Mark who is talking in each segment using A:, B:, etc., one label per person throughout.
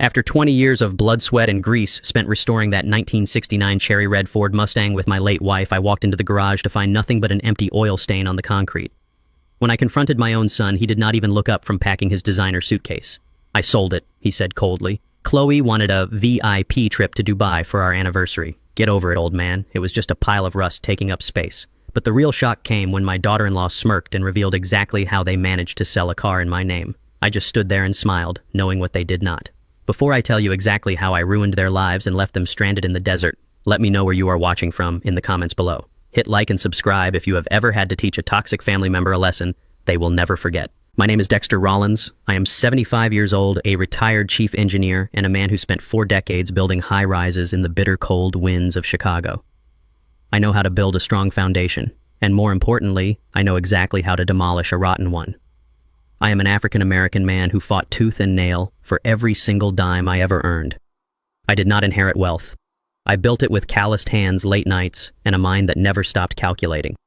A: After 20 years of blood, sweat, and grease spent restoring that 1969 cherry red Ford Mustang with my late wife, I walked into the garage to find nothing but an empty oil stain on the concrete. When I confronted my own son, he did not even look up from packing his designer suitcase. "I sold it," he said coldly. "Chloe wanted a VIP trip to Dubai for our anniversary. Get over it, old man. It was just a pile of rust taking up space." But the real shock came when my daughter-in-law smirked and revealed exactly how they managed to sell a car in my name. I just stood there and smiled, knowing what they did not. Before I tell you exactly how I ruined their lives and left them stranded in the desert, let me know where you are watching from in the comments below. Hit like and subscribe if you have ever had to teach a toxic family member a lesson they will never forget. My name is Dexter Rollins. I am 75 years old, a retired chief engineer, and a man who spent 4 decades building high-rises in the bitter cold winds of Chicago. I know how to build a strong foundation, and more importantly, I know exactly how to demolish a rotten one. I am an African-American man who fought tooth and nail for every single dime I ever earned. I did not inherit wealth. I built it with calloused hands, late nights, and a mind that never stopped calculating.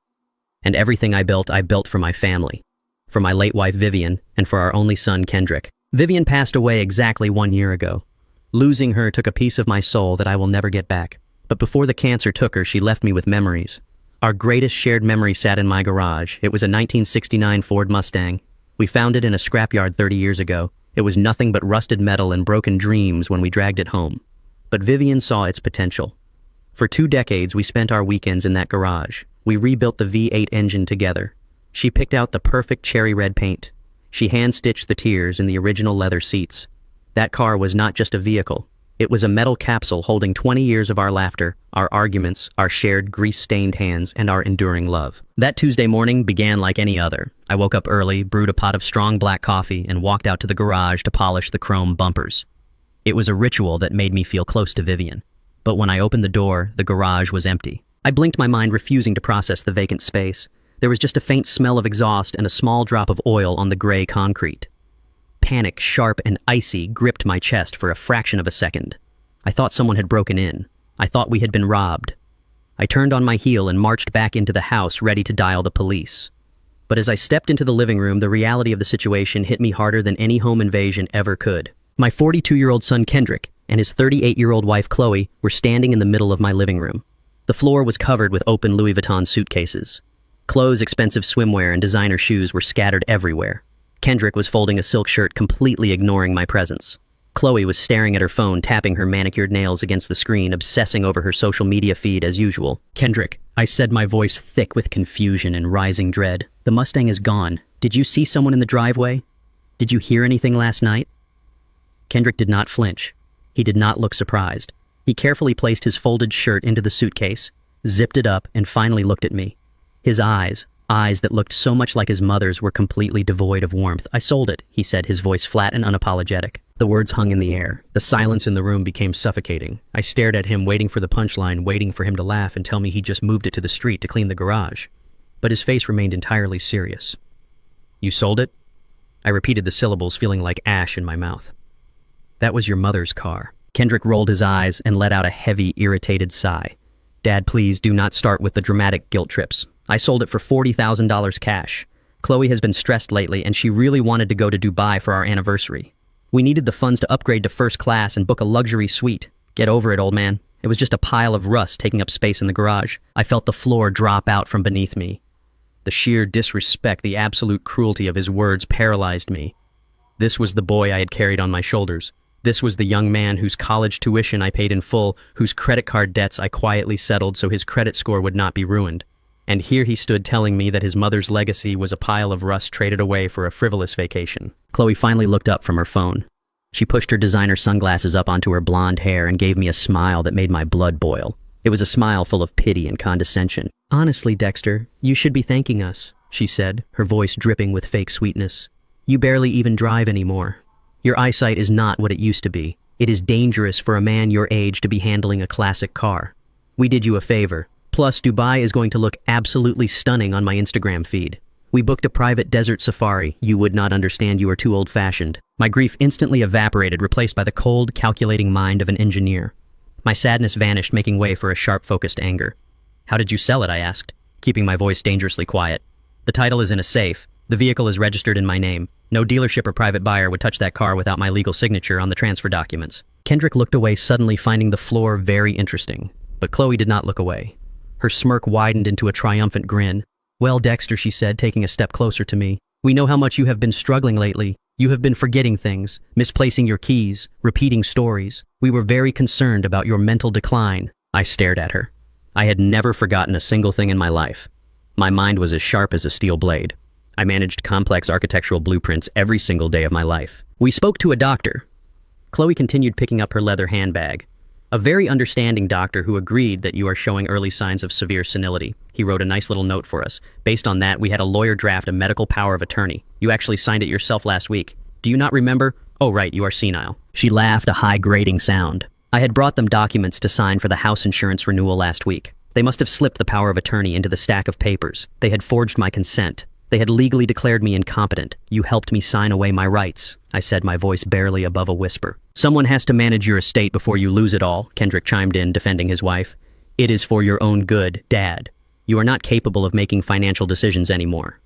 A: And everything I built for my family, for my late wife Vivian, and for our only son Kendrick. Vivian passed away exactly 1 year ago. Losing her took a piece of my soul that I will never get back. But before the cancer took her, she left me with memories. Our greatest shared memory sat in my garage. It was a 1969 Ford Mustang. We found it in a scrapyard 30 years ago. It was nothing but rusted metal and broken dreams when we dragged it home. But Vivian saw its potential. For 2 decades, we spent our weekends in that garage. We rebuilt the V8 engine together. She picked out the perfect cherry red paint. She hand-stitched the tears in the original leather seats. That car was not just a vehicle. It was a metal capsule holding 20 years of our laughter, our arguments, our shared grease-stained hands, and our enduring love. That Tuesday morning began like any other. I woke up early, brewed a pot of strong black coffee, and walked out to the garage to polish the chrome bumpers. It was a ritual that made me feel close to Vivian. But when I opened the door, the garage was empty. I blinked, my mind refusing to process the vacant space. There was just a faint smell of exhaust and a small drop of oil on the gray concrete. Panic, sharp and icy, gripped my chest for a fraction of a second. I thought someone had broken in. I thought we had been robbed. I turned on my heel and marched back into the house, ready to dial the police. But as I stepped into the living room, the reality of the situation hit me harder than any home invasion ever could. My 42-year-old son Kendrick and his 38-year-old wife Chloe were standing in the middle of my living room. The floor was covered with open Louis Vuitton suitcases. Clothes, expensive swimwear, and designer shoes were scattered everywhere. Kendrick was folding a silk shirt, completely ignoring my presence. Chloe was staring at her phone, tapping her manicured nails against the screen, obsessing over her social media feed as usual. "Kendrick," I said, my voice thick with confusion and rising dread. "The Mustang is gone. Did you see someone in the driveway? Did you hear anything last night?" Kendrick did not flinch. He did not look surprised. He carefully placed his folded shirt into the suitcase, zipped it up, and finally looked at me. His eyes that looked so much like his mother's, were completely devoid of warmth. "I sold it," he said, his voice flat and unapologetic. The words hung in the air. The silence in the room became suffocating. I stared at him, waiting for the punchline, waiting for him to laugh and tell me he just moved it to the street to clean the garage. But his face remained entirely serious. "You sold it?" I repeated the syllables, feeling like ash in my mouth. "That was your mother's car." Kendrick rolled his eyes and let out a heavy, irritated sigh. "Dad, please do not start with the dramatic guilt trips. I sold it for $40,000 cash. Chloe has been stressed lately, and she really wanted to go to Dubai for our anniversary. We needed the funds to upgrade to first class and book a luxury suite. Get over it, old man. It was just a pile of rust taking up space in the garage." I felt the floor drop out from beneath me. The sheer disrespect, the absolute cruelty of his words paralyzed me. This was the boy I had carried on my shoulders. This was the young man whose college tuition I paid in full, whose credit card debts I quietly settled so his credit score would not be ruined. And here he stood telling me that his mother's legacy was a pile of rust traded away for a frivolous vacation. Chloe finally looked up from her phone. She pushed her designer sunglasses up onto her blonde hair and gave me a smile that made my blood boil. It was a smile full of pity and condescension. "Honestly, Dexter, you should be thanking us," she said, her voice dripping with fake sweetness. "You barely even drive anymore. Your eyesight is not what it used to be. It is dangerous for a man your age to be handling a classic car. We did you a favor. Plus, Dubai is going to look absolutely stunning on my Instagram feed. We booked a private desert safari. You would not understand. You are too old-fashioned." My grief instantly evaporated, replaced by the cold, calculating mind of an engineer. My sadness vanished, making way for a sharp, focused anger. "How did you sell it?" I asked, keeping my voice dangerously quiet. "The title is in a safe. The vehicle is registered in my name. No dealership or private buyer would touch that car without my legal signature on the transfer documents. Kendrick looked away suddenly, finding the floor very interesting. But Chloe did not look away. Her smirk widened into a triumphant grin. "Well, Dexter," she said, taking a step closer to me, "we know how much you have been struggling lately. You have been forgetting things, misplacing your keys, repeating stories. We were very concerned about your mental decline." I stared at her. I had never forgotten a single thing in my life. My mind was as sharp as a steel blade. I managed complex architectural blueprints every single day of my life. "We spoke to a doctor." Chloe continued picking up her leather handbag. "A very understanding doctor who agreed that you are showing early signs of severe senility. He wrote a nice little note for us. Based on that, we had a lawyer draft a medical power of attorney. You actually signed it yourself last week. Do you not remember? Oh, right, you are senile." She laughed, a high grating sound. "I had brought them documents to sign for the house insurance renewal last week. They must have slipped the power of attorney into the stack of papers. They had forged my consent. They had legally declared me incompetent. You helped me sign away my rights," I said, my voice barely above a whisper. "Someone has to manage your estate before you lose it all," Kendrick chimed in, defending his wife. "It is for your own good, Dad. You are not capable of making financial decisions anymore.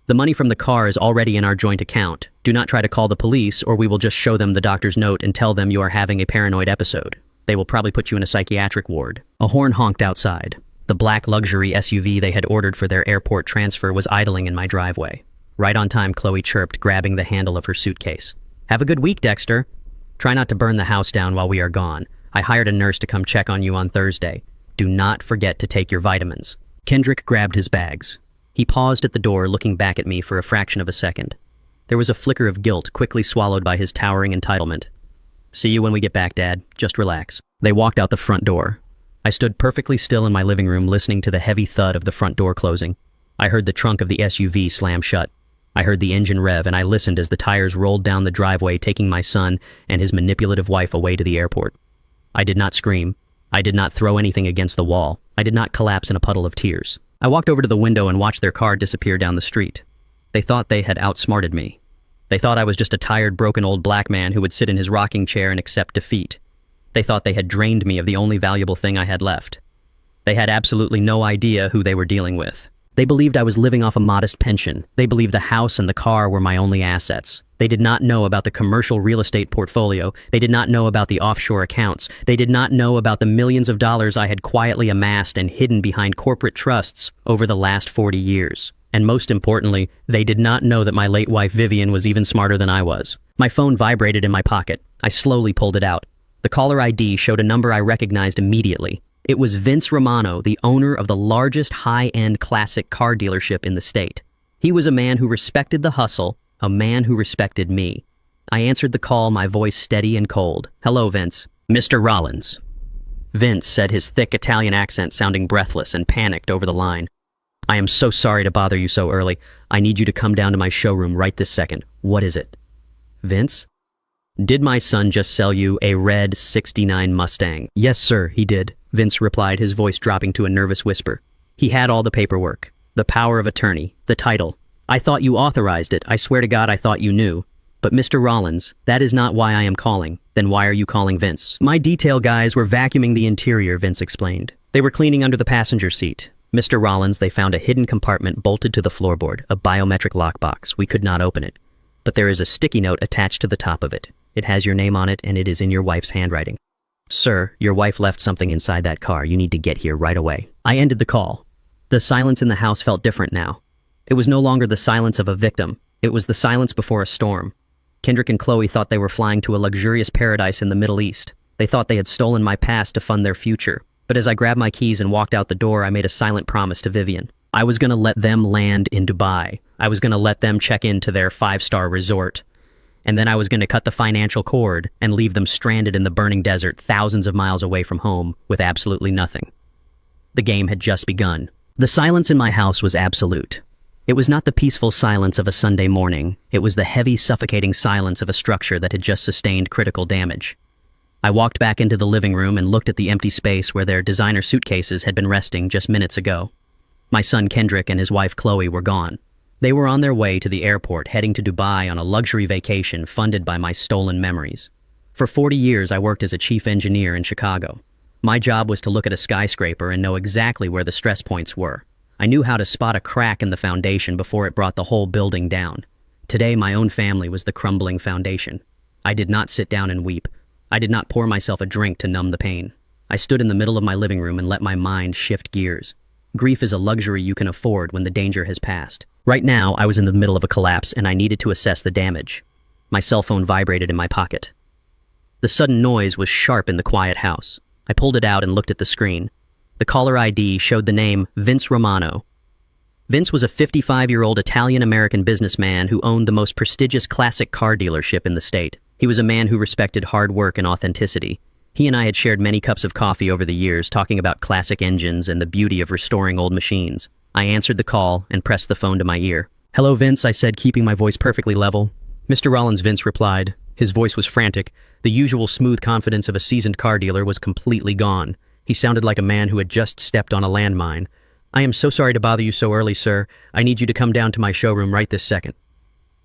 A: The money from the car is already in our joint account. Do not try to call the police, or we will just show them the doctor's note and tell them you are having a paranoid episode. They will probably put you in a psychiatric ward." A horn honked outside. The black luxury SUV they had ordered for their airport transfer was idling in my driveway. Right on time, Chloe chirped, grabbing the handle of her suitcase. "Have a good week, Dexter. Try not to burn the house down while we are gone. I hired a nurse to come check on you on Thursday. Do not forget to take your vitamins." Kendrick grabbed his bags. He paused at the door, looking back at me for a fraction of a second. There was a flicker of guilt, quickly swallowed by his towering entitlement. "See you when we get back, Dad. Just relax." They walked out the front door. I stood perfectly still in my living room, listening to the heavy thud of the front door closing. I heard the trunk of the SUV slam shut. I heard the engine rev, and I listened as the tires rolled down the driveway, taking my son and his manipulative wife away to the airport. I did not scream. I did not throw anything against the wall. I did not collapse in a puddle of tears. I walked over to the window and watched their car disappear down the street. They thought they had outsmarted me. They thought I was just a tired, broken old black man who would sit in his rocking chair and accept defeat. They thought they had drained me of the only valuable thing I had left. They had absolutely no idea who they were dealing with. They believed I was living off a modest pension. They believed the house and the car were my only assets. They did not know about the commercial real estate portfolio. They did not know about the offshore accounts. They did not know about the millions of dollars I had quietly amassed and hidden behind corporate trusts over the last 40 years. And most importantly, they did not know that my late wife Vivian was even smarter than I was. My phone vibrated in my pocket. I slowly pulled it out. The caller ID showed a number I recognized immediately. It was Vince Romano, the owner of the largest high-end classic car dealership in the state. He was a man who respected the hustle, a man who respected me. I answered the call, my voice steady and cold. "Hello, Vince." "Mr. Rollins." Vince said, his thick Italian accent sounding breathless and panicked over the line. "I am so sorry to bother you so early. I need you to come down to my showroom right this second. What is it?" "Vince? Did my son just sell you a red '69 Mustang?" "Yes, sir, he did," Vince replied, his voice dropping to a nervous whisper. "He had all the paperwork, the power of attorney, the title. I thought you authorized it. I swear to God I thought you knew. But Mr. Rollins, that is not why I am calling. Then why are you calling Vince?" "My detail guys were vacuuming the interior," Vince explained. "They were cleaning under the passenger seat. Mr. Rollins, they found a hidden compartment bolted to the floorboard, a biometric lockbox. We could not open it. But there is a sticky note attached to the top of it. It has your name on it, and it is in your wife's handwriting. Sir, your wife left something inside that car. You need to get here right away." I ended the call. The silence in the house felt different now. It was no longer the silence of a victim. It was the silence before a storm. Kendrick and Chloe thought they were flying to a luxurious paradise in the Middle East. They thought they had stolen my past to fund their future. But as I grabbed my keys and walked out the door, I made a silent promise to Vivian. I was going to let them land in Dubai. I was going to let them check into their 5-star resort. And then I was going to cut the financial cord and leave them stranded in the burning desert thousands of miles away from home with absolutely nothing. The game had just begun. The silence in my house was absolute. It was not the peaceful silence of a Sunday morning. It was the heavy, suffocating silence of a structure that had just sustained critical damage. I walked back into the living room and looked at the empty space where their designer suitcases had been resting just minutes ago. My son Kendrick and his wife Chloe were gone. They were on their way to the airport, heading to Dubai on a luxury vacation funded by my stolen memories. For 40 years, I worked as a chief engineer in Chicago. My job was to look at a skyscraper and know exactly where the stress points were. I knew how to spot a crack in the foundation before it brought the whole building down. Today, my own family was the crumbling foundation. I did not sit down and weep. I did not pour myself a drink to numb the pain. I stood in the middle of my living room and let my mind shift gears. Grief is a luxury you can afford when the danger has passed. Right now, I was in the middle of a collapse and I needed to assess the damage. My cell phone vibrated in my pocket. The sudden noise was sharp in the quiet house. I pulled it out and looked at the screen. The caller ID showed the name Vince Romano. Vince was a 55-year-old Italian-American businessman who owned the most prestigious classic car dealership in the state. He was a man who respected hard work and authenticity. He and I had shared many cups of coffee over the years, talking about classic engines and the beauty of restoring old machines. I answered the call and pressed the phone to my ear. "Hello, Vince," I said, keeping my voice perfectly level. "Mr. Rollins," Vince replied. His voice was frantic. The usual smooth confidence of a seasoned car dealer was completely gone. He sounded like a man who had just stepped on a landmine. "I am so sorry to bother you so early, sir. I need you to come down to my showroom right this second."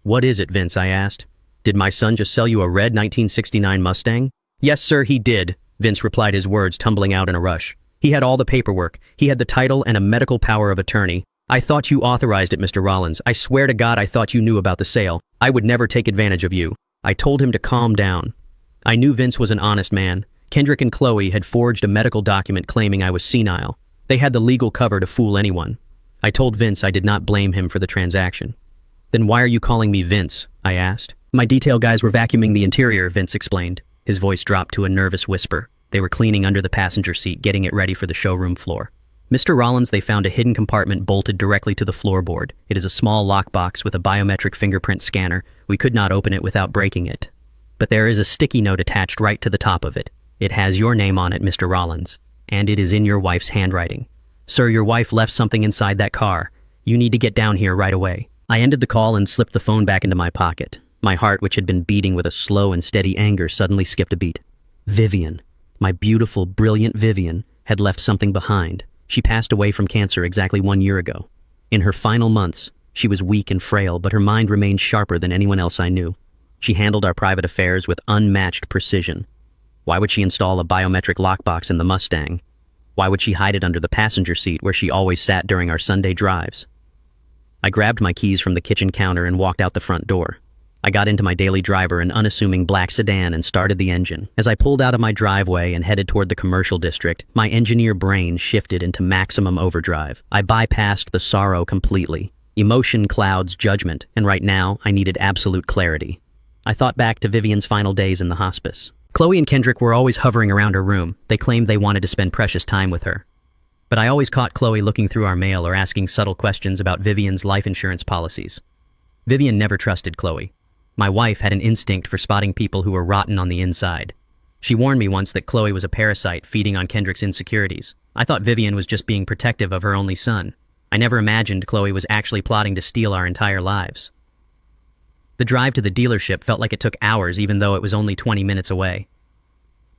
A: "What is it, Vince?" I asked. "Did my son just sell you a red 1969 Mustang?" "Yes, sir, he did," Vince replied, his words tumbling out in a rush. "He had all the paperwork. He had the title and a medical power of attorney. I thought you authorized it, Mr. Rollins. I swear to God I thought you knew about the sale. I would never take advantage of you." I told him to calm down. I knew Vince was an honest man. Kendrick and Chloe had forged a medical document claiming I was senile. They had the legal cover to fool anyone. I told Vince I did not blame him for the transaction. "Then why are you calling me Vince?" I asked. "My detail guys were vacuuming the interior," Vince explained. His voice dropped to a nervous whisper. They were cleaning under the passenger seat, getting it ready for the showroom floor. "Mr. Rollins, they found a hidden compartment bolted directly to the floorboard. It is a small lockbox with a biometric fingerprint scanner. We could not open it without breaking it. But there is a sticky note attached right to the top of it. It has your name on it, Mr. Rollins, and it is in your wife's handwriting. Sir, your wife left something inside that car. You need to get down here right away." I ended the call and slipped the phone back into my pocket. My heart, which had been beating with a slow and steady anger, suddenly skipped a beat. Vivian, my beautiful, brilliant Vivian, had left something behind. She passed away from cancer exactly 1 year ago. In her final months, she was weak and frail, but her mind remained sharper than anyone else I knew. She handled our private affairs with unmatched precision. Why would she install a biometric lockbox in the Mustang? Why would she hide it under the passenger seat where she always sat during our Sunday drives? I grabbed my keys from the kitchen counter and walked out the front door. I got into my daily driver, an unassuming black sedan, and started the engine. As I pulled out of my driveway and headed toward the commercial district, my engineer brain shifted into maximum overdrive. I bypassed the sorrow completely. Emotion clouds judgment, and right now, I needed absolute clarity. I thought back to Vivian's final days in the hospice. Chloe and Kendrick were always hovering around her room. They claimed they wanted to spend precious time with her. But I always caught Chloe looking through our mail or asking subtle questions about Vivian's life insurance policies. Vivian never trusted Chloe. My wife had an instinct for spotting people who were rotten on the inside. She warned me once that Chloe was a parasite feeding on Kendrick's insecurities. I thought Vivian was just being protective of her only son. I never imagined Chloe was actually plotting to steal our entire lives. The drive to the dealership felt like it took hours, even though it was only 20 minutes away.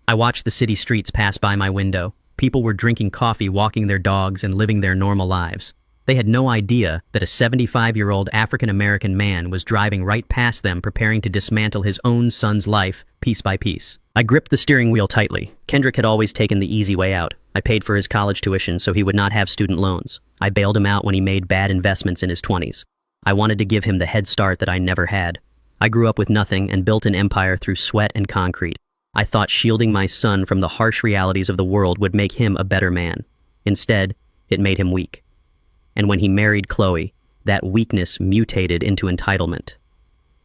A: I watched the city streets pass by my window. People were drinking coffee, walking their dogs, and living their normal lives. They had no idea that a 75-year-old African-American man was driving right past them, preparing to dismantle his own son's life piece by piece. I gripped the steering wheel tightly. Kendrick had always taken the easy way out. I paid for his college tuition so he would not have student loans. I bailed him out when he made bad investments in his 20s. I wanted to give him the head start that I never had. I grew up with nothing and built an empire through sweat and concrete. I thought shielding my son from the harsh realities of the world would make him a better man. Instead, it made him weak. And when he married Chloe, that weakness mutated into entitlement.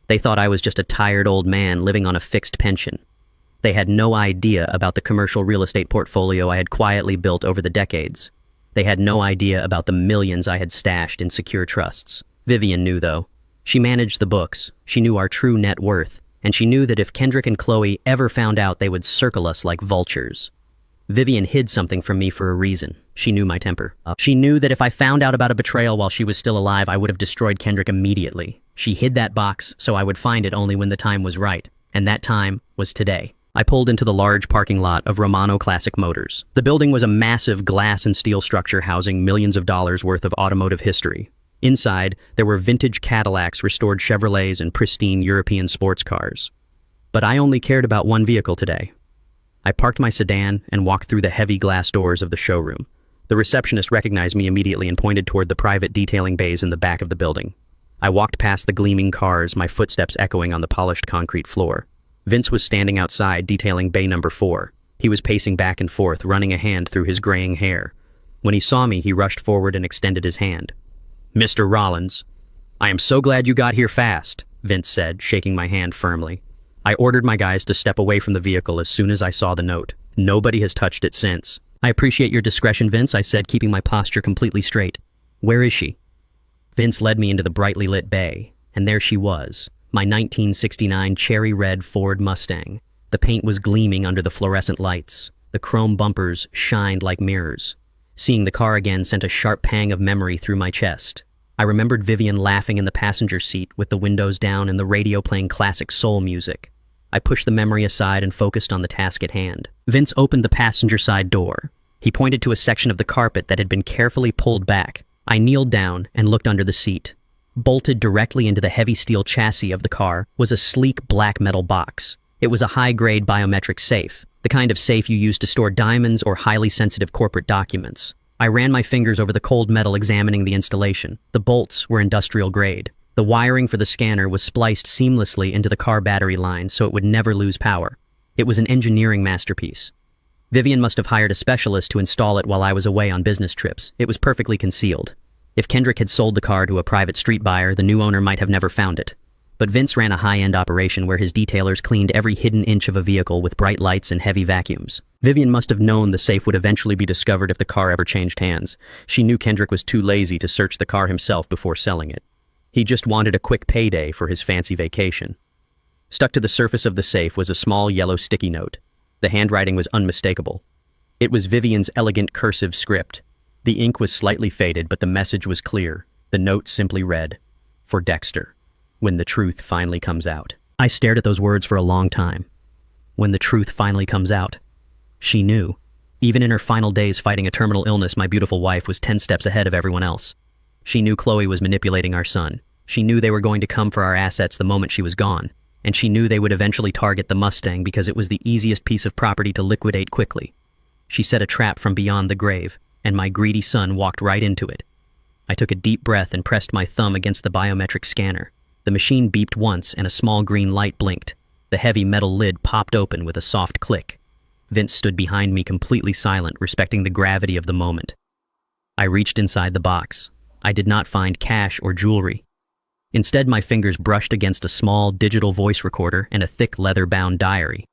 A: They thought I was just a tired old man living on a fixed pension. They had no idea about the commercial real estate portfolio I had quietly built over the decades. They had no idea about the millions I had stashed in secure trusts. Vivian knew, though. She managed the books, she knew our true net worth, and she knew that if Kendrick and Chloe ever found out, they would circle us like vultures. Vivian hid something from me for a reason. She knew my temper. She knew that if I found out about a betrayal while she was still alive, I would have destroyed Kendrick immediately. She hid that box so I would find it only when the time was right, and that time was today. I pulled into the large parking lot of Romano Classic Motors. The building was a massive glass and steel structure housing millions of dollars worth of automotive history. Inside, there were vintage Cadillacs, restored Chevrolets, and pristine European sports cars. But I only cared about one vehicle today. I parked my sedan and walked through the heavy glass doors of the showroom. The receptionist recognized me immediately and pointed toward the private detailing bays in the back of the building. I walked past the gleaming cars, my footsteps echoing on the polished concrete floor. Vince was standing outside, detailing bay number 4. He was pacing back and forth, running a hand through his graying hair. When he saw me, he rushed forward and extended his hand. "Mr. Rollins, I am so glad you got here fast," Vince said, shaking my hand firmly. I ordered my guys to step away from the vehicle as soon as I saw the note. Nobody has touched it since. "I appreciate your discretion, Vince," I said, keeping my posture completely straight. "Where is she?" Vince led me into the brightly lit bay, and there she was, my 1969 cherry red Ford Mustang. The paint was gleaming under the fluorescent lights. The chrome bumpers shined like mirrors. Seeing the car again sent a sharp pang of memory through my chest. I remembered Vivian laughing in the passenger seat with the windows down and the radio playing classic soul music. I pushed the memory aside and focused on the task at hand. Vince opened the passenger side door. He pointed to a section of the carpet that had been carefully pulled back. I kneeled down and looked under the seat. Bolted directly into the heavy steel chassis of the car was a sleek black metal box. It was a high-grade biometric safe, the kind of safe you use to store diamonds or highly sensitive corporate documents. I ran my fingers over the cold metal, examining the installation. The bolts were industrial grade. The wiring for the scanner was spliced seamlessly into the car battery line so it would never lose power. It was an engineering masterpiece. Vivian must have hired a specialist to install it while I was away on business trips. It was perfectly concealed. If Kendrick had sold the car to a private street buyer, the new owner might have never found it. But Vince ran a high-end operation where his detailers cleaned every hidden inch of a vehicle with bright lights and heavy vacuums. Vivian must have known the safe would eventually be discovered if the car ever changed hands. She knew Kendrick was too lazy to search the car himself before selling it. He just wanted a quick payday for his fancy vacation. Stuck to the surface of the safe was a small yellow sticky note. The handwriting was unmistakable. It was Vivian's elegant cursive script. The ink was slightly faded, but the message was clear. The note simply read, "For Dexter, when the truth finally comes out." I stared at those words for a long time. When the truth finally comes out. She knew. Even in her final days fighting a terminal illness, my beautiful wife was 10 steps ahead of everyone else. She knew Chloe was manipulating our son. She knew they were going to come for our assets the moment she was gone. And she knew they would eventually target the Mustang because it was the easiest piece of property to liquidate quickly. She set a trap from beyond the grave, and my greedy son walked right into it. I took a deep breath and pressed my thumb against the biometric scanner. The machine beeped once and a small green light blinked. The heavy metal lid popped open with a soft click. Vince stood behind me completely silent, respecting the gravity of the moment. I reached inside the box. I did not find cash or jewelry. Instead, my fingers brushed against a small digital voice recorder and a thick leather-bound diary.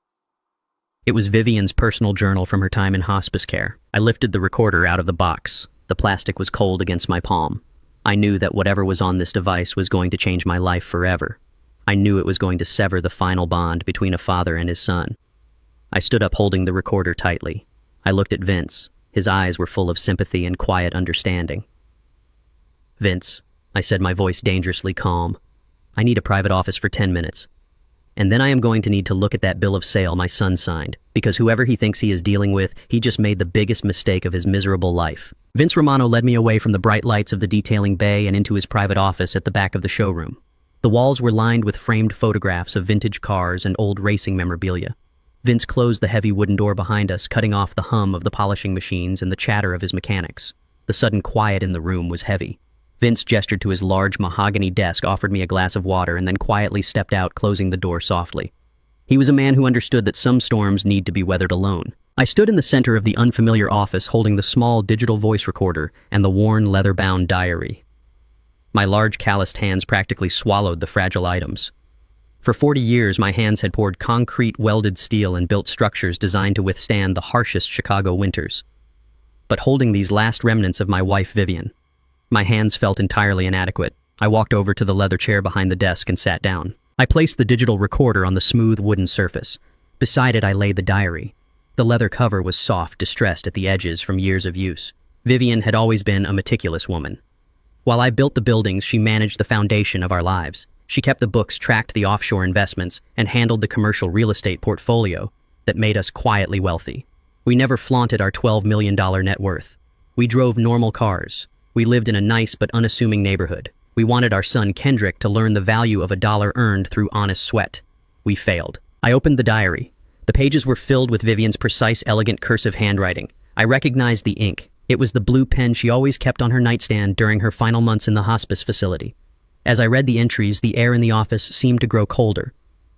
A: It was Vivian's personal journal from her time in hospice care. I lifted the recorder out of the box. The plastic was cold against my palm. I knew that whatever was on this device was going to change my life forever. I knew it was going to sever the final bond between a father and his son. I stood up holding the recorder tightly. I looked at Vince. His eyes were full of sympathy and quiet understanding. "Vince," I said, my voice dangerously calm, "I need a private office for 10 minutes. And then I am going to need to look at that bill of sale my son signed, because whoever he thinks he is dealing with, he just made the biggest mistake of his miserable life." Vince Romano led me away from the bright lights of the detailing bay and into his private office at the back of the showroom. The walls were lined with framed photographs of vintage cars and old racing memorabilia. Vince closed the heavy wooden door behind us, cutting off the hum of the polishing machines and the chatter of his mechanics. The sudden quiet in the room was heavy. Vince gestured to his large mahogany desk, offered me a glass of water, and then quietly stepped out, closing the door softly. He was a man who understood that some storms need to be weathered alone. I stood in the center of the unfamiliar office, holding the small digital voice recorder and the worn leather-bound diary. My large calloused hands practically swallowed the fragile items. For 40 years, my hands had poured concrete, welded steel, and built structures designed to withstand the harshest Chicago winters. But holding these last remnants of my wife, Vivian, my hands felt entirely inadequate. I walked over to the leather chair behind the desk and sat down. I placed the digital recorder on the smooth wooden surface. Beside it, I laid the diary. The leather cover was soft, distressed at the edges from years of use. Vivian had always been a meticulous woman. While I built the buildings, she managed the foundation of our lives. She kept the books, tracked the offshore investments, and handled the commercial real estate portfolio that made us quietly wealthy. We never flaunted our $12 million net worth. We drove normal cars. We lived in a nice but unassuming neighborhood. We wanted our son Kendrick to learn the value of a dollar earned through honest sweat. We failed. I opened the diary. The pages were filled with Vivian's precise, elegant cursive handwriting. I recognized the ink. It was the blue pen she always kept on her nightstand during her final months in the hospice facility. As I read the entries, the air in the office seemed to grow colder.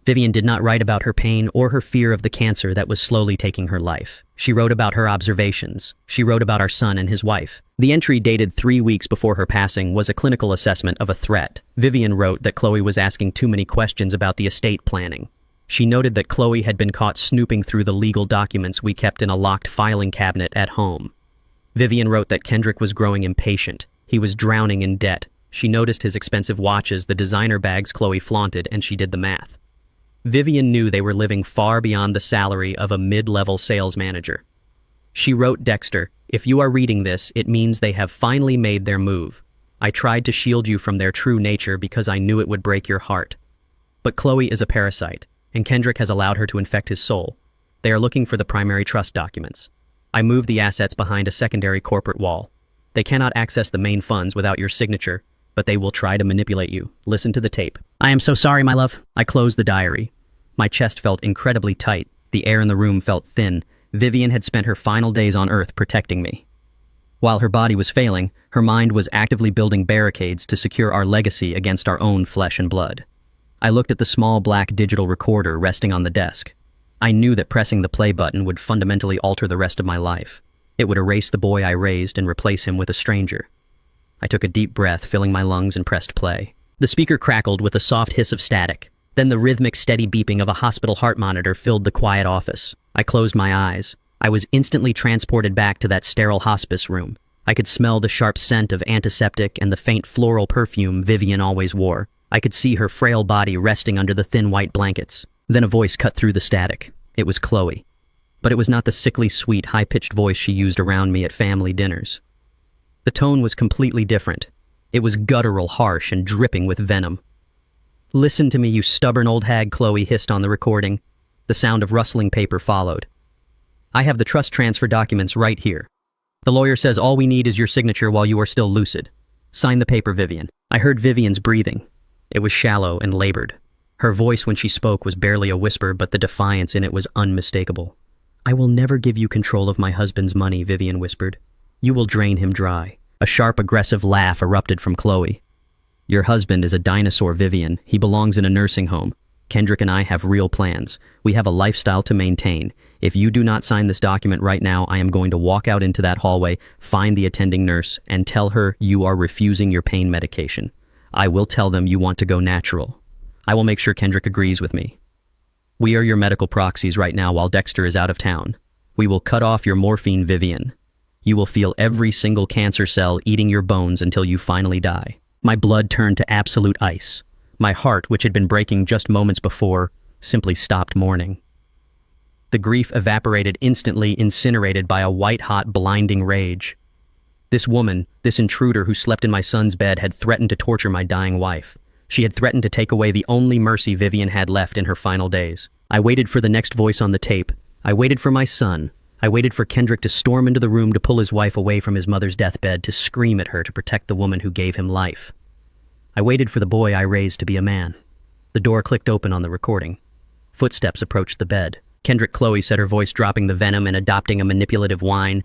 A: Vivian did not write about her pain or her fear of the cancer that was slowly taking her life. She wrote about her observations. She wrote about our son and his wife. The entry, dated 3 weeks before her passing, was a clinical assessment of a threat. Vivian wrote that Chloe was asking too many questions about the estate planning. She noted that Chloe had been caught snooping through the legal documents we kept in a locked filing cabinet at home. Vivian wrote that Kendrick was growing impatient. He was drowning in debt. She noticed his expensive watches, the designer bags Chloe flaunted, and she did the math. Vivian knew they were living far beyond the salary of a mid-level sales manager. She wrote Dexter, "If you are reading this, it means they have finally made their move. I tried to shield you from their true nature because I knew it would break your heart. But Chloe is a parasite, and Kendrick has allowed her to infect his soul. They are looking for the primary trust documents. I moved the assets behind a secondary corporate wall. They cannot access the main funds without your signature, but they will try to manipulate you. Listen to the tape." "I am so sorry, my love." I closed the diary. My chest felt incredibly tight. The air in the room felt thin. Vivian had spent her final days on Earth protecting me. While her body was failing, her mind was actively building barricades to secure our legacy against our own flesh and blood. I looked at the small black digital recorder resting on the desk. I knew that pressing the play button would fundamentally alter the rest of my life. It would erase the boy I raised and replace him with a stranger. I took a deep breath, filling my lungs, and pressed play. The speaker crackled with a soft hiss of static. Then the rhythmic, steady beeping of a hospital heart monitor filled the quiet office. I closed my eyes. I was instantly transported back to that sterile hospice room. I could smell the sharp scent of antiseptic and the faint floral perfume Vivian always wore. I could see her frail body resting under the thin white blankets. Then a voice cut through the static. It was Chloe. But it was not the sickly sweet, high-pitched voice she used around me at family dinners. The tone was completely different. It was guttural, harsh, and dripping with venom. "Listen to me, you stubborn old hag," Chloe hissed on the recording. The sound of rustling paper followed. "I have the trust transfer documents right here. The lawyer says all we need is your signature while you are still lucid. Sign the paper, Vivian." I heard Vivian's breathing. It was shallow and labored. Her voice when she spoke was barely a whisper, but the defiance in it was unmistakable. "I will never give you control of my husband's money," Vivian whispered. "You will drain him dry." A sharp, aggressive laugh erupted from Chloe. "Your husband is a dinosaur, Vivian. He belongs in a nursing home. Kendrick and I have real plans. We have a lifestyle to maintain. If you do not sign this document right now, I am going to walk out into that hallway, find the attending nurse, and tell her you are refusing your pain medication. I will tell them you want to go natural. I will make sure Kendrick agrees with me. We are your medical proxies right now while Dexter is out of town. We will cut off your morphine, Vivian. You will feel every single cancer cell eating your bones until you finally die." My blood turned to absolute ice. My heart, which had been breaking just moments before, simply stopped mourning. The grief evaporated instantly, incinerated by a white-hot, blinding rage. This woman, this intruder who slept in my son's bed, had threatened to torture my dying wife. She had threatened to take away the only mercy Vivian had left in her final days. I waited for the next voice on the tape. I waited for my son. I waited for Kendrick to storm into the room to pull his wife away from his mother's deathbed, to scream at her to protect the woman who gave him life. I waited for the boy I raised to be a man. The door clicked open on the recording. Footsteps approached the bed. "Kendrick," Chloe said, her voice dropping the venom and adopting a manipulative whine.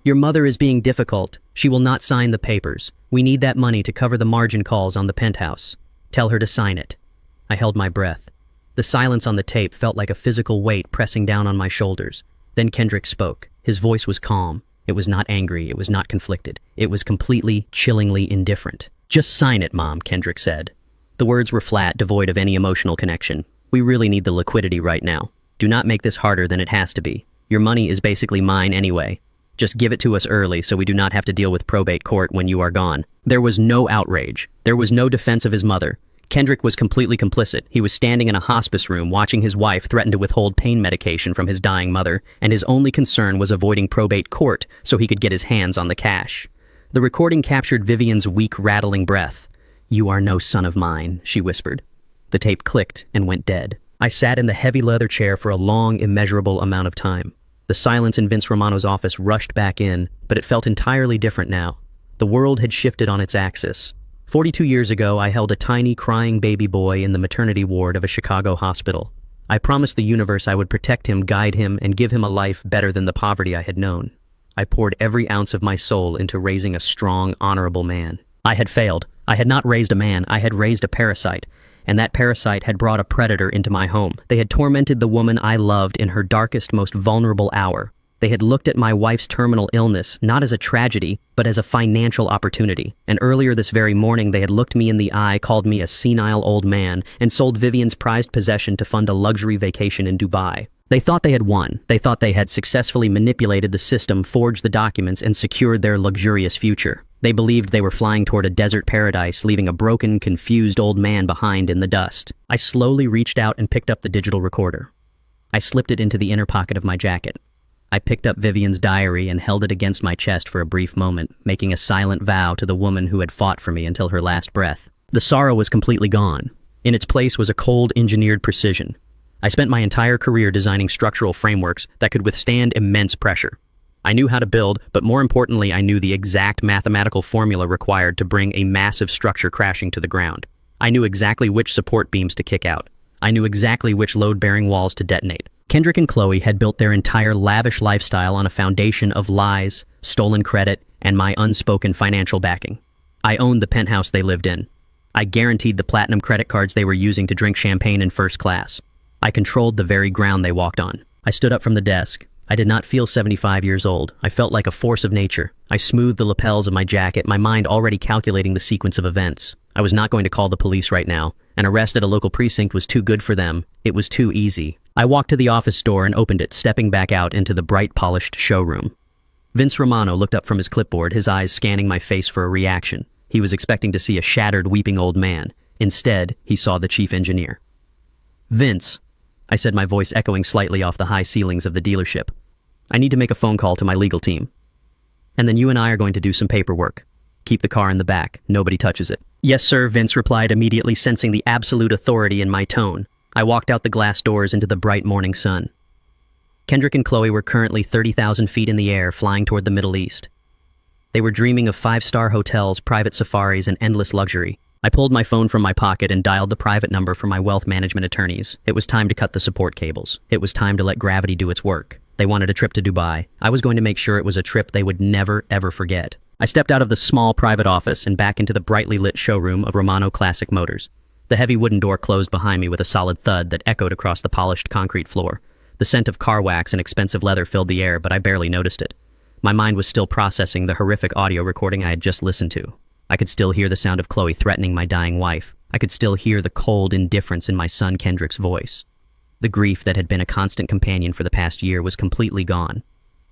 A: "Your mother is being difficult. She will not sign the papers. We need that money to cover the margin calls on the penthouse. Tell her to sign it." I held my breath. The silence on the tape felt like a physical weight pressing down on my shoulders. Then Kendrick spoke. His voice was calm. It was not angry. It was not conflicted. It was completely, chillingly indifferent. "Just sign it, Mom," Kendrick said. The words were flat, devoid of any emotional connection. "We really need the liquidity right now. Do not make this harder than it has to be. Your money is basically mine anyway. Just give it to us early so we do not have to deal with probate court when you are gone." There was no outrage. There was no defense of his mother. Kendrick was completely complicit. He was standing in a hospice room watching his wife threaten to withhold pain medication from his dying mother, and his only concern was avoiding probate court so he could get his hands on the cash. The recording captured Vivian's weak, rattling breath. "You are no son of mine," she whispered. The tape clicked and went dead. I sat in the heavy leather chair for a long, immeasurable amount of time. The silence in Vince Romano's office rushed back in, but it felt entirely different now. The world had shifted on its axis. 42 years ago, I held a tiny, crying baby boy in the maternity ward of a Chicago hospital. I promised the universe I would protect him, guide him, and give him a life better than the poverty I had known. I poured every ounce of my soul into raising a strong, honorable man. I had failed. I had not raised a man, I had raised a parasite, and that parasite had brought a predator into my home. They had tormented the woman I loved in her darkest, most vulnerable hour. They had looked at my wife's terminal illness not as a tragedy, but as a financial opportunity. And earlier this very morning, they had looked me in the eye, called me a senile old man, and sold Vivian's prized possession to fund a luxury vacation in Dubai. They thought they had won. They thought they had successfully manipulated the system, forged the documents, and secured their luxurious future. They believed they were flying toward a desert paradise, leaving a broken, confused old man behind in the dust. I slowly reached out and picked up the digital recorder. I slipped it into the inner pocket of my jacket. I picked up Vivian's diary and held it against my chest for a brief moment, making a silent vow to the woman who had fought for me until her last breath. The sorrow was completely gone. In its place was a cold, engineered precision. I spent my entire career designing structural frameworks that could withstand immense pressure. I knew how to build, but more importantly, I knew the exact mathematical formula required to bring a massive structure crashing to the ground. I knew exactly which support beams to kick out. I knew exactly which load-bearing walls to detonate. Kendrick and Chloe had built their entire lavish lifestyle on a foundation of lies, stolen credit, and my unspoken financial backing. I owned the penthouse they lived in. I guaranteed the platinum credit cards they were using to drink champagne in first class. I controlled the very ground they walked on. I stood up from the desk. I did not feel 75 years old. I felt like a force of nature. I smoothed the lapels of my jacket, my mind already calculating the sequence of events. I was not going to call the police right now. An arrest at a local precinct was too good for them. It was too easy. I walked to the office door and opened it, stepping back out into the bright, polished showroom. Vince Romano looked up from his clipboard, his eyes scanning my face for a reaction. He was expecting to see a shattered, weeping old man. Instead, he saw the chief engineer. "Vince," I said, my voice echoing slightly off the high ceilings of the dealership. "I need to make a phone call to my legal team. And then you and I are going to do some paperwork. Keep the car in the back. Nobody touches it." "Yes, sir," Vince replied, immediately sensing the absolute authority in my tone. I walked out the glass doors into the bright morning sun. Kendrick and Chloe were currently 30,000 feet in the air, flying toward the Middle East. They were dreaming of 5-star hotels, private safaris, and endless luxury. I pulled my phone from my pocket and dialed the private number for my wealth management attorneys. It was time to cut the support cables. It was time to let gravity do its work. They wanted a trip to Dubai. I was going to make sure it was a trip they would never, ever forget. I stepped out of the small private office and back into the brightly lit showroom of Romano Classic Motors. The heavy wooden door closed behind me with a solid thud that echoed across the polished concrete floor. The scent of car wax and expensive leather filled the air, but I barely noticed it. My mind was still processing the horrific audio recording I had just listened to. I could still hear the sound of Chloe threatening my dying wife. I could still hear the cold indifference in my son Kendrick's voice. The grief that had been a constant companion for the past year was completely gone.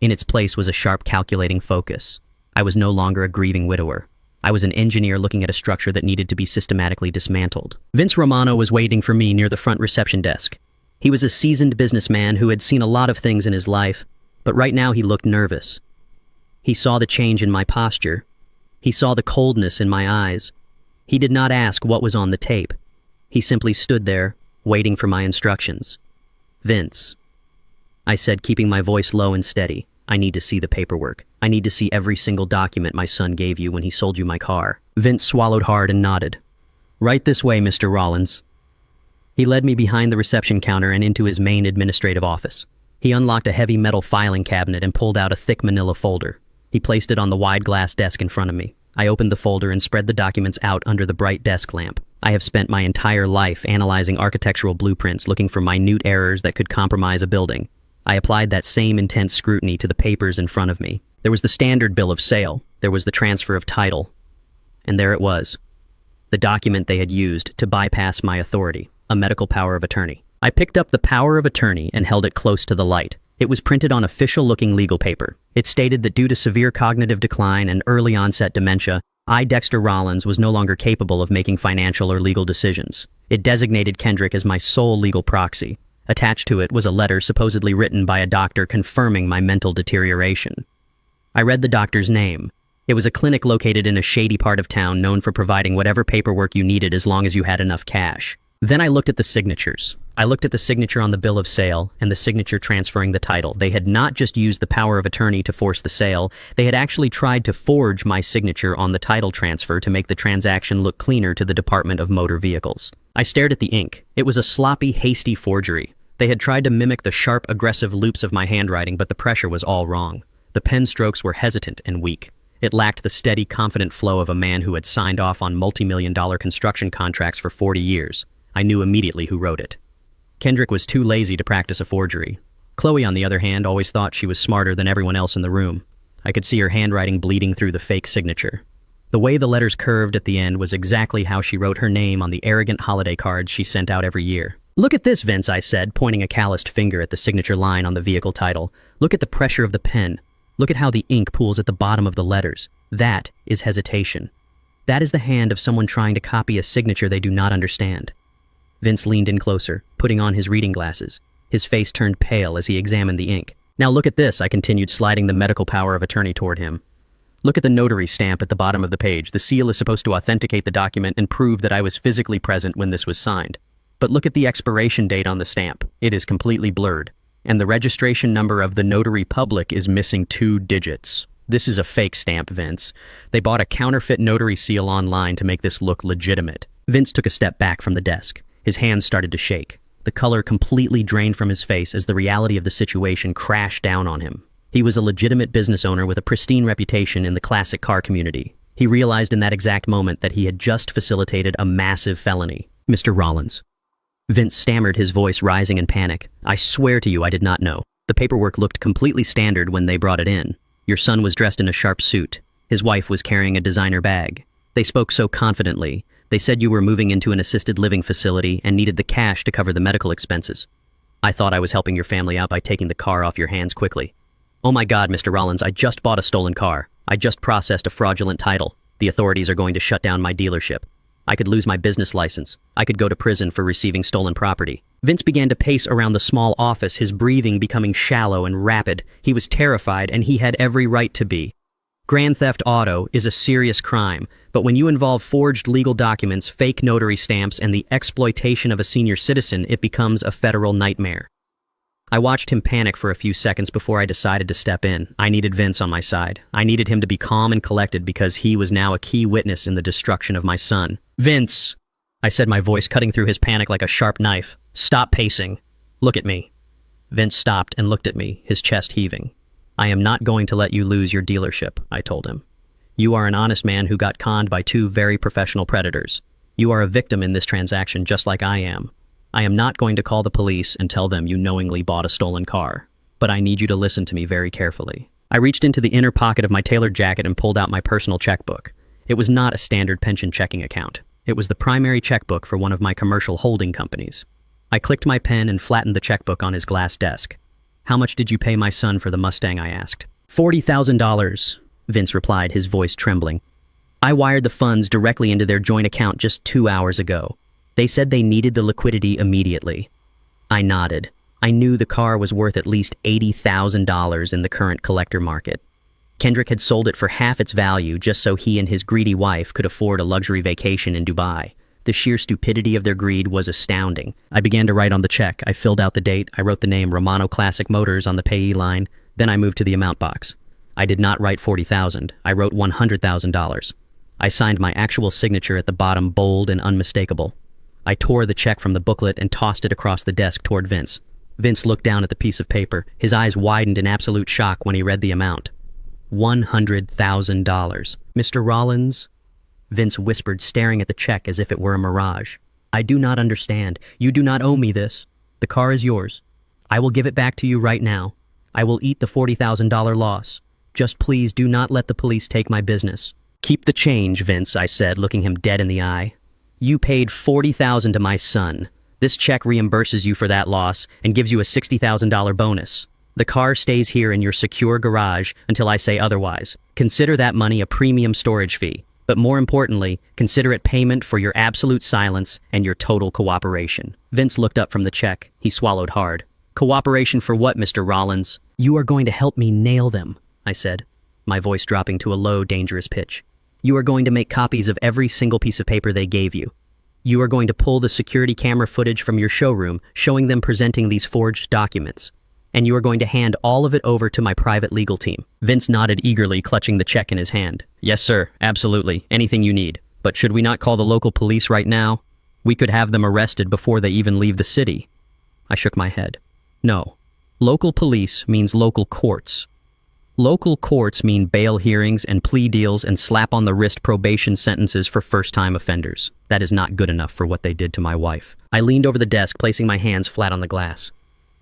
A: In its place was a sharp, calculating focus. I was no longer a grieving widower. I was an engineer looking at a structure that needed to be systematically dismantled. Vince Romano was waiting for me near the front reception desk. He was a seasoned businessman who had seen a lot of things in his life, but right now he looked nervous. He saw the change in my posture. He saw the coldness in my eyes. He did not ask what was on the tape. He simply stood there, waiting for my instructions. "Vince," I said, keeping my voice low and steady, "I need to see the paperwork. I need to see every single document my son gave you when he sold you my car." Vince swallowed hard and nodded. "Right this way, Mr. Rollins." He led me behind the reception counter and into his main administrative office. He unlocked a heavy metal filing cabinet and pulled out a thick manila folder. He placed it on the wide glass desk in front of me. I opened the folder and spread the documents out under the bright desk lamp. I have spent my entire life analyzing architectural blueprints, looking for minute errors that could compromise a building. I applied that same intense scrutiny to the papers in front of me. There was the standard bill of sale. There was the transfer of title. And there it was. The document they had used to bypass my authority, a medical power of attorney. I picked up the power of attorney and held it close to the light. It was printed on official-looking legal paper. It stated that due to severe cognitive decline and early-onset dementia, I, Dexter Rollins, was no longer capable of making financial or legal decisions. It designated Kendrick as my sole legal proxy. Attached to it was a letter supposedly written by a doctor confirming my mental deterioration. I read the doctor's name. It was a clinic located in a shady part of town known for providing whatever paperwork you needed as long as you had enough cash. Then I looked at the signatures. I looked at the signature on the bill of sale and the signature transferring the title. They had not just used the power of attorney to force the sale, they had actually tried to forge my signature on the title transfer to make the transaction look cleaner to the Department of Motor Vehicles. I stared at the ink. It was a sloppy, hasty forgery. They had tried to mimic the sharp, aggressive loops of my handwriting, but the pressure was all wrong. The pen strokes were hesitant and weak. It lacked the steady, confident flow of a man who had signed off on multi-million-dollar construction contracts for 40 years. I knew immediately who wrote it. Kendrick was too lazy to practice a forgery. Chloe, on the other hand, always thought she was smarter than everyone else in the room. I could see her handwriting bleeding through the fake signature. The way the letters curved at the end was exactly how she wrote her name on the arrogant holiday cards she sent out every year. "Look at this, Vince," I said, pointing a calloused finger at the signature line on the vehicle title. "Look at the pressure of the pen. Look at how the ink pools at the bottom of the letters. That is hesitation. That is the hand of someone trying to copy a signature they do not understand." Vince leaned in closer, putting on his reading glasses. His face turned pale as he examined the ink. "Now look at this," I continued, sliding the medical power of attorney toward him. "Look at the notary stamp at the bottom of the page. The seal is supposed to authenticate the document and prove that I was physically present when this was signed. But look at the expiration date on the stamp. It is completely blurred. And the registration number of the notary public is missing 2 digits. This is a fake stamp, Vince. They bought a counterfeit notary seal online to make this look legitimate." Vince took a step back from the desk. His hands started to shake. The color completely drained from his face as the reality of the situation crashed down on him. He was a legitimate business owner with a pristine reputation in the classic car community. He realized in that exact moment that he had just facilitated a massive felony. "Mr. Rollins." Vince stammered, his voice rising in panic. "I swear to you I did not know. The paperwork looked completely standard when they brought it in. Your son was dressed in a sharp suit. His wife was carrying a designer bag. They spoke so confidently. They said you were moving into an assisted living facility and needed the cash to cover the medical expenses. I thought I was helping your family out by taking the car off your hands quickly. Oh my God, Mr. Rollins, I just bought a stolen car. I just processed a fraudulent title. The authorities are going to shut down my dealership. I could lose my business license. I could go to prison for receiving stolen property." Vince began to pace around the small office, his breathing becoming shallow and rapid. He was terrified, and he had every right to be. Grand theft auto is a serious crime, but when you involve forged legal documents, fake notary stamps, and the exploitation of a senior citizen, it becomes a federal nightmare. I watched him panic for a few seconds before I decided to step in. I needed Vince on my side. I needed him to be calm and collected because he was now a key witness in the destruction of my son. "Vince," I said, my voice cutting through his panic like a sharp knife. "Stop pacing. Look at me." Vince stopped and looked at me, his chest heaving. "I am not going to let you lose your dealership," I told him. "You are an honest man who got conned by 2 very professional predators. You are a victim in this transaction just like I am. I am not going to call the police and tell them you knowingly bought a stolen car, but I need you to listen to me very carefully." I reached into the inner pocket of my tailored jacket and pulled out my personal checkbook. It was not a standard pension checking account. It was the primary checkbook for one of my commercial holding companies. I clicked my pen and flattened the checkbook on his glass desk. "How much did you pay my son for the Mustang?" I asked. $40,000, Vince replied, his voice trembling. "I wired the funds directly into their joint account just 2 hours ago. They said they needed the liquidity immediately." I nodded. I knew the car was worth at least $80,000 in the current collector market. Kendrick had sold it for half its value just so he and his greedy wife could afford a luxury vacation in Dubai. The sheer stupidity of their greed was astounding. I began to write on the check. I filled out the date. I wrote the name Romano Classic Motors on the payee line. Then I moved to the amount box. I did not write $40,000. I wrote $100,000. I signed my actual signature at the bottom, bold and unmistakable. I tore the check from the booklet and tossed it across the desk toward Vince. Vince looked down at the piece of paper. His eyes widened in absolute shock when he read the amount. $100,000. "Mr. Rollins," Vince whispered, staring at the check as if it were a mirage. "I do not understand. You do not owe me this. The car is yours. I will give it back to you right now. I will eat the $40,000 loss. Just please do not let the police take my business." "Keep the change, Vince," I said, looking him dead in the eye. "You paid $40,000 to my son. This check reimburses you for that loss and gives you a $60,000 bonus. The car stays here in your secure garage until I say otherwise. Consider that money a premium storage fee. But more importantly, consider it payment for your absolute silence and your total cooperation." Vince looked up from the check. He swallowed hard. "Cooperation for what, Mr. Rollins?" "You are going to help me nail them," I said, my voice dropping to a low, dangerous pitch. "You are going to make copies of every single piece of paper they gave you. You are going to pull the security camera footage from your showroom, showing them presenting these forged documents. And you are going to hand all of it over to my private legal team." Vince nodded eagerly, clutching the check in his hand. "Yes, sir. Absolutely. Anything you need. But should we not call the local police right now? We could have them arrested before they even leave the city." I shook my head. "No. Local police means local courts. Local courts mean bail hearings and plea deals and slap-on-the-wrist probation sentences for first-time offenders. That is not good enough for what they did to my wife. I leaned over the desk, placing my hands flat on the glass.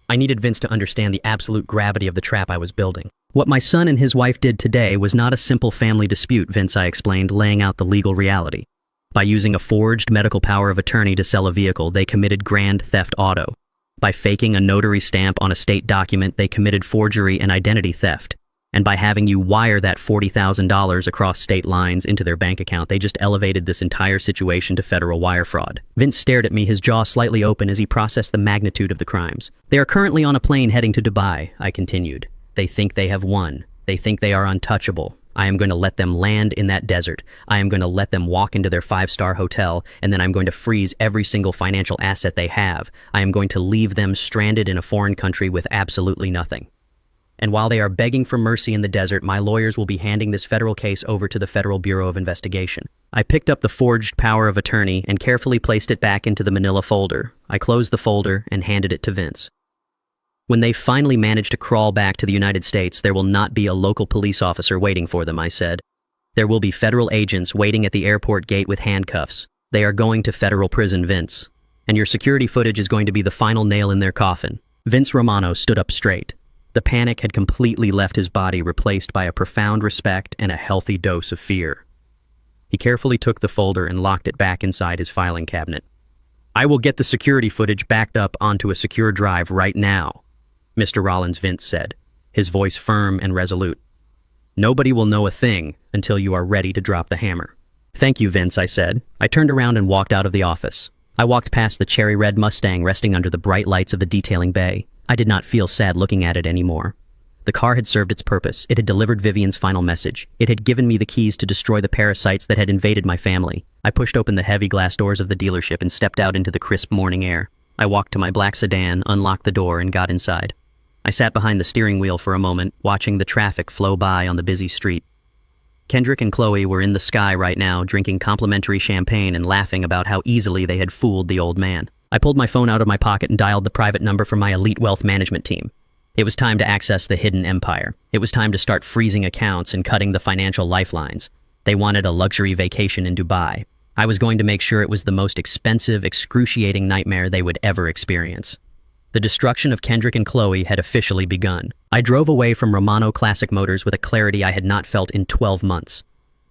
A: I needed Vince to understand the absolute gravity of the trap I was building. What my son and his wife did today was not a simple family dispute, Vince, I explained, laying out the legal reality. By using a forged medical power of attorney to sell a vehicle, they committed grand theft auto. By faking a notary stamp on a state document, they committed forgery and identity theft. And by having you wire that $40,000 across state lines into their bank account, they just elevated this entire situation to federal wire fraud. Vince stared at me, his jaw slightly open as he processed the magnitude of the crimes. They are currently on a plane heading to Dubai, I continued. They think they have won. They think they are untouchable. I am going to let them land in that desert. I am going to let them walk into their 5-star hotel, and then I'm going to freeze every single financial asset they have. I am going to leave them stranded in a foreign country with absolutely nothing. And while they are begging for mercy in the desert, my lawyers will be handing this federal case over to the Federal Bureau of Investigation. I picked up the forged power of attorney and carefully placed it back into the manila folder. I closed the folder and handed it to Vince. When they finally manage to crawl back to the United States, there will not be a local police officer waiting for them, I said. There will be federal agents waiting at the airport gate with handcuffs. They are going to federal prison, Vince. And your security footage is going to be the final nail in their coffin. Vince Romano stood up straight. The panic had completely left his body, replaced by a profound respect and a healthy dose of fear. He carefully took the folder and locked it back inside his filing cabinet. I will get the security footage backed up onto a secure drive right now, Mr. Rollins, Vince said, his voice firm and resolute. Nobody will know a thing until you are ready to drop the hammer. Thank you, Vince, I said. I turned around and walked out of the office. I walked past the cherry red Mustang resting under the bright lights of the detailing bay. I did not feel sad looking at it anymore. The car had served its purpose. It had delivered Vivian's final message. It had given me the keys to destroy the parasites that had invaded my family. I pushed open the heavy glass doors of the dealership and stepped out into the crisp morning air. I walked to my black sedan, unlocked the door, and got inside. I sat behind the steering wheel for a moment, watching the traffic flow by on the busy street. Kendrick and Chloe were in the sky right now, drinking complimentary champagne and laughing about how easily they had fooled the old man. I pulled my phone out of my pocket and dialed the private number for my elite wealth management team. It was time to access the hidden empire. It was time to start freezing accounts and cutting the financial lifelines. They wanted a luxury vacation in Dubai. I was going to make sure it was the most expensive, excruciating nightmare they would ever experience. The destruction of Kendrick and Chloe had officially begun. I drove away from Romano Classic Motors with a clarity I had not felt in 12 months.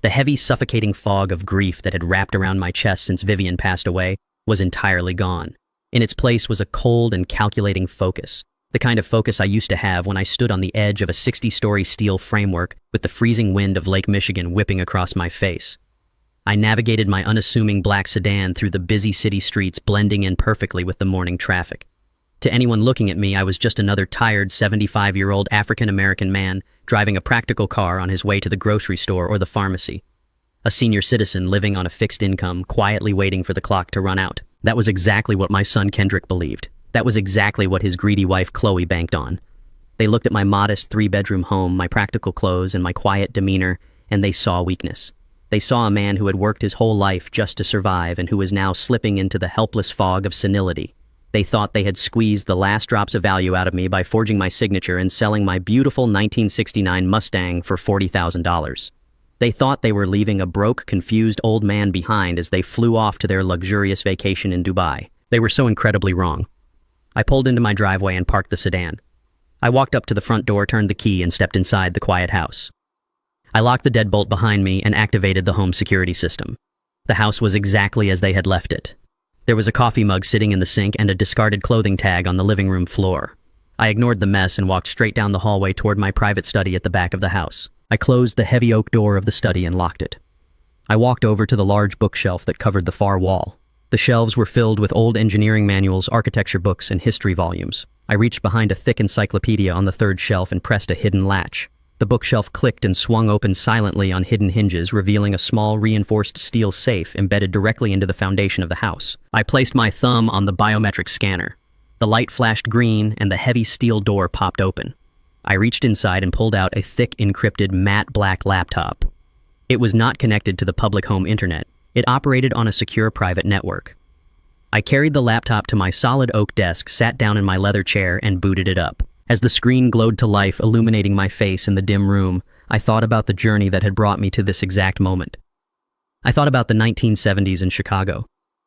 A: The heavy, suffocating fog of grief that had wrapped around my chest since Vivian passed away was entirely gone. In its place was a cold and calculating focus, the kind of focus I used to have when I stood on the edge of a 60-story steel framework with the freezing wind of Lake Michigan whipping across my face. I navigated my unassuming black sedan through the busy city streets, blending in perfectly with the morning traffic. To anyone looking at me, I was just another tired 75-year-old African-American man driving a practical car on his way to the grocery store or the pharmacy. A senior citizen living on a fixed income, quietly waiting for the clock to run out. That was exactly what my son Kendrick believed. That was exactly what his greedy wife Chloe banked on. They looked at my modest 3-bedroom home, my practical clothes, and my quiet demeanor, and they saw weakness. They saw a man who had worked his whole life just to survive and who was now slipping into the helpless fog of senility. They thought they had squeezed the last drops of value out of me by forging my signature and selling my beautiful 1969 Mustang for $40,000. They thought they were leaving a broke, confused old man behind as they flew off to their luxurious vacation in Dubai. They were so incredibly wrong. I pulled into my driveway and parked the sedan. I walked up to the front door, turned the key, and stepped inside the quiet house. I locked the deadbolt behind me and activated the home security system. The house was exactly as they had left it. There was a coffee mug sitting in the sink and a discarded clothing tag on the living room floor. I ignored the mess and walked straight down the hallway toward my private study at the back of the house. I closed the heavy oak door of the study and locked it. I walked over to the large bookshelf that covered the far wall. The shelves were filled with old engineering manuals, architecture books, and history volumes. I reached behind a thick encyclopedia on the third shelf and pressed a hidden latch. The bookshelf clicked and swung open silently on hidden hinges, revealing a small reinforced steel safe embedded directly into the foundation of the house. I placed my thumb on the biometric scanner. The light flashed green and the heavy steel door popped open. I reached inside and pulled out a thick, encrypted, matte black laptop. It was not connected to the public home internet. It operated on a secure private network. I carried the laptop to my solid oak desk, sat down in my leather chair, and booted it up. As the screen glowed to life, illuminating my face in the dim room, I thought about the journey that had brought me to this exact moment. I thought about the 1970s in Chicago.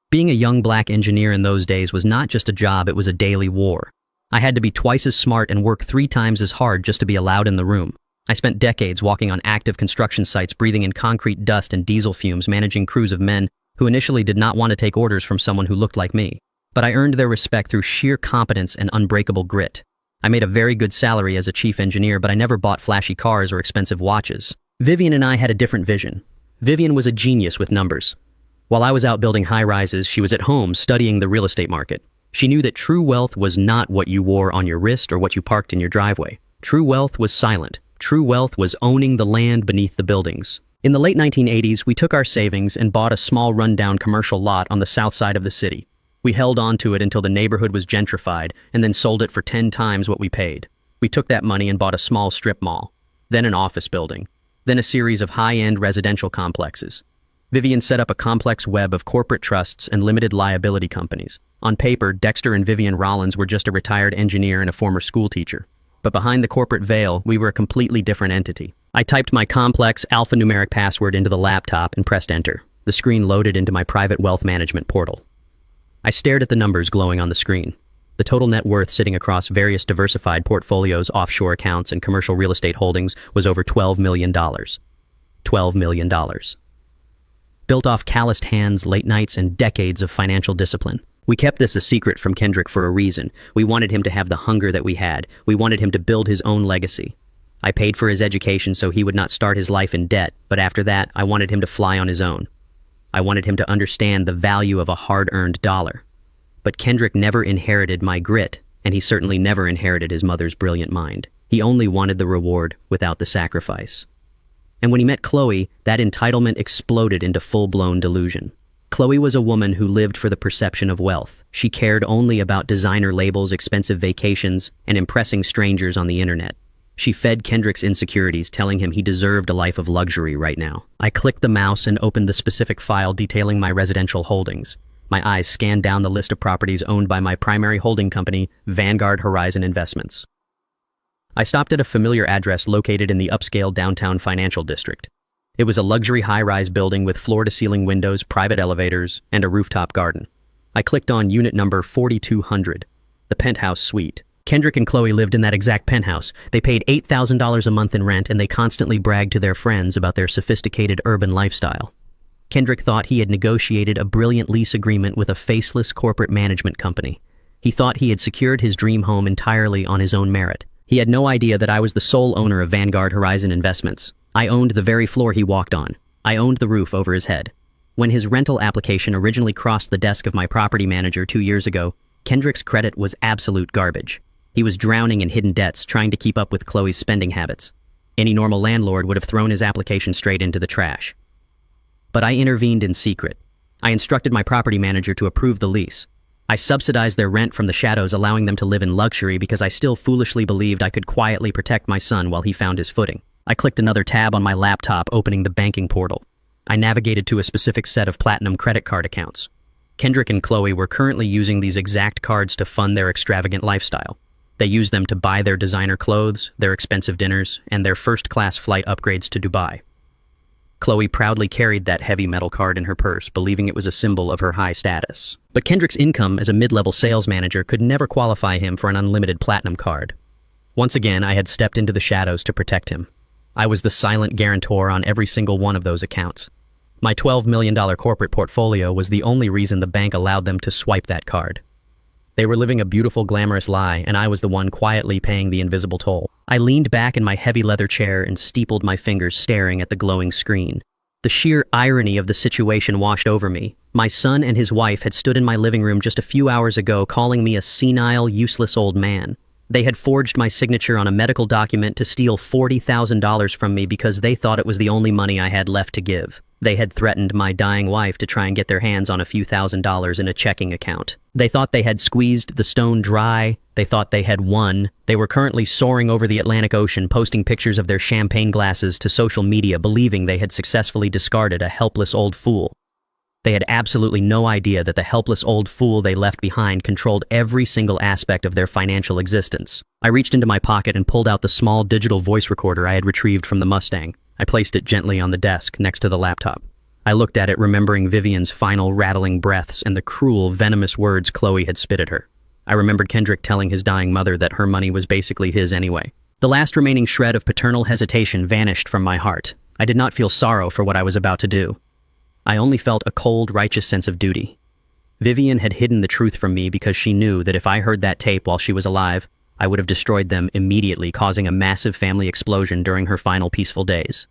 A: Being a young black engineer in those days was not just a job, it was a daily war. I had to be twice as smart and work 3 times as hard just to be allowed in the room. I spent decades walking on active construction sites, breathing in concrete dust and diesel fumes, managing crews of men who initially did not want to take orders from someone who looked like me. But I earned their respect through sheer competence and unbreakable grit. I made a very good salary as a chief engineer, but I never bought flashy cars or expensive watches. Vivian and I had a different vision. Vivian was a genius with numbers. While I was out building high-rises, she was at home studying the real estate market. She knew that true wealth was not what you wore on your wrist or what you parked in your driveway. True wealth was silent. True wealth was owning the land beneath the buildings. In the late 1980s, we took our savings and bought a small rundown commercial lot on the south side of the city. We held on to it until the neighborhood was gentrified and then sold it for 10 times what we paid. We took that money and bought a small strip mall, then an office building, then a series of high-end residential complexes. Vivian set up a complex web of corporate trusts and limited liability companies. On paper, Dexter and Vivian Rollins were just a retired engineer and a former school teacher. But behind the corporate veil, we were a completely different entity. I typed my complex alphanumeric password into the laptop and pressed enter. The screen loaded into my private wealth management portal. I stared at the numbers glowing on the screen. The total net worth sitting across various diversified portfolios, offshore accounts, and commercial real estate holdings was over $12 million. $12 million. Built off calloused hands, late nights, and decades of financial discipline. We kept this a secret from Kendrick for a reason. We wanted him to have the hunger that we had. We wanted him to build his own legacy. I paid for his education so he would not start his life in debt, but after that, I wanted him to fly on his own. I wanted him to understand the value of a hard-earned dollar. But Kendrick never inherited my grit, and he certainly never inherited his mother's brilliant mind. He only wanted the reward without the sacrifice. And when he met Chloe, that entitlement exploded into full-blown delusion. Chloe was a woman who lived for the perception of wealth. She cared only about designer labels, expensive vacations, and impressing strangers on the internet. She fed Kendrick's insecurities, telling him he deserved a life of luxury right now. I clicked the mouse and opened the specific file detailing my residential holdings. My eyes scanned down the list of properties owned by my primary holding company, Vanguard Horizon Investments. I stopped at a familiar address located in the upscale downtown financial district. It was a luxury high-rise building with floor-to-ceiling windows, private elevators, and a rooftop garden. I clicked on unit number 4200, the penthouse suite. Kendrick and Chloe lived in that exact penthouse. They paid $8,000 a month in rent, and they constantly bragged to their friends about their sophisticated urban lifestyle. Kendrick thought he had negotiated a brilliant lease agreement with a faceless corporate management company. He thought he had secured his dream home entirely on his own merit. He had no idea that I was the sole owner of Vanguard Horizon Investments. I owned the very floor he walked on. I owned the roof over his head. When his rental application originally crossed the desk of my property manager 2 years ago, Kendrick's credit was absolute garbage. He was drowning in hidden debts, trying to keep up with Chloe's spending habits. Any normal landlord would have thrown his application straight into the trash. But I intervened in secret. I instructed my property manager to approve the lease. I subsidized their rent from the shadows, allowing them to live in luxury because I still foolishly believed I could quietly protect my son while he found his footing. I clicked another tab on my laptop, opening the banking portal. I navigated to a specific set of platinum credit card accounts. Kendrick and Chloe were currently using these exact cards to fund their extravagant lifestyle. They used them to buy their designer clothes, their expensive dinners, and their first-class flight upgrades to Dubai. Chloe proudly carried that heavy metal card in her purse, believing it was a symbol of her high status. But Kendrick's income as a mid-level sales manager could never qualify him for an unlimited platinum card. Once again, I had stepped into the shadows to protect him. I was the silent guarantor on every single one of those accounts. My $12 million corporate portfolio was the only reason the bank allowed them to swipe that card. They were living a beautiful, glamorous lie, and I was the one quietly paying the invisible toll. I leaned back in my heavy leather chair and steepled my fingers, staring at the glowing screen. The sheer irony of the situation washed over me. My son and his wife had stood in my living room just a few hours ago, calling me a senile, useless old man. They had forged my signature on a medical document to steal $40,000 from me because they thought it was the only money I had left to give. They had threatened my dying wife to try and get their hands on a few $1,000s in a checking account. They thought they had squeezed the stone dry. They thought they had won. They were currently soaring over the Atlantic Ocean, posting pictures of their champagne glasses to social media, believing they had successfully discarded a helpless old fool. They had absolutely no idea that the helpless old fool they left behind controlled every single aspect of their financial existence. I reached into my pocket and pulled out the small digital voice recorder I had retrieved from the Mustang. I placed it gently on the desk next to the laptop. I looked at it, remembering Vivian's final rattling breaths and the cruel, venomous words Chloe had spit at her. I remembered Kendrick telling his dying mother that her money was basically his anyway. The last remaining shred of paternal hesitation vanished from my heart. I did not feel sorrow for what I was about to do. I only felt a cold, righteous sense of duty. Vivian had hidden the truth from me because she knew that if I heard that tape while she was alive, I would have destroyed them immediately, causing a massive family explosion during her final peaceful days.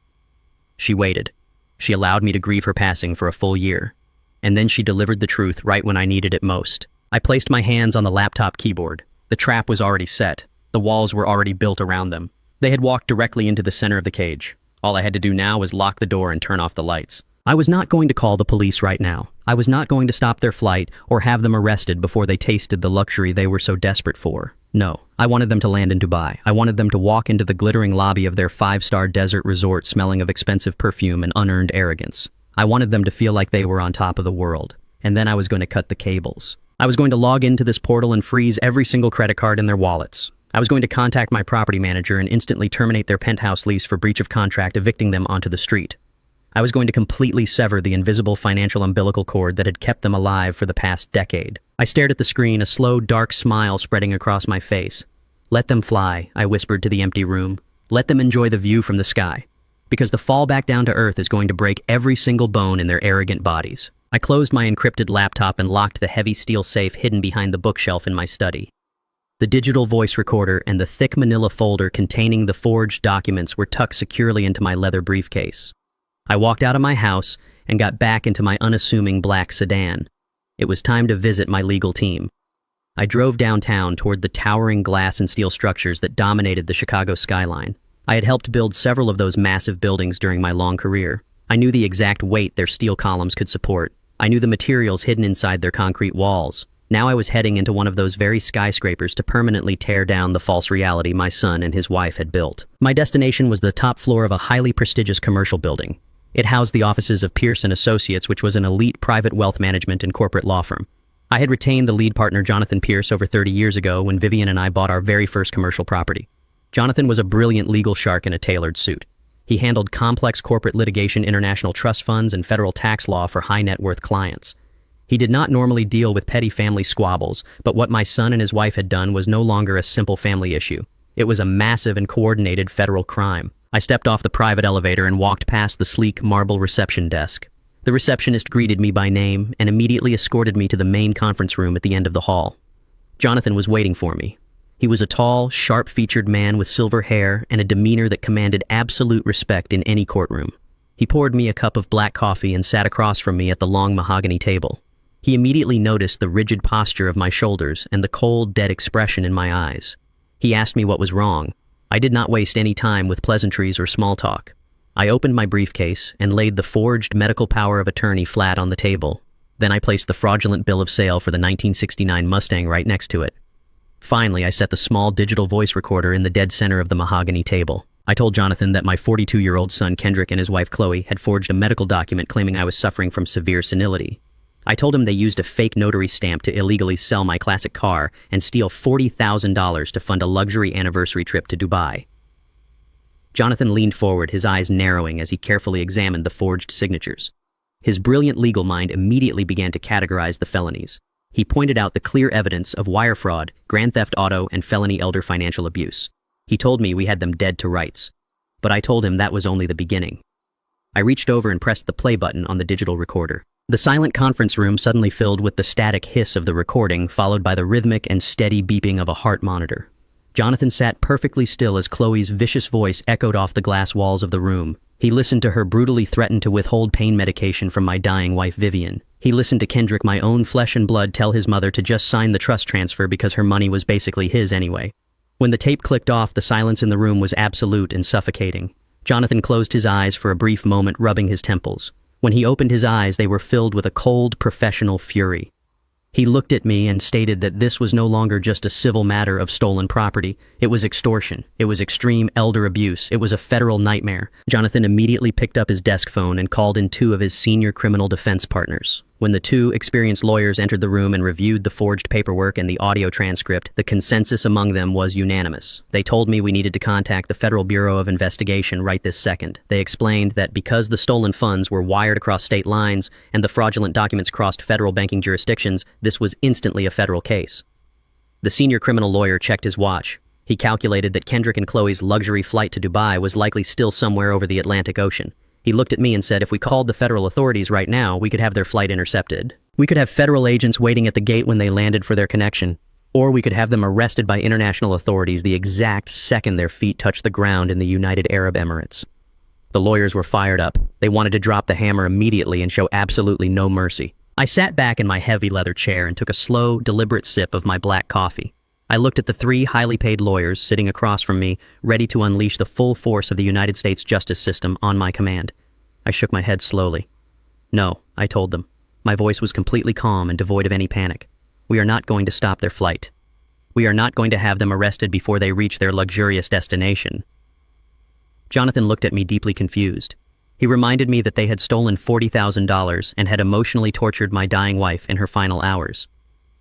A: She waited. She allowed me to grieve her passing for a full year. And then she delivered the truth right when I needed it most. I placed my hands on the laptop keyboard. The trap was already set. The walls were already built around them. They had walked directly into the center of the cage. All I had to do now was lock the door and turn off the lights. I was not going to call the police right now. I was not going to stop their flight or have them arrested before they tasted the luxury they were so desperate for. No, I wanted them to land in Dubai. I wanted them to walk into the glittering lobby of their 5-star desert resort smelling of expensive perfume and unearned arrogance. I wanted them to feel like they were on top of the world. And then I was going to cut the cables. I was going to log into this portal and freeze every single credit card in their wallets. I was going to contact my property manager and instantly terminate their penthouse lease for breach of contract, evicting them onto the street. I was going to completely sever the invisible financial umbilical cord that had kept them alive for the past decade. I stared at the screen, a slow, dark smile spreading across my face. Let them fly, I whispered to the empty room. Let them enjoy the view from the sky. Because the fall back down to earth is going to break every single bone in their arrogant bodies. I closed my encrypted laptop and locked the heavy steel safe hidden behind the bookshelf in my study. The digital voice recorder and the thick manila folder containing the forged documents were tucked securely into my leather briefcase. I walked out of my house and got back into my unassuming black sedan. It was time to visit my legal team. I drove downtown toward the towering glass and steel structures that dominated the Chicago skyline. I had helped build several of those massive buildings during my long career. I knew the exact weight their steel columns could support. I knew the materials hidden inside their concrete walls. Now I was heading into one of those very skyscrapers to permanently tear down the false reality my son and his wife had built. My destination was the top floor of a highly prestigious commercial building. It housed the offices of Pierce & Associates, which was an elite private wealth management and corporate law firm. I had retained the lead partner Jonathan Pierce over 30 years ago when Vivian and I bought our very first commercial property. Jonathan was a brilliant legal shark in a tailored suit. He handled complex corporate litigation, international trust funds, and federal tax law for high-net-worth clients. He did not normally deal with petty family squabbles, but what my son and his wife had done was no longer a simple family issue. It was a massive and coordinated federal crime. I stepped off the private elevator and walked past the sleek marble reception desk. The receptionist greeted me by name and immediately escorted me to the main conference room at the end of the hall. Jonathan was waiting for me. He was a tall, sharp-featured man with silver hair and a demeanor that commanded absolute respect in any courtroom. He poured me a cup of black coffee and sat across from me at the long mahogany table. He immediately noticed the rigid posture of my shoulders and the cold, dead expression in my eyes. He asked me what was wrong. I did not waste any time with pleasantries or small talk. I opened my briefcase and laid the forged medical power of attorney flat on the table. Then I placed the fraudulent bill of sale for the 1969 Mustang right next to it. Finally, I set the small digital voice recorder in the dead center of the mahogany table. I told Jonathan that my 42-year-old son Kendrick and his wife Chloe had forged a medical document claiming I was suffering from severe senility. I told him they used a fake notary stamp to illegally sell my classic car and steal $40,000 to fund a luxury anniversary trip to Dubai. Jonathan leaned forward, his eyes narrowing as he carefully examined the forged signatures. His brilliant legal mind immediately began to categorize the felonies. He pointed out the clear evidence of wire fraud, grand theft auto, and felony elder financial abuse. He told me we had them dead to rights. But I told him that was only the beginning. I reached over and pressed the play button on the digital recorder. The silent conference room suddenly filled with the static hiss of the recording, followed by the rhythmic and steady beeping of a heart monitor. Jonathan sat perfectly still as Chloe's vicious voice echoed off the glass walls of the room. He listened to her brutally threaten to withhold pain medication from my dying wife Vivian. He listened to Kendrick, my own flesh and blood, tell his mother to just sign the trust transfer because her money was basically his anyway. When the tape clicked off, the silence in the room was absolute and suffocating. Jonathan closed his eyes for a brief moment, rubbing his temples. When he opened his eyes, they were filled with a cold, professional fury. He looked at me and stated that this was no longer just a civil matter of stolen property. It was extortion. It was extreme elder abuse. It was a federal nightmare. Jonathan immediately picked up his desk phone and called in two of his senior criminal defense partners. When the two experienced lawyers entered the room and reviewed the forged paperwork and the audio transcript, the consensus among them was unanimous. They told me we needed to contact the Federal Bureau of Investigation right this second. They explained that because the stolen funds were wired across state lines and the fraudulent documents crossed federal banking jurisdictions, this was instantly a federal case. The senior criminal lawyer checked his watch. He calculated that Kendrick and Chloe's luxury flight to Dubai was likely still somewhere over the Atlantic Ocean. He looked at me and said if we called the federal authorities right now, we could have their flight intercepted. We could have federal agents waiting at the gate when they landed for their connection. Or we could have them arrested by international authorities the exact second their feet touched the ground in the United Arab Emirates. The lawyers were fired up. They wanted to drop the hammer immediately and show absolutely no mercy. I sat back in my heavy leather chair and took a slow, deliberate sip of my black coffee. I looked at the three highly paid lawyers sitting across from me, ready to unleash the full force of the United States justice system on my command. I shook my head slowly. No, I told them. My voice was completely calm and devoid of any panic. We are not going to stop their flight. We are not going to have them arrested before they reach their luxurious destination. Jonathan looked at me deeply confused. He reminded me that they had stolen $40,000 and had emotionally tortured my dying wife in her final hours.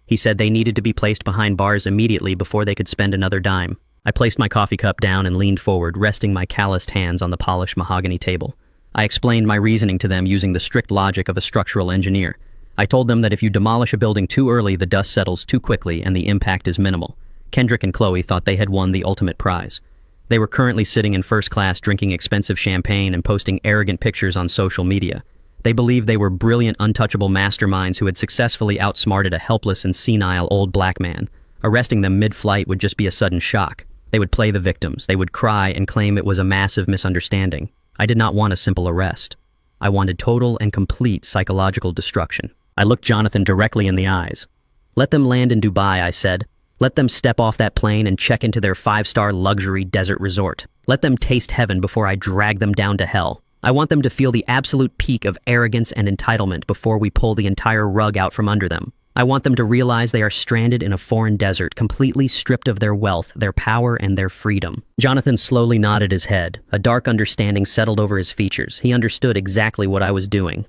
A: He said they needed to be placed behind bars immediately before they could spend another dime. I placed my coffee cup down and leaned forward, resting my calloused hands on the polished mahogany table. I explained my reasoning to them using the strict logic of a structural engineer. I told them that if you demolish a building too early, the dust settles too quickly and the impact is minimal. Kendrick and Chloe thought they had won the ultimate prize. They were currently sitting in first class drinking expensive champagne and posting arrogant pictures on social media. They believed they were brilliant, untouchable masterminds who had successfully outsmarted a helpless and senile old black man. Arresting them mid-flight would just be a sudden shock. They would play the victims. They would cry and claim it was a massive misunderstanding. I did not want a simple arrest. I wanted total and complete psychological destruction. I looked Jonathan directly in the eyes. Let them land in Dubai, I said. Let them step off that plane and check into their 5-star luxury desert resort. Let them taste heaven before I drag them down to hell. I want them to feel the absolute peak of arrogance and entitlement before we pull the entire rug out from under them. I want them to realize they are stranded in a foreign desert, completely stripped of their wealth, their power, and their freedom. Jonathan slowly nodded his head. A dark understanding settled over his features. He understood exactly what I was doing.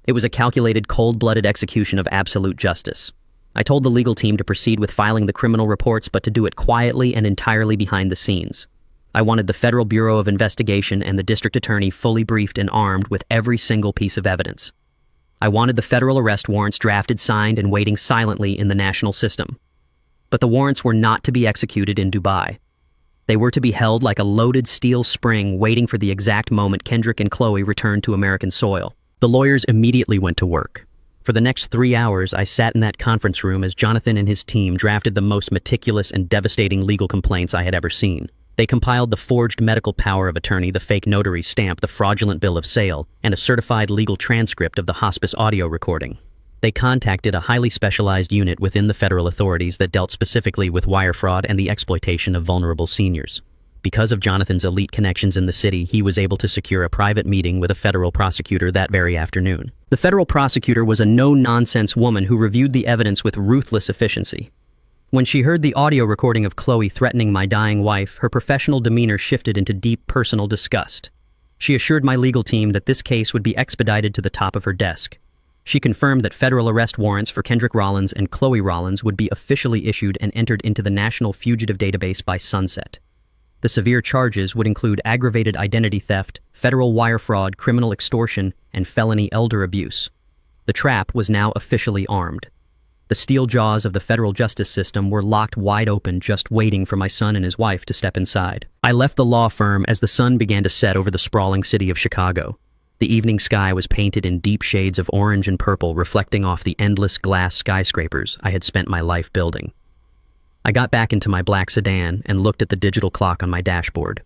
A: It was a calculated, cold-blooded execution of absolute justice. I told the legal team to proceed with filing the criminal reports, but to do it quietly and entirely behind the scenes. I wanted the Federal Bureau of Investigation and the district attorney fully briefed and armed with every single piece of evidence. I wanted the federal arrest warrants drafted, signed, and waiting silently in the national system. But the warrants were not to be executed in Dubai. They were to be held like a loaded steel spring waiting for the exact moment Kendrick and Chloe returned to American soil. The lawyers immediately went to work. For the next 3 hours, I sat in that conference room as Jonathan and his team drafted the most meticulous and devastating legal complaints I had ever seen. They compiled the forged medical power of attorney, the fake notary stamp, the fraudulent bill of sale, and a certified legal transcript of the hospice audio recording. They contacted a highly specialized unit within the federal authorities that dealt specifically with wire fraud and the exploitation of vulnerable seniors. Because of Jonathan's elite connections in the city, he was able to secure a private meeting with a federal prosecutor that very afternoon. The federal prosecutor was a no-nonsense woman who reviewed the evidence with ruthless efficiency. When she heard the audio recording of Chloe threatening my dying wife, her professional demeanor shifted into deep personal disgust. She assured my legal team that this case would be expedited to the top of her desk. She confirmed that federal arrest warrants for Kendrick Rollins and Chloe Rollins would be officially issued and entered into the National Fugitive Database by sunset. The severe charges would include aggravated identity theft, federal wire fraud, criminal extortion, and felony elder abuse. The trap was now officially armed. The steel jaws of the federal justice system were locked wide open, just waiting for my son and his wife to step inside. I left the law firm as the sun began to set over the sprawling city of Chicago. The evening sky was painted in deep shades of orange and purple, reflecting off the endless glass skyscrapers I had spent my life building. I got back into my black sedan and looked at the digital clock on my dashboard.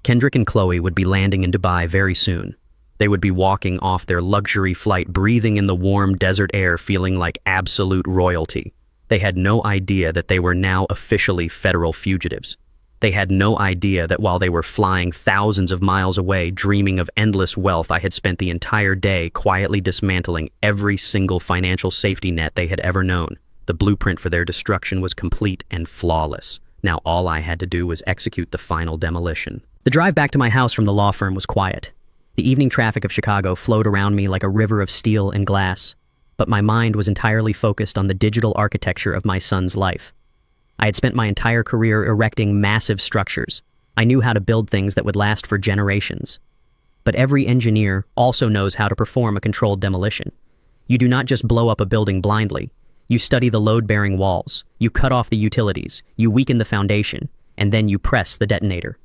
A: Kendrick and Chloe would be landing in Dubai very soon. They would be walking off their luxury flight, breathing in the warm desert air, feeling like absolute royalty. They had no idea that they were now officially federal fugitives. They had no idea that while they were flying thousands of miles away, dreaming of endless wealth, I had spent the entire day quietly dismantling every single financial safety net they had ever known. The blueprint for their destruction was complete and flawless. Now all I had to do was execute the final demolition. The drive back to my house from the law firm was quiet. The evening traffic of Chicago flowed around me like a river of steel and glass, but my mind was entirely focused on the digital architecture of my son's life. I had spent my entire career erecting massive structures. I knew how to build things that would last for generations. But every engineer also knows how to perform a controlled demolition. You do not just blow up a building blindly. You study the load-bearing walls, you cut off the utilities, you weaken the foundation, and then you press the detonator.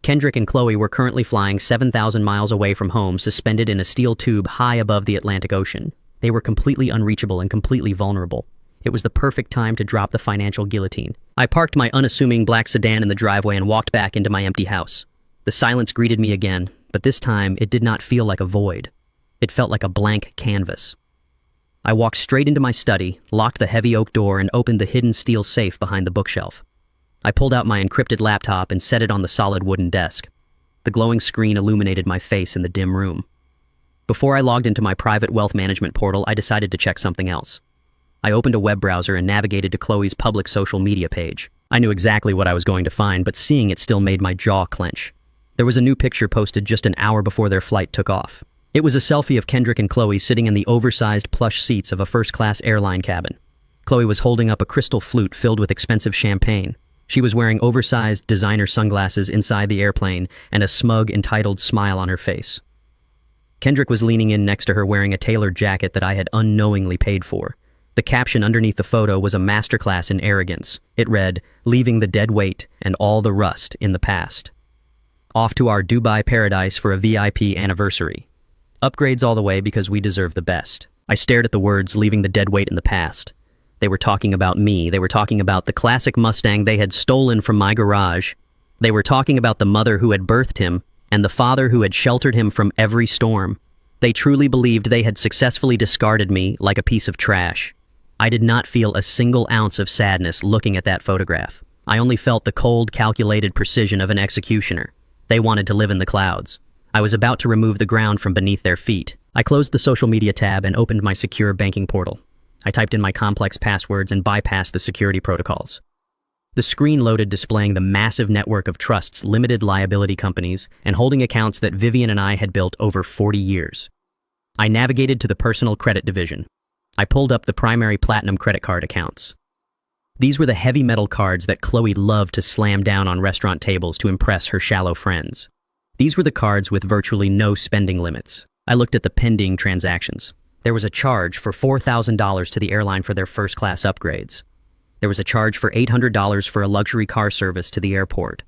A: Kendrick and Chloe were currently flying 7,000 miles away from home, suspended in a steel tube high above the Atlantic Ocean. They were completely unreachable and completely vulnerable. It was the perfect time to drop the financial guillotine. I parked my unassuming black sedan in the driveway and walked back into my empty house. The silence greeted me again, but this time it did not feel like a void. It felt like a blank canvas. I walked straight into my study, locked the heavy oak door, and opened the hidden steel safe behind the bookshelf. I pulled out my encrypted laptop and set it on the solid wooden desk. The glowing screen illuminated my face in the dim room. Before I logged into my private wealth management portal, I decided to check something else. I opened a web browser and navigated to Chloe's public social media page. I knew exactly what I was going to find, but seeing it still made my jaw clench. There was a new picture posted just an hour before their flight took off. It was a selfie of Kendrick and Chloe sitting in the oversized plush seats of a first-class airline cabin. Chloe was holding up a crystal flute filled with expensive champagne. She was wearing oversized designer sunglasses inside the airplane and a smug, entitled smile on her face. Kendrick was leaning in next to her wearing a tailored jacket that I had unknowingly paid for. The caption underneath the photo was a masterclass in arrogance. It read, "Leaving the dead weight and all the rust in the past. Off to our Dubai paradise for a VIP anniversary. Upgrades all the way because we deserve the best." I stared at the words, "leaving the dead weight in the past." They were talking about me. They were talking about the classic Mustang they had stolen from my garage. They were talking about the mother who had birthed him and the father who had sheltered him from every storm. They truly believed they had successfully discarded me like a piece of trash. I did not feel a single ounce of sadness looking at that photograph. I only felt the cold, calculated precision of an executioner. They wanted to live in the clouds. I was about to remove the ground from beneath their feet. I closed the social media tab and opened my secure banking portal. I typed in my complex passwords and bypassed the security protocols. The screen loaded, displaying the massive network of trusts, limited liability companies, and holding accounts that Vivian and I had built over 40 years. I navigated to the personal credit division. I pulled up the primary platinum credit card accounts. These were the heavy metal cards that Chloe loved to slam down on restaurant tables to impress her shallow friends. These were the cards with virtually no spending limits. I looked at the pending transactions. There was a charge for $4,000 to the airline for their first-class upgrades. There was a charge for $800 for a luxury car service to the airport.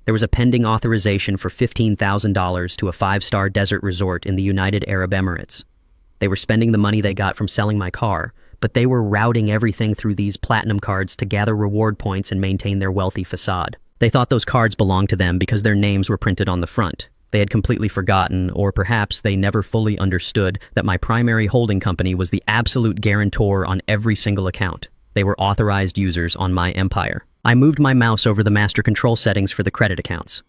A: There was a pending authorization for $15,000 to a 5-star desert resort in the United Arab Emirates. They were spending the money they got from selling my car, but they were routing everything through these platinum cards to gather reward points and maintain their wealthy facade. They thought those cards belonged to them because their names were printed on the front. They had completely forgotten, or perhaps they never fully understood, that my primary holding company was the absolute guarantor on every single account. They were authorized users on my empire. I moved my mouse over the master control settings for the credit accounts.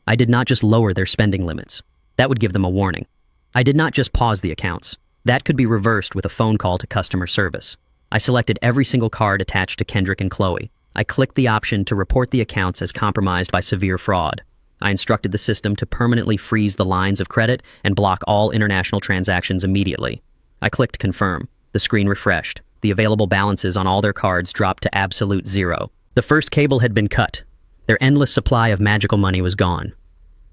A: I did not just lower their spending limits. That would give them a warning. I did not just pause the accounts. That could be reversed with a phone call to customer service. I selected every single card attached to Kendrick and Chloe. I clicked the option to report the accounts as compromised by severe fraud. I instructed the system to permanently freeze the lines of credit and block all international transactions immediately. I clicked confirm. The screen refreshed. The available balances on all their cards dropped to absolute zero. The first cable had been cut. Their endless supply of magical money was gone.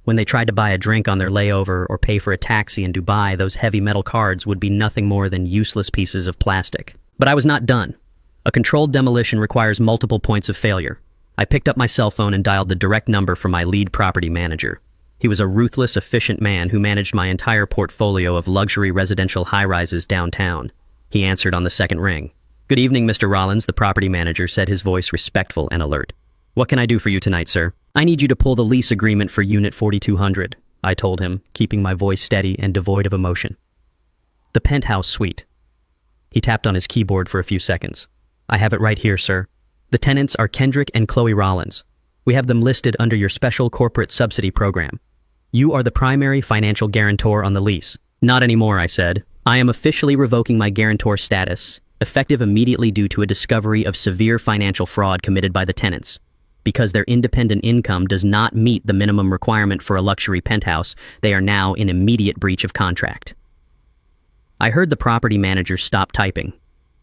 A: When they tried to buy a drink on their layover or pay for a taxi in Dubai, those heavy metal cards would be nothing more than useless pieces of plastic. But I was not done. A controlled demolition requires multiple points of failure. I picked up my cell phone and dialed the direct number for my lead property manager. He was a ruthless, efficient man who managed my entire portfolio of luxury residential high-rises downtown. He answered on the second ring. "Good evening, Mr. Rollins," the property manager said, his voice respectful and alert. "What can I do for you tonight, sir?" "I need you to pull the lease agreement for Unit 4200, I told him, keeping my voice steady and devoid of emotion. "The penthouse suite." He tapped on his keyboard for a few seconds. "I have it right here, sir. The tenants are Kendrick and Chloe Rollins. We have them listed under your special corporate subsidy program. You are the primary financial guarantor on the lease. Not anymore, I said. I am officially revoking my guarantor status, effective immediately due to a discovery of severe financial fraud committed by the tenants. Because their independent income does not meet the minimum requirement for a luxury penthouse, they are now in immediate breach of contract. I heard the property manager stop typing.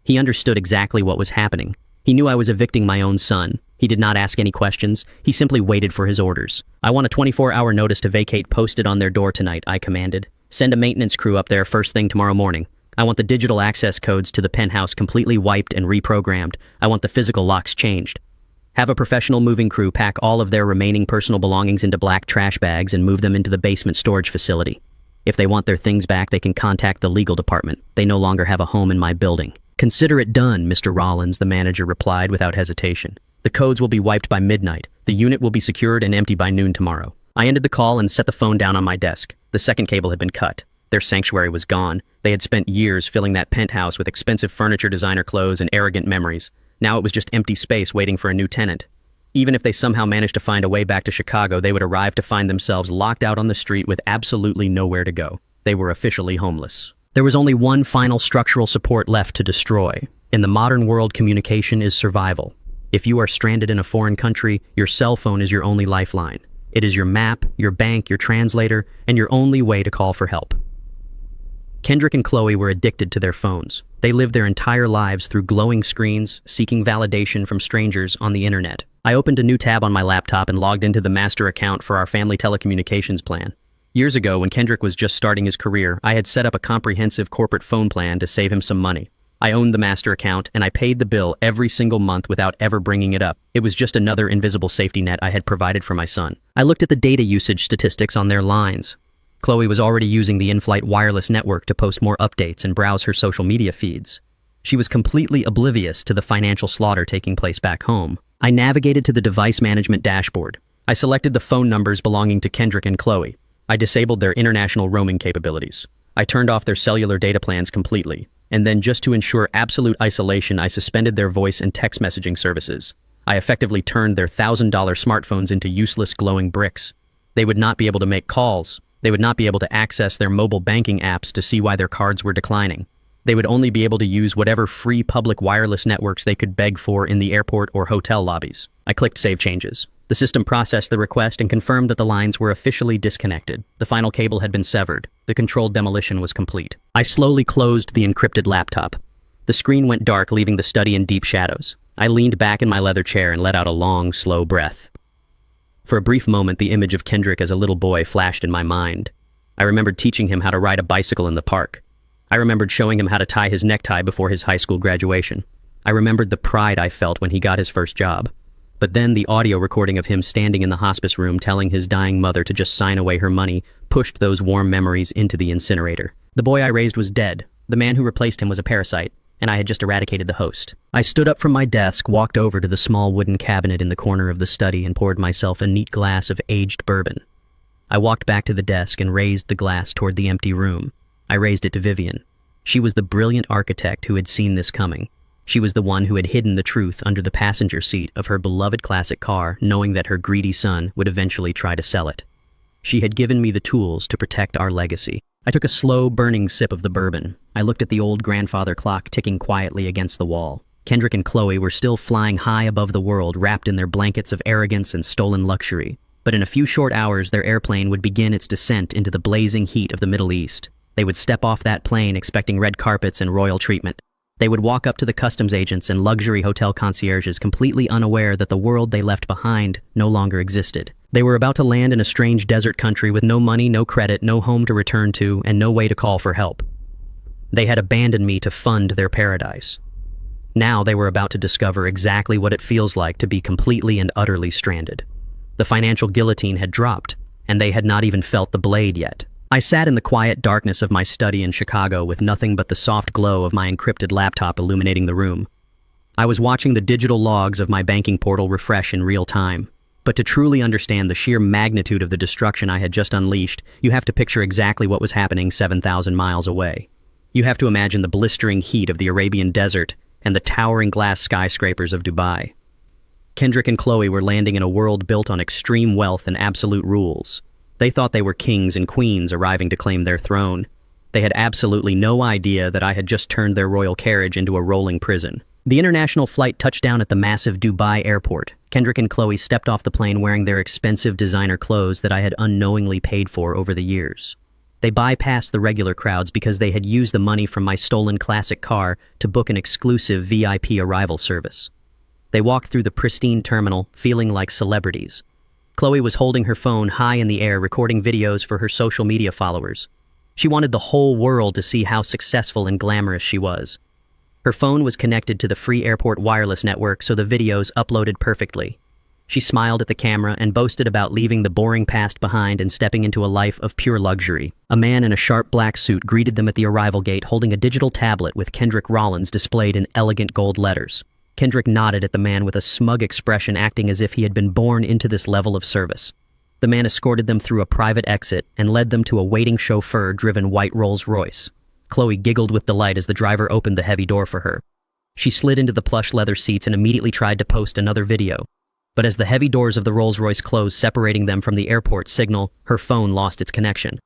A: He understood exactly what was happening. He knew I was evicting my own son. He did not ask any questions. He simply waited for his orders. I want a 24-hour notice to vacate posted on their door tonight, I commanded. Send a maintenance crew up there first thing tomorrow morning. I want the digital access codes to the penthouse completely wiped and reprogrammed. I want the physical locks changed. Have a professional moving crew pack all of their remaining personal belongings into black trash bags and move them into the basement storage facility. If they want their things back, they can contact the legal department. They no longer have a home in my building. Consider it done, Mr. Rollins, the manager replied without hesitation. The codes will be wiped by midnight. The unit will be secured and empty by noon tomorrow. I ended the call and set the phone down on my desk. The second cable had been cut. Their sanctuary was gone. They had spent years filling that penthouse with expensive furniture, designer clothes, and arrogant memories. Now it was just empty space waiting for a new tenant. Even if they somehow managed to find a way back to Chicago, they would arrive to find themselves locked out on the street with absolutely nowhere to go. They were officially homeless. There was only one final structural support left to destroy. In the modern world, communication is survival. If you are stranded in a foreign country, your cell phone is your only lifeline. It is your map, your bank, your translator, and your only way to call for help. Kendrick and Chloe were addicted to their phones. They lived their entire lives through glowing screens, seeking validation from strangers on the internet. I opened a new tab on my laptop and logged into the master account for our family telecommunications plan. Years ago, when Kendrick was just starting his career, I had set up a comprehensive corporate phone plan to save him some money. I owned the master account, and I paid the bill every single month without ever bringing it up. It was just another invisible safety net I had provided for my son. I looked at the data usage statistics on their lines. Chloe was already using the in-flight wireless network to post more updates and browse her social media feeds. She was completely oblivious to the financial slaughter taking place back home. I navigated to the device management dashboard. I selected the phone numbers belonging to Kendrick and Chloe. I disabled their international roaming capabilities. I turned off their cellular data plans completely. And then, just to ensure absolute isolation, I suspended their voice and text messaging services. I effectively turned their $1,000 smartphones into useless glowing bricks. They would not be able to make calls. They would not be able to access their mobile banking apps to see why their cards were declining. They would only be able to use whatever free public wireless networks they could beg for in the airport or hotel lobbies. I clicked Save Changes. The system processed the request and confirmed that the lines were officially disconnected. The final cable had been severed. The controlled demolition was complete. I slowly closed the encrypted laptop. The screen went dark, leaving the study in deep shadows. I leaned back in my leather chair and let out a long, slow breath. For a brief moment, the image of Kendrick as a little boy flashed in my mind. I remembered teaching him how to ride a bicycle in the park. I remembered showing him how to tie his necktie before his high school graduation. I remembered the pride I felt when he got his first job. But then the audio recording of him standing in the hospice room telling his dying mother to just sign away her money pushed those warm memories into the incinerator. The boy I raised was dead. The man who replaced him was a parasite, and I had just eradicated the host. I stood up from my desk, walked over to the small wooden cabinet in the corner of the study, and poured myself a neat glass of aged bourbon. I walked back to the desk and raised the glass toward the empty room. I raised it to Vivian. She was the brilliant architect who had seen this coming. She was the one who had hidden the truth under the passenger seat of her beloved classic car, knowing that her greedy son would eventually try to sell it. She had given me the tools to protect our legacy. I took a slow, burning sip of the bourbon. I looked at the old grandfather clock ticking quietly against the wall. Kendrick and Chloe were still flying high above the world, wrapped in their blankets of arrogance and stolen luxury. But in a few short hours, their airplane would begin its descent into the blazing heat of the Middle East. They would step off that plane expecting red carpets and royal treatment. They would walk up to the customs agents and luxury hotel concierges completely unaware that the world they left behind no longer existed. They were about to land in a strange desert country with no money, no credit, no home to return to, and no way to call for help. They had abandoned me to fund their paradise. Now they were about to discover exactly what it feels like to be completely and utterly stranded. The financial guillotine had dropped, and they had not even felt the blade yet. I sat in the quiet darkness of my study in Chicago with nothing but the soft glow of my encrypted laptop illuminating the room. I was watching the digital logs of my banking portal refresh in real time. But to truly understand the sheer magnitude of the destruction I had just unleashed, you have to picture exactly what was happening 7,000 miles away. You have to imagine the blistering heat of the Arabian desert and the towering glass skyscrapers of Dubai. Kendrick and Chloe were landing in a world built on extreme wealth and absolute rules. They thought they were kings and queens arriving to claim their throne. They had absolutely no idea that I had just turned their royal carriage into a rolling prison. The international flight touched down at the massive Dubai airport. Kendrick and Chloe stepped off the plane wearing their expensive designer clothes that I had unknowingly paid for over the years. They bypassed the regular crowds because they had used the money from my stolen classic car to book an exclusive VIP arrival service. They walked through the pristine terminal, feeling like celebrities. Chloe was holding her phone high in the air, recording videos for her social media followers. She wanted the whole world to see how successful and glamorous she was. Her phone was connected to the free airport wireless network, so the videos uploaded perfectly. She smiled at the camera and boasted about leaving the boring past behind and stepping into a life of pure luxury. A man in a sharp black suit greeted them at the arrival gate holding a digital tablet with Kendrick Rollins displayed in elegant gold letters. Kendrick nodded at the man with a smug expression, acting as if he had been born into this level of service. The man escorted them through a private exit and led them to a waiting chauffeur-driven white Rolls-Royce. Chloe giggled with delight as the driver opened the heavy door for her. She slid into the plush leather seats and immediately tried to post another video. But as the heavy doors of the Rolls-Royce closed, separating them from the airport signal, her phone lost its connection.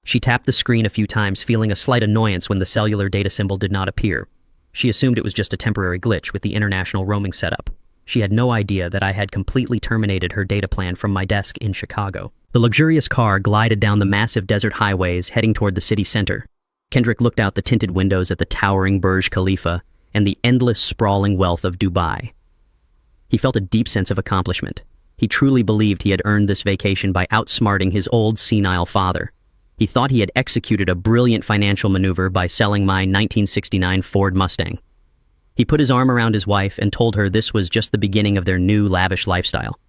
A: She tapped the screen a few times, feeling a slight annoyance when the cellular data symbol did not appear. She assumed it was just a temporary glitch with the international roaming setup. She had no idea that I had completely terminated her data plan from my desk in Chicago. The luxurious car glided down the massive desert highways, heading toward the city center. Kendrick looked out the tinted windows at the towering Burj Khalifa and the endless, sprawling wealth of Dubai. He felt a deep sense of accomplishment. He truly believed he had earned this vacation by outsmarting his old, senile father. He thought he had executed a brilliant financial maneuver by selling my 1969 Ford Mustang. He put his arm around his wife and told her this was just the beginning of their new, lavish lifestyle.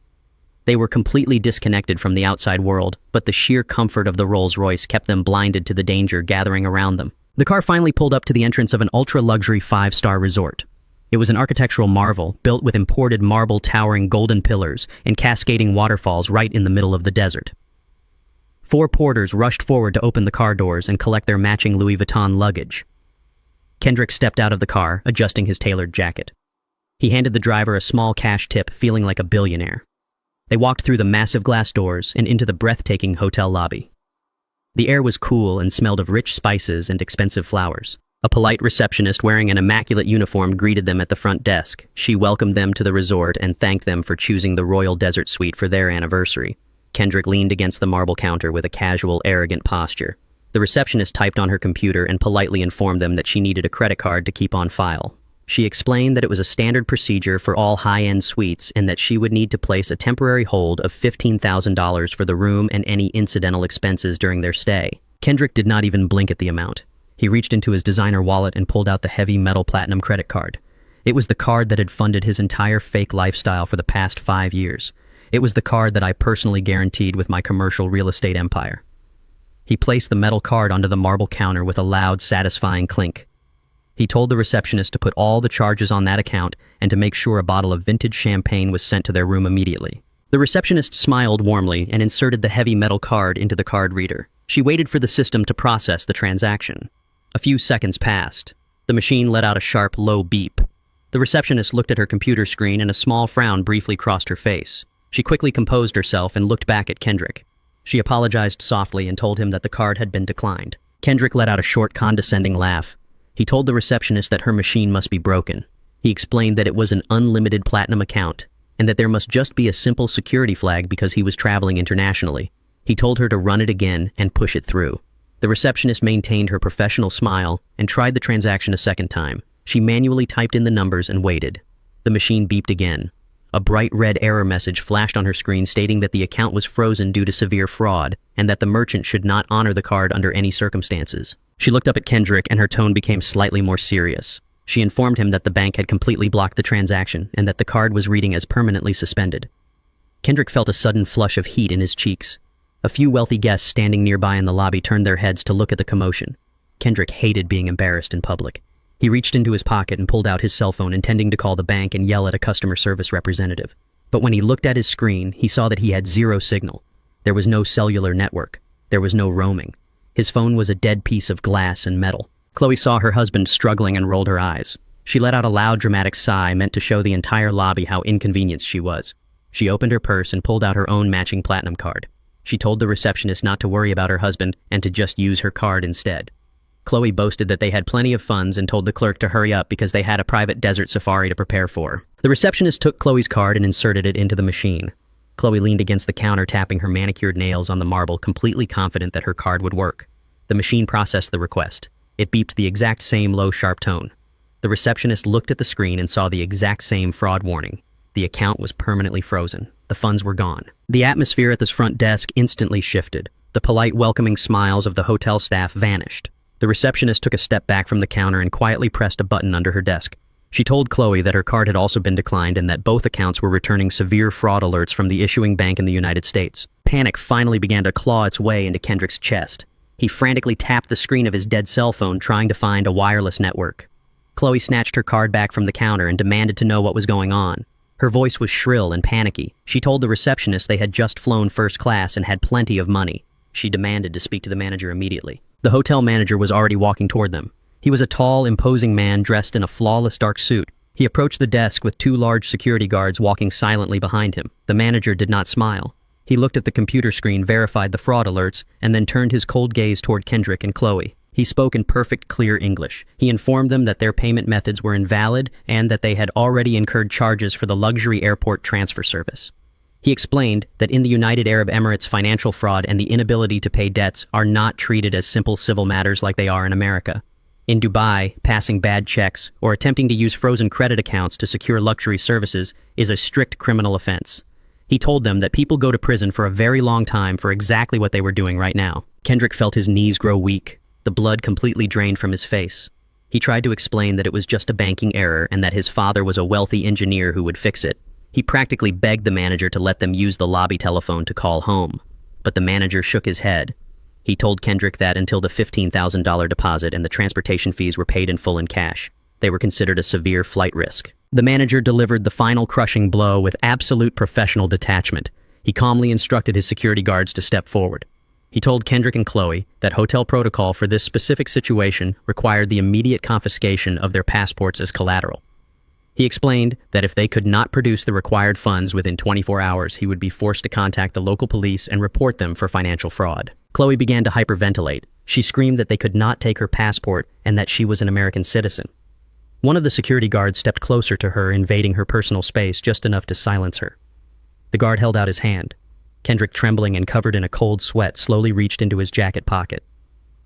A: They were completely disconnected from the outside world, but the sheer comfort of the Rolls-Royce kept them blinded to the danger gathering around them. The car finally pulled up to the entrance of an ultra-luxury 5-star resort. It was an architectural marvel, built with imported marble towering golden pillars and cascading waterfalls right in the middle of the desert. 4 porters rushed forward to open the car doors and collect their matching Louis Vuitton luggage. Kendrick stepped out of the car, adjusting his tailored jacket. He handed the driver a small cash tip, feeling like a billionaire. They walked through the massive glass doors and into the breathtaking hotel lobby. The air was cool and smelled of rich spices and expensive flowers. A polite receptionist wearing an immaculate uniform greeted them at the front desk. She welcomed them to the resort and thanked them for choosing the Royal Desert Suite for their anniversary. Kendrick leaned against the marble counter with a casual, arrogant posture. The receptionist typed on her computer and politely informed them that she needed a credit card to keep on file. She explained that it was a standard procedure for all high-end suites and that she would need to place a temporary hold of $15,000 for the room and any incidental expenses during their stay. Kendrick did not even blink at the amount. He reached into his designer wallet and pulled out the heavy metal platinum credit card. It was the card that had funded his entire fake lifestyle for the past 5 years. It was the card that I personally guaranteed with my commercial real estate empire. He placed the metal card onto the marble counter with a loud, satisfying clink. He told the receptionist to put all the charges on that account and to make sure a bottle of vintage champagne was sent to their room immediately. The receptionist smiled warmly and inserted the heavy metal card into the card reader. She waited for the system to process the transaction. A few seconds passed. The machine let out a sharp, low beep. The receptionist looked at her computer screen and a small frown briefly crossed her face. She quickly composed herself and looked back at Kendrick. She apologized softly and told him that the card had been declined. Kendrick let out a short, condescending laugh. He told the receptionist that her machine must be broken. He explained that it was an unlimited platinum account and that there must just be a simple security flag because he was traveling internationally. He told her to run it again and push it through. The receptionist maintained her professional smile and tried the transaction a second time. She manually typed in the numbers and waited. The machine beeped again. A bright red error message flashed on her screen stating that the account was frozen due to severe fraud and that the merchant should not honor the card under any circumstances. She looked up at Kendrick and her tone became slightly more serious. She informed him that the bank had completely blocked the transaction and that the card was reading as permanently suspended. Kendrick felt a sudden flush of heat in his cheeks. A few wealthy guests standing nearby in the lobby turned their heads to look at the commotion. Kendrick hated being embarrassed in public. He reached into his pocket and pulled out his cell phone, intending to call the bank and yell at a customer service representative. But when he looked at his screen, he saw that he had zero signal. There was no cellular network. There was no roaming. His phone was a dead piece of glass and metal. Chloe saw her husband struggling and rolled her eyes. She let out a loud, dramatic sigh meant to show the entire lobby how inconvenienced she was. She opened her purse and pulled out her own matching platinum card. She told the receptionist not to worry about her husband and to just use her card instead. Chloe boasted that they had plenty of funds and told the clerk to hurry up because they had a private desert safari to prepare for. The receptionist took Chloe's card and inserted it into the machine. Chloe leaned against the counter, tapping her manicured nails on the marble, completely confident that her card would work. The machine processed the request. It beeped the exact same low, sharp tone. The receptionist looked at the screen and saw the exact same fraud warning. The account was permanently frozen. The funds were gone. The atmosphere at this front desk instantly shifted. The polite, welcoming smiles of the hotel staff vanished. The receptionist took a step back from the counter and quietly pressed a button under her desk. She told Chloe that her card had also been declined and that both accounts were returning severe fraud alerts from the issuing bank in the United States. Panic finally began to claw its way into Kendrick's chest. He frantically tapped the screen of his dead cell phone, trying to find a wireless network. Chloe snatched her card back from the counter and demanded to know what was going on. Her voice was shrill and panicky. She told the receptionist they had just flown first class and had plenty of money. She demanded to speak to the manager immediately. The hotel manager was already walking toward them. He was a tall, imposing man dressed in a flawless dark suit. He approached the desk with two large security guards walking silently behind him. The manager did not smile. He looked at the computer screen, verified the fraud alerts, and then turned his cold gaze toward Kendrick and Chloe. He spoke in perfect, clear English. He informed them that their payment methods were invalid and that they had already incurred charges for the luxury airport transfer service. He explained that in the United Arab Emirates, financial fraud and the inability to pay debts are not treated as simple civil matters like they are in America. In Dubai, passing bad checks or attempting to use frozen credit accounts to secure luxury services is a strict criminal offense. He told them that people go to prison for a very long time for exactly what they were doing right now. Kendrick felt his knees grow weak. The blood completely drained from his face. He tried to explain that it was just a banking error and that his father was a wealthy engineer who would fix it. He practically begged the manager to let them use the lobby telephone to call home. But the manager shook his head. He told Kendrick that until the $15,000 deposit and the transportation fees were paid in full in cash, they were considered a severe flight risk. The manager delivered the final crushing blow with absolute professional detachment. He calmly instructed his security guards to step forward. He told Kendrick and Chloe that hotel protocol for this specific situation required the immediate confiscation of their passports as collateral. He explained that if they could not produce the required funds within 24 hours, he would be forced to contact the local police and report them for financial fraud. Chloe began to hyperventilate. She screamed that they could not take her passport and that she was an American citizen. One of the security guards stepped closer to her, invading her personal space just enough to silence her. The guard held out his hand. Kendrick, trembling and covered in a cold sweat, slowly reached into his jacket pocket.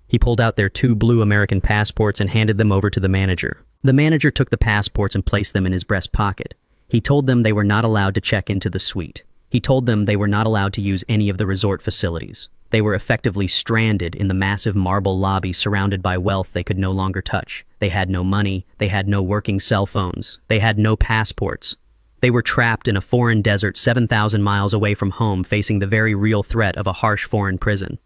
A: He pulled out their two blue American passports and handed them over to the manager. The manager took the passports and placed them in his breast pocket. He told them they were not allowed to check into the suite. He told them they were not allowed to use any of the resort facilities. They were effectively stranded in the massive marble lobby surrounded by wealth they could no longer touch. They had no money. They had no working cell phones. They had no passports. They were trapped in a foreign desert 7,000 miles away from home, facing the very real threat of a harsh foreign prison.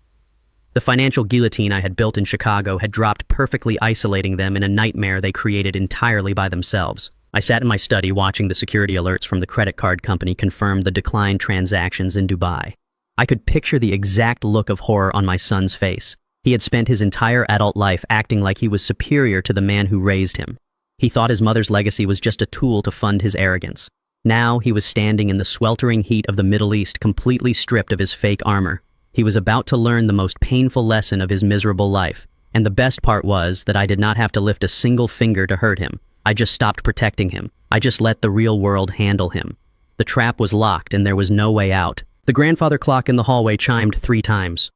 A: The financial guillotine I had built in Chicago had dropped, perfectly isolating them in a nightmare they created entirely by themselves. I sat in my study watching the security alerts from the credit card company confirm the declined transactions in Dubai. I could picture the exact look of horror on my son's face. He had spent his entire adult life acting like he was superior to the man who raised him. He thought his mother's legacy was just a tool to fund his arrogance. Now he was standing in the sweltering heat of the Middle East, completely stripped of his fake armor. He was about to learn the most painful lesson of his miserable life. And the best part was that I did not have to lift a single finger to hurt him. I just stopped protecting him. I just let the real world handle him. The trap was locked and there was no way out. The grandfather clock in the hallway chimed 3 times.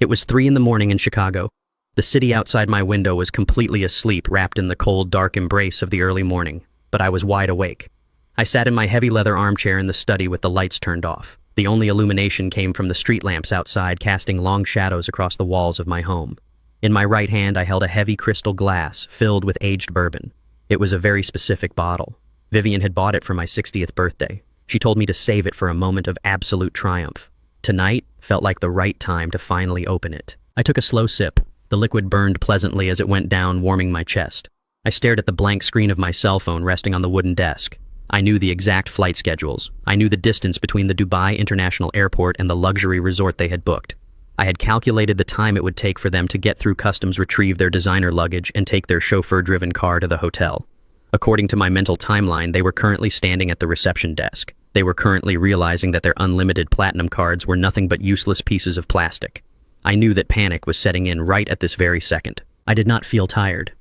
A: It was 3 in the morning in Chicago. The city outside my window was completely asleep, wrapped in the cold, dark embrace of the early morning. But I was wide awake. I sat in my heavy leather armchair in the study with the lights turned off. The only illumination came from the street lamps outside, casting long shadows across the walls of my home. In my right hand, I held a heavy crystal glass filled with aged bourbon. It was a very specific bottle. Vivian had bought it for my 60th birthday. She told me to save it for a moment of absolute triumph. Tonight felt like the right time to finally open it. I took a slow sip. The liquid burned pleasantly as it went down, warming my chest. I stared at the blank screen of my cell phone resting on the wooden desk. I knew the exact flight schedules. I knew the distance between the Dubai International Airport and the luxury resort they had booked. I had calculated the time it would take for them to get through customs, retrieve their designer luggage, and take their chauffeur-driven car to the hotel. According to my mental timeline, they were currently standing at the reception desk. They were currently realizing that their unlimited platinum cards were nothing but useless pieces of plastic. I knew that panic was setting in right at this very second. I did not feel tired.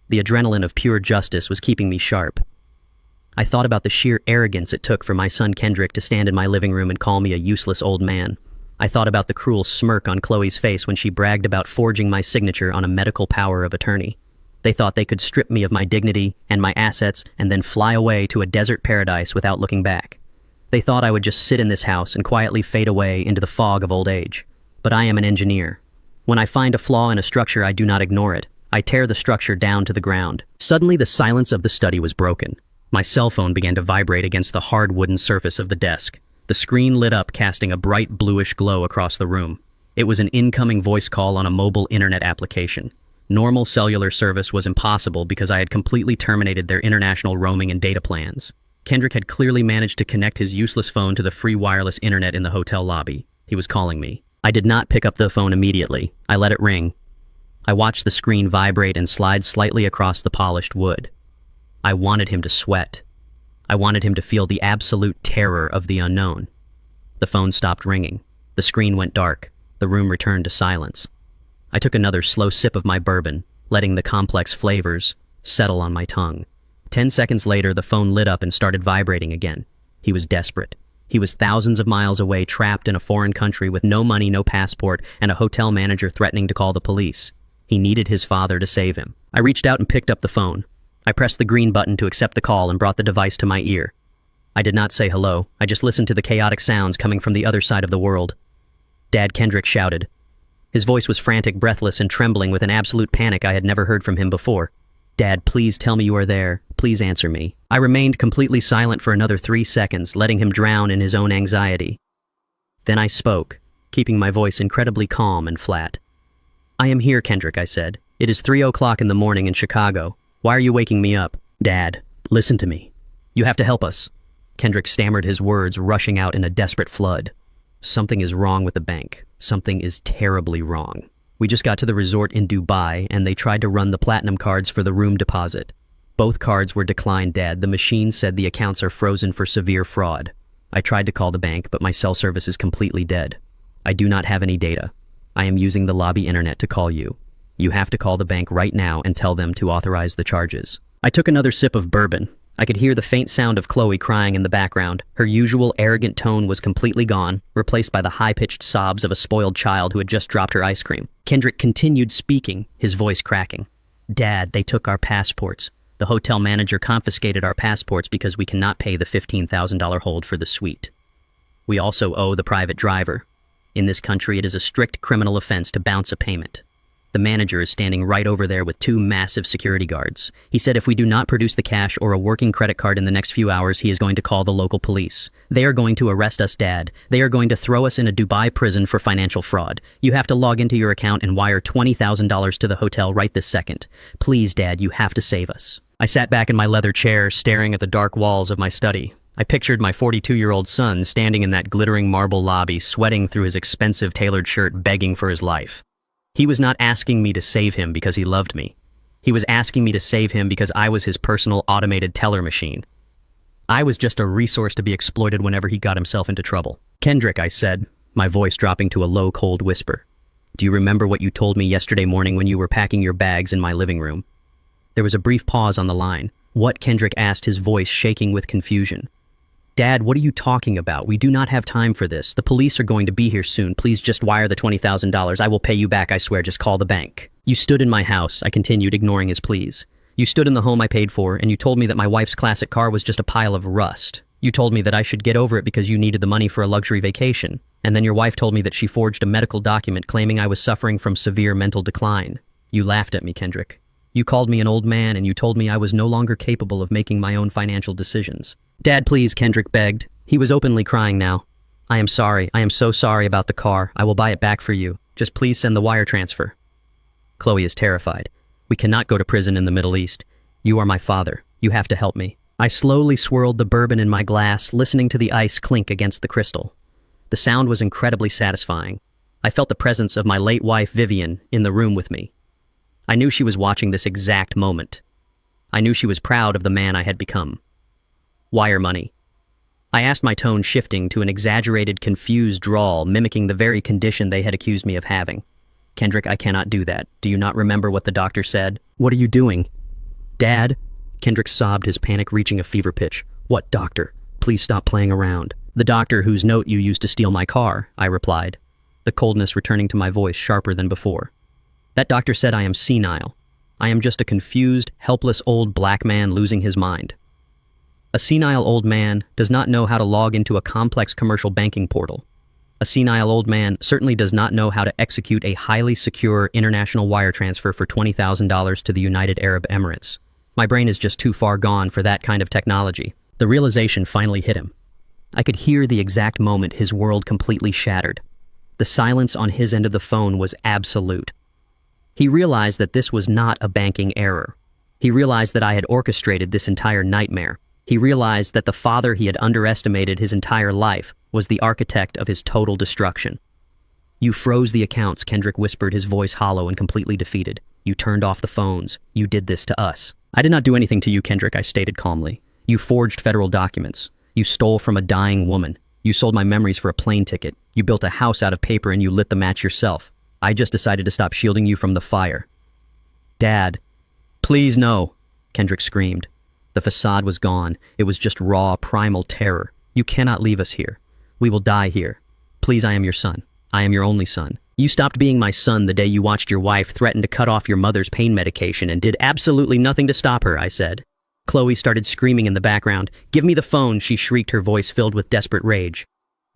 A: The adrenaline of pure justice was keeping me sharp. I thought about the sheer arrogance it took for my son Kendrick to stand in my living room and call me a useless old man. I thought about the cruel smirk on Chloe's face when she bragged about forging my signature on a medical power of attorney. They thought they could strip me of my dignity and my assets and then fly away to a desert paradise without looking back. They thought I would just sit in this house and quietly fade away into the fog of old age. But I am an engineer. When I find a flaw in a structure, I do not ignore it. I tear the structure down to the ground. Suddenly, the silence of the study was broken. My cell phone began to vibrate against the hard wooden surface of the desk. The screen lit up, casting a bright bluish glow across the room. It was an incoming voice call on a mobile internet application. Normal cellular service was impossible because I had completely terminated their international roaming and data plans. Kendrick had clearly managed to connect his useless phone to the free wireless internet in the hotel lobby. He was calling me. I did not pick up the phone immediately. I let it ring. I watched the screen vibrate and slide slightly across the polished wood. I wanted him to sweat. I wanted him to feel the absolute terror of the unknown. The phone stopped ringing. The screen went dark. The room returned to silence. I took another slow sip of my bourbon, letting the complex flavors settle on my tongue. 10 seconds later, the phone lit up and started vibrating again. He was desperate. He was thousands of miles away, trapped in a foreign country with no money, no passport, and a hotel manager threatening to call the police. He needed his father to save him. I reached out and picked up the phone. I pressed the green button to accept the call and brought the device to my ear. I did not say hello. I just listened to the chaotic sounds coming from the other side of the world. Dad, Kendrick shouted. His voice was frantic, breathless, and trembling with an absolute panic I had never heard from him before. Dad, please tell me you are there. Please answer me. I remained completely silent for another 3 seconds, letting him drown in his own anxiety. Then I spoke, keeping my voice incredibly calm and flat. I am here, Kendrick, I said. It is 3 o'clock in the morning in Chicago. Why are you waking me up? Dad, listen to me. You have to help us. Kendrick stammered, his words rushing out in a desperate flood. Something is wrong with the bank. Something is terribly wrong. We just got to the resort in Dubai, and they tried to run the platinum cards for the room deposit. Both cards were declined, Dad. The machine said the accounts are frozen for severe fraud. I tried to call the bank, but my cell service is completely dead. I do not have any data. I am using the lobby internet to call you. You have to call the bank right now and tell them to authorize the charges. I took another sip of bourbon. I could hear the faint sound of Chloe crying in the background. Her usual arrogant tone was completely gone, replaced by the high-pitched sobs of a spoiled child who had just dropped her ice cream. Kendrick continued speaking, his voice cracking. Dad, they took our passports. The hotel manager confiscated our passports because we cannot pay the $15,000 hold for the suite. We also owe the private driver. In this country, it is a strict criminal offense to bounce a payment. The manager is standing right over there with 2 massive security guards. He said if we do not produce the cash or a working credit card in the next few hours, he is going to call the local police. They are going to arrest us, Dad. They are going to throw us in a Dubai prison for financial fraud. You have to log into your account and wire $20,000 to the hotel right this second. Please, Dad, you have to save us. I sat back in my leather chair, staring at the dark walls of my study. I pictured my 42-year-old son standing in that glittering marble lobby, sweating through his expensive tailored shirt, begging for his life. He was not asking me to save him because he loved me. He was asking me to save him because I was his personal automated teller machine. I was just a resource to be exploited whenever he got himself into trouble. Kendrick, I said, my voice dropping to a low, cold whisper. Do you remember what you told me yesterday morning when you were packing your bags in my living room? There was a brief pause on the line. What? Kendrick asked, his voice shaking with confusion. Dad, what are you talking about? We do not have time for this. The police are going to be here soon. Please just wire the $20,000. I will pay you back, I swear. Just call the bank. You stood in my house, I continued, ignoring his pleas. You stood in the home I paid for, and you told me that my wife's classic car was just a pile of rust. You told me that I should get over it because you needed the money for a luxury vacation. And then your wife told me that she forged a medical document claiming I was suffering from severe mental decline. You laughed at me, Kendrick. You called me an old man, and you told me I was no longer capable of making my own financial decisions. Dad, please, Kendrick begged. He was openly crying now. I am sorry. I am so sorry about the car. I will buy it back for you. Just please send the wire transfer. Chloe is terrified. We cannot go to prison in the Middle East. You are my father. You have to help me. I slowly swirled the bourbon in my glass, listening to the ice clink against the crystal. The sound was incredibly satisfying. I felt the presence of my late wife, Vivian, in the room with me. I knew she was watching this exact moment. I knew she was proud of the man I had become. Wire money. I asked, my tone shifting to an exaggerated, confused drawl, mimicking the very condition they had accused me of having. Kendrick, I cannot do that. Do you not remember what the doctor said? What are you doing? Dad? Kendrick sobbed, his panic reaching a fever pitch. What doctor? Please stop playing around. The doctor whose note you used to steal my car, I replied, the coldness returning to my voice sharper than before. That doctor said I am senile. I am just a confused, helpless old black man losing his mind. A senile old man does not know how to log into a complex commercial banking portal. A senile old man certainly does not know how to execute a highly secure international wire transfer for $20,000 to the United Arab Emirates. My brain is just too far gone for that kind of technology. The realization finally hit him. I could hear the exact moment his world completely shattered. The silence on his end of the phone was absolute. He realized that this was not a banking error. He realized that I had orchestrated this entire nightmare. He realized that the father he had underestimated his entire life was the architect of his total destruction. You froze the accounts, Kendrick whispered, his voice hollow and completely defeated. You turned off the phones. You did this to us. I did not do anything to you, Kendrick, I stated calmly. You forged federal documents. You stole from a dying woman. You sold my memories for a plane ticket. You built a house out of paper and you lit the match yourself. I just decided to stop shielding you from the fire. Dad. Please no, Kendrick screamed. The facade was gone. It was just raw, primal terror. You cannot leave us here. We will die here. Please, I am your son. I am your only son. You stopped being my son the day you watched your wife threaten to cut off your mother's pain medication and did absolutely nothing to stop her, I said. Chloe started screaming in the background. Give me the phone, she shrieked, her voice filled with desperate rage.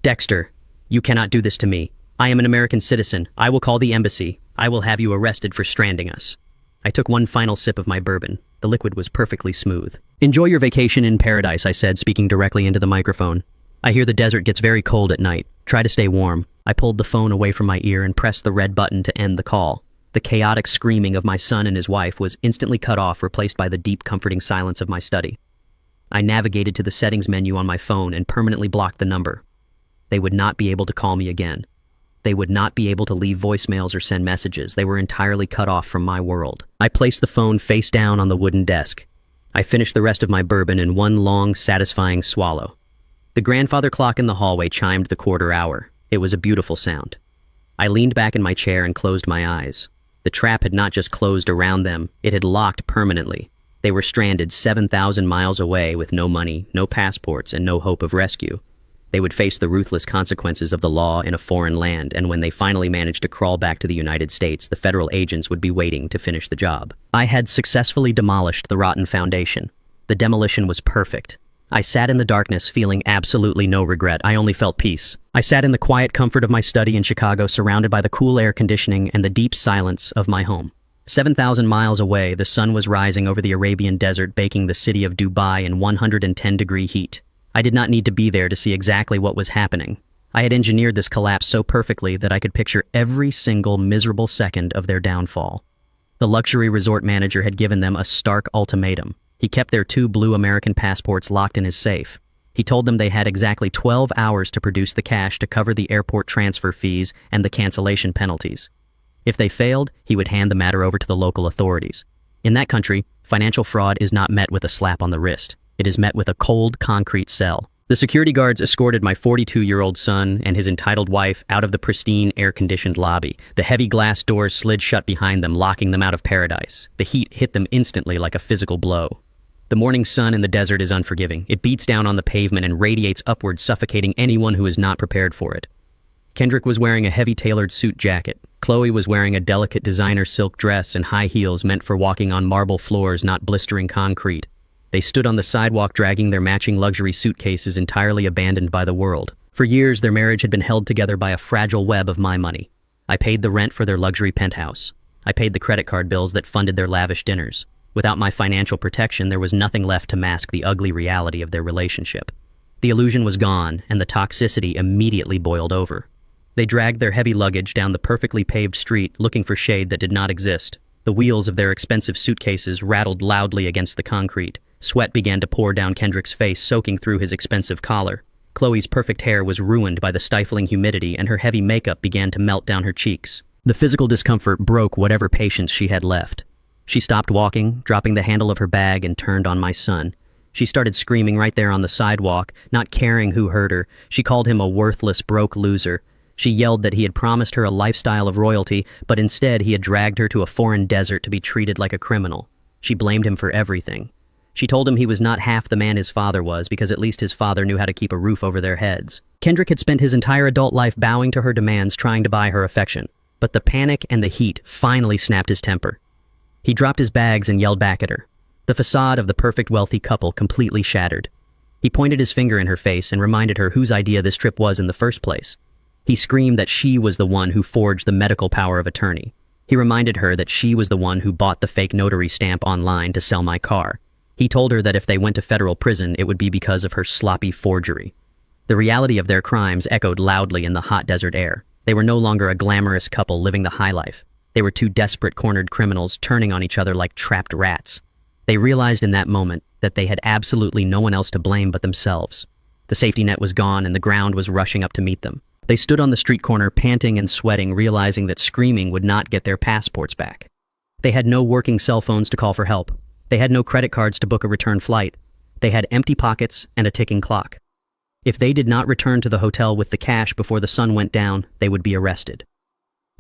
A: Dexter, you cannot do this to me. I am an American citizen. I will call the embassy. I will have you arrested for stranding us. I took one final sip of my bourbon. The liquid was perfectly smooth. Enjoy your vacation in paradise, I said, speaking directly into the microphone. I hear the desert gets very cold at night. Try to stay warm. I pulled the phone away from my ear and pressed the red button to end the call. The chaotic screaming of my son and his wife was instantly cut off, replaced by the deep, comforting silence of my study. I navigated to the settings menu on my phone and permanently blocked the number. They would not be able to call me again. They would not be able to leave voicemails or send messages. They were entirely cut off from my world. I placed the phone face down on the wooden desk. I finished the rest of my bourbon in one long, satisfying swallow. The grandfather clock in the hallway chimed the quarter hour. It was a beautiful sound. I leaned back in my chair and closed my eyes. The trap had not just closed around them, it had locked permanently. They were stranded 7,000 miles away with no money, no passports, and no hope of rescue. They would face the ruthless consequences of the law in a foreign land, and when they finally managed to crawl back to the United States, the federal agents would be waiting to finish the job. I had successfully demolished the rotten foundation. The demolition was perfect. I sat in the darkness feeling absolutely no regret. I only felt peace. I sat in the quiet comfort of my study in Chicago, surrounded by the cool air conditioning and the deep silence of my home. 7,000 miles away, the sun was rising over the Arabian desert, baking the city of Dubai in 110-degree heat. I did not need to be there to see exactly what was happening. I had engineered this collapse so perfectly that I could picture every single miserable second of their downfall. The luxury resort manager had given them a stark ultimatum. He kept their 2 blue American passports locked in his safe. He told them they had exactly 12 hours to produce the cash to cover the airport transfer fees and the cancellation penalties. If they failed, he would hand the matter over to the local authorities. In that country, financial fraud is not met with a slap on the wrist. It is met with a cold, concrete cell. The security guards escorted my 42-year-old son and his entitled wife out of the pristine, air-conditioned lobby. The heavy glass doors slid shut behind them, locking them out of paradise. The heat hit them instantly like a physical blow. The morning sun in the desert is unforgiving. It beats down on the pavement and radiates upward, suffocating anyone who is not prepared for it. Kendrick was wearing a heavy tailored suit jacket. Chloe was wearing a delicate designer silk dress and high heels meant for walking on marble floors, not blistering concrete. They stood on the sidewalk dragging their matching luxury suitcases, entirely abandoned by the world. For years, their marriage had been held together by a fragile web of my money. I paid the rent for their luxury penthouse. I paid the credit card bills that funded their lavish dinners. Without my financial protection, there was nothing left to mask the ugly reality of their relationship. The illusion was gone, and the toxicity immediately boiled over. They dragged their heavy luggage down the perfectly paved street, looking for shade that did not exist. The wheels of their expensive suitcases rattled loudly against the concrete. Sweat began to pour down Kendrick's face, soaking through his expensive collar. Chloe's perfect hair was ruined by the stifling humidity, and her heavy makeup began to melt down her cheeks. The physical discomfort broke whatever patience she had left. She stopped walking, dropping the handle of her bag, and turned on my son. She started screaming right there on the sidewalk, not caring who heard her. She called him a worthless, broke loser. She yelled that he had promised her a lifestyle of royalty, but instead he had dragged her to a foreign desert to be treated like a criminal. She blamed him for everything. She told him he was not half the man his father was, because at least his father knew how to keep a roof over their heads. Kendrick had spent his entire adult life bowing to her demands, trying to buy her affection. But the panic and the heat finally snapped his temper. He dropped his bags and yelled back at her. The facade of the perfect wealthy couple completely shattered. He pointed his finger in her face and reminded her whose idea this trip was in the first place. He screamed that she was the one who forged the medical power of attorney. He reminded her that she was the one who bought the fake notary stamp online to sell my car. He told her that if they went to federal prison, it would be because of her sloppy forgery. The reality of their crimes echoed loudly in the hot desert air. They were no longer a glamorous couple living the high life. They were two desperate cornered criminals turning on each other like trapped rats. They realized in that moment that they had absolutely no one else to blame but themselves. The safety net was gone and the ground was rushing up to meet them. They stood on the street corner panting and sweating, realizing that screaming would not get their passports back. They had no working cell phones to call for help. They had no credit cards to book a return flight. They had empty pockets and a ticking clock. If they did not return to the hotel with the cash before the sun went down, they would be arrested.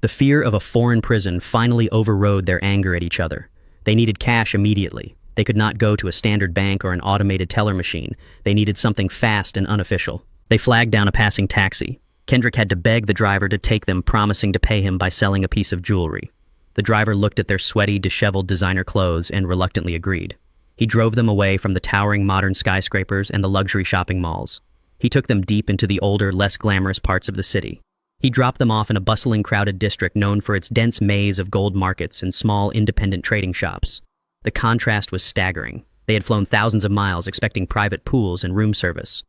A: The fear of a foreign prison finally overrode their anger at each other. They needed cash immediately. They could not go to a standard bank or an automated teller machine. They needed something fast and unofficial. They flagged down a passing taxi. Kendrick had to beg the driver to take them, promising to pay him by selling a piece of jewelry. The driver looked at their sweaty, disheveled designer clothes and reluctantly agreed. He drove them away from the towering modern skyscrapers and the luxury shopping malls. He took them deep into the older, less glamorous parts of the city. He dropped them off in a bustling, crowded district known for its dense maze of gold markets and small, independent trading shops. The contrast was staggering. They had flown thousands of miles expecting private pools and room service.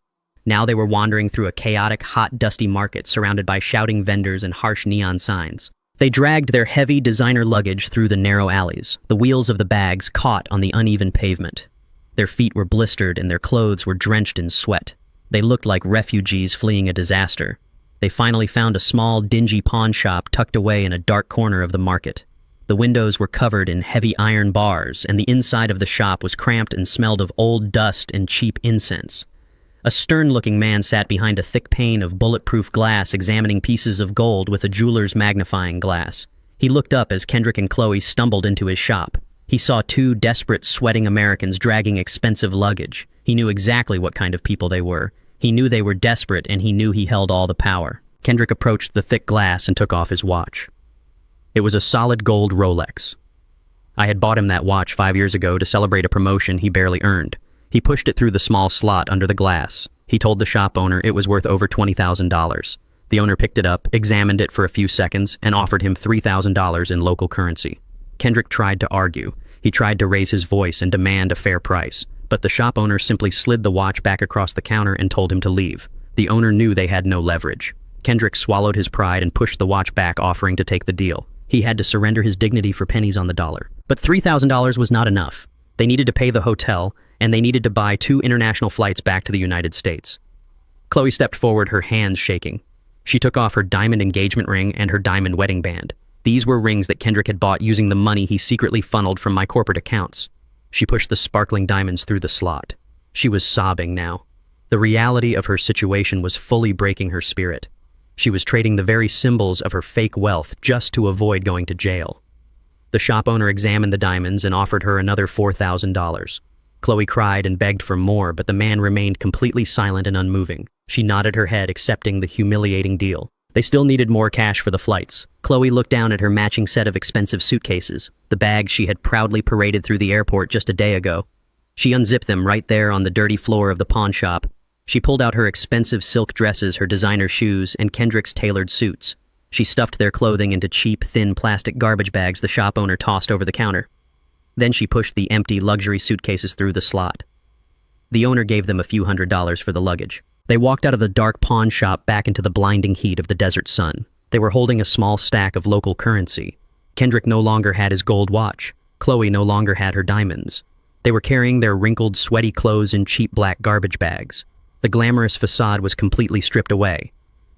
A: Now they were wandering through a chaotic, hot, dusty market surrounded by shouting vendors and harsh neon signs. They dragged their heavy designer luggage through the narrow alleys, the wheels of the bags caught on the uneven pavement. Their feet were blistered and their clothes were drenched in sweat. They looked like refugees fleeing a disaster. They finally found a small, dingy pawn shop tucked away in a dark corner of the market. The windows were covered in heavy iron bars, and the inside of the shop was cramped and smelled of old dust and cheap incense. A stern-looking man sat behind a thick pane of bulletproof glass, examining pieces of gold with a jeweler's magnifying glass. He looked up as Kendrick and Chloe stumbled into his shop. He saw two desperate, sweating Americans dragging expensive luggage. He knew exactly what kind of people they were. He knew they were desperate, and he knew he held all the power. Kendrick approached the thick glass and took off his watch. It was a solid gold Rolex. I had bought him that watch 5 years ago to celebrate a promotion he barely earned. He pushed it through the small slot under the glass. He told the shop owner it was worth over $20,000. The owner picked it up, examined it for a few seconds, and offered him $3,000 in local currency. Kendrick tried to argue. He tried to raise his voice and demand a fair price, but the shop owner simply slid the watch back across the counter and told him to leave. The owner knew they had no leverage. Kendrick swallowed his pride and pushed the watch back, offering to take the deal. He had to surrender his dignity for pennies on the dollar. But $3,000 was not enough. They needed to pay the hotel, and they needed to buy 2 international flights back to the United States. Chloe stepped forward, her hands shaking. She took off her diamond engagement ring and her diamond wedding band. These were rings that Kendrick had bought using the money he secretly funneled from my corporate accounts. She pushed the sparkling diamonds through the slot. She was sobbing now. The reality of her situation was fully breaking her spirit. She was trading the very symbols of her fake wealth just to avoid going to jail. The shop owner examined the diamonds and offered her another $4,000. Chloe cried and begged for more, but the man remained completely silent and unmoving. She nodded her head, accepting the humiliating deal. They still needed more cash for the flights. Chloe looked down at her matching set of expensive suitcases, the bags she had proudly paraded through the airport just a day ago. She unzipped them right there on the dirty floor of the pawn shop. She pulled out her expensive silk dresses, her designer shoes, and Kendrick's tailored suits. She stuffed their clothing into cheap, thin plastic garbage bags the shop owner tossed over the counter. Then she pushed the empty luxury suitcases through the slot. The owner gave them a few $100s for the luggage. They walked out of the dark pawn shop back into the blinding heat of the desert sun. They were holding a small stack of local currency. Kendrick no longer had his gold watch. Chloe no longer had her diamonds. They were carrying their wrinkled, sweaty clothes in cheap black garbage bags. The glamorous facade was completely stripped away.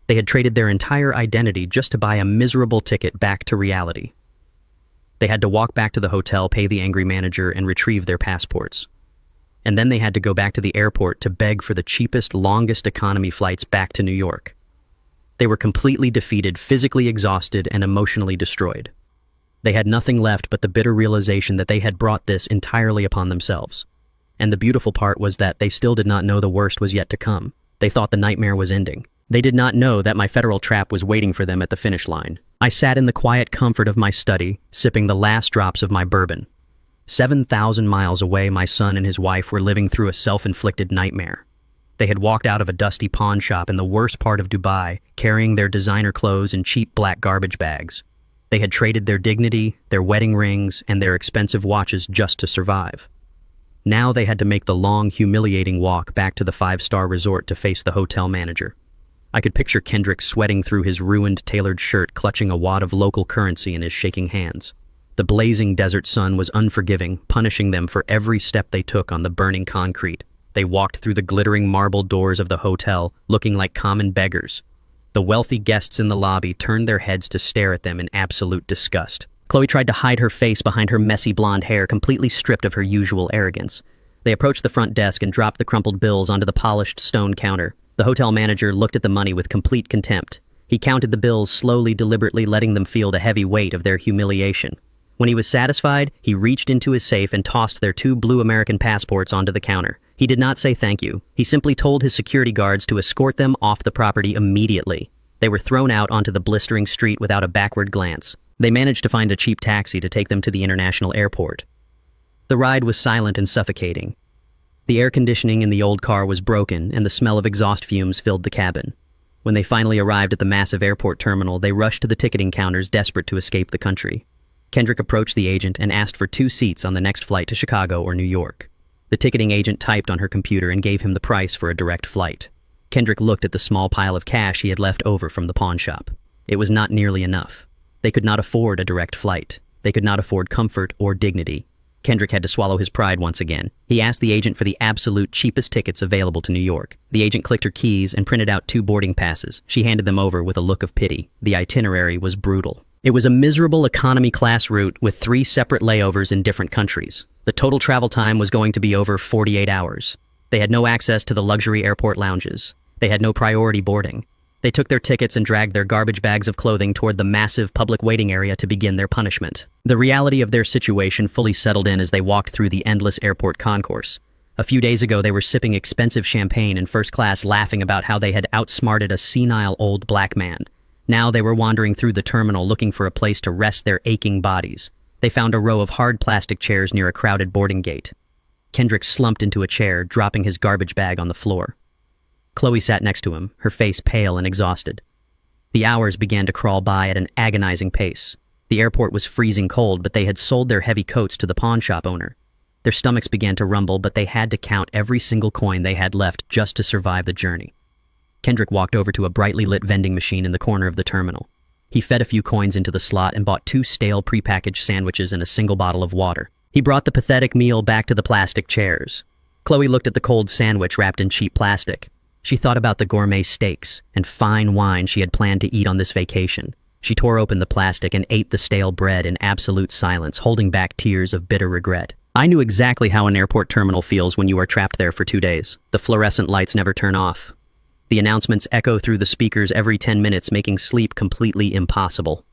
A: They had traded their entire identity just to buy a miserable ticket back to reality. They had to walk back to the hotel, pay the angry manager, and retrieve their passports. And then they had to go back to the airport to beg for the cheapest, longest economy flights back to New York. They were completely defeated, physically exhausted, and emotionally destroyed. They had nothing left but the bitter realization that they had brought this entirely upon themselves. And the beautiful part was that they still did not know the worst was yet to come. They thought the nightmare was ending. They did not know that my federal trap was waiting for them at the finish line. I sat in the quiet comfort of my study, sipping the last drops of my bourbon. 7,000 miles away, my son and his wife were living through a self-inflicted nightmare. They had walked out of a dusty pawn shop in the worst part of Dubai, carrying their designer clothes in cheap black garbage bags. They had traded their dignity, their wedding rings, and their expensive watches just to survive. Now they had to make the long, humiliating walk back to the five-star resort to face the hotel manager. I could picture Kendrick sweating through his ruined tailored shirt, clutching a wad of local currency in his shaking hands. The blazing desert sun was unforgiving, punishing them for every step they took on the burning concrete. They walked through the glittering marble doors of the hotel, looking like common beggars. The wealthy guests in the lobby turned their heads to stare at them in absolute disgust. Chloe tried to hide her face behind her messy blonde hair, completely stripped of her usual arrogance. They approached the front desk and dropped the crumpled bills onto the polished stone counter. The hotel manager looked at the money with complete contempt. He counted the bills slowly, deliberately letting them feel the heavy weight of their humiliation. When he was satisfied, he reached into his safe and tossed their 2 blue American passports onto the counter. He did not say thank you. He simply told his security guards to escort them off the property immediately. They were thrown out onto the blistering street without a backward glance. They managed to find a cheap taxi to take them to the international airport. The ride was silent and suffocating. The air conditioning in the old car was broken, and the smell of exhaust fumes filled the cabin. When they finally arrived at the massive airport terminal, they rushed to the ticketing counters, desperate to escape the country. Kendrick approached the agent and asked for 2 seats on the next flight to Chicago or New York. The ticketing agent typed on her computer and gave him the price for a direct flight. Kendrick looked at the small pile of cash he had left over from the pawn shop. It was not nearly enough. They could not afford a direct flight. They could not afford comfort or dignity. Kendrick had to swallow his pride once again. He asked the agent for the absolute cheapest tickets available to New York. The agent clicked her keys and printed out 2 boarding passes. She handed them over with a look of pity. The itinerary was brutal. It was a miserable economy-class route with 3 separate layovers in different countries. The total travel time was going to be over 48 hours. They had no access to the luxury airport lounges. They had no priority boarding. They took their tickets and dragged their garbage bags of clothing toward the massive public waiting area to begin their punishment. The reality of their situation fully settled in as they walked through the endless airport concourse. A few days ago, they were sipping expensive champagne in first class, laughing about how they had outsmarted a senile old black man. Now they were wandering through the terminal looking for a place to rest their aching bodies. They found a row of hard plastic chairs near a crowded boarding gate. Kendrick slumped into a chair, dropping his garbage bag on the floor. Chloe sat next to him, her face pale and exhausted. The hours began to crawl by at an agonizing pace. The airport was freezing cold, but they had sold their heavy coats to the pawn shop owner. Their stomachs began to rumble, but they had to count every single coin they had left just to survive the journey. Kendrick walked over to a brightly lit vending machine in the corner of the terminal. He fed a few coins into the slot and bought 2 stale prepackaged sandwiches and a single bottle of water. He brought the pathetic meal back to the plastic chairs. Chloe looked at the cold sandwich wrapped in cheap plastic. She thought about the gourmet steaks and fine wine she had planned to eat on this vacation. She tore open the plastic and ate the stale bread in absolute silence, holding back tears of bitter regret. I knew exactly how an airport terminal feels when you are trapped there for 2 days. The fluorescent lights never turn off. The announcements echo through the speakers every 10 minutes, making sleep completely impossible.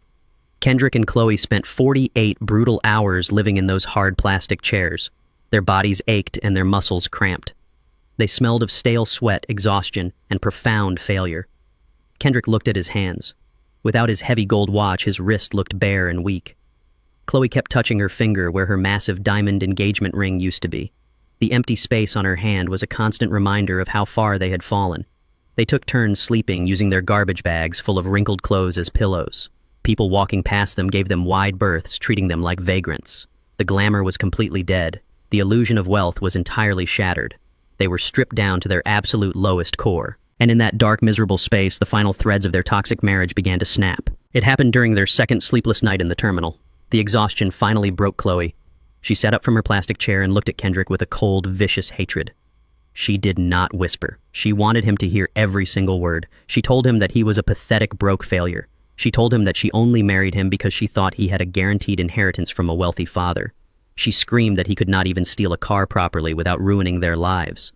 A: Kendrick and Chloe spent 48 brutal hours living in those hard plastic chairs. Their bodies ached and their muscles cramped. They smelled of stale sweat, exhaustion, and profound failure. Kendrick looked at his hands. Without his heavy gold watch, his wrist looked bare and weak. Chloe kept touching her finger where her massive diamond engagement ring used to be. The empty space on her hand was a constant reminder of how far they had fallen. They took turns sleeping, using their garbage bags full of wrinkled clothes as pillows. People walking past them gave them wide berths, treating them like vagrants. The glamour was completely dead. The illusion of wealth was entirely shattered. They were stripped down to their absolute lowest core. And in that dark, miserable space, the final threads of their toxic marriage began to snap. It happened during their second sleepless night in the terminal. The exhaustion finally broke Chloe. She sat up from her plastic chair and looked at Kendrick with a cold, vicious hatred. She did not whisper. She wanted him to hear every single word. She told him that he was a pathetic, broke failure. She told him that she only married him because she thought he had a guaranteed inheritance from a wealthy father. She screamed that he could not even steal a car properly without ruining their lives.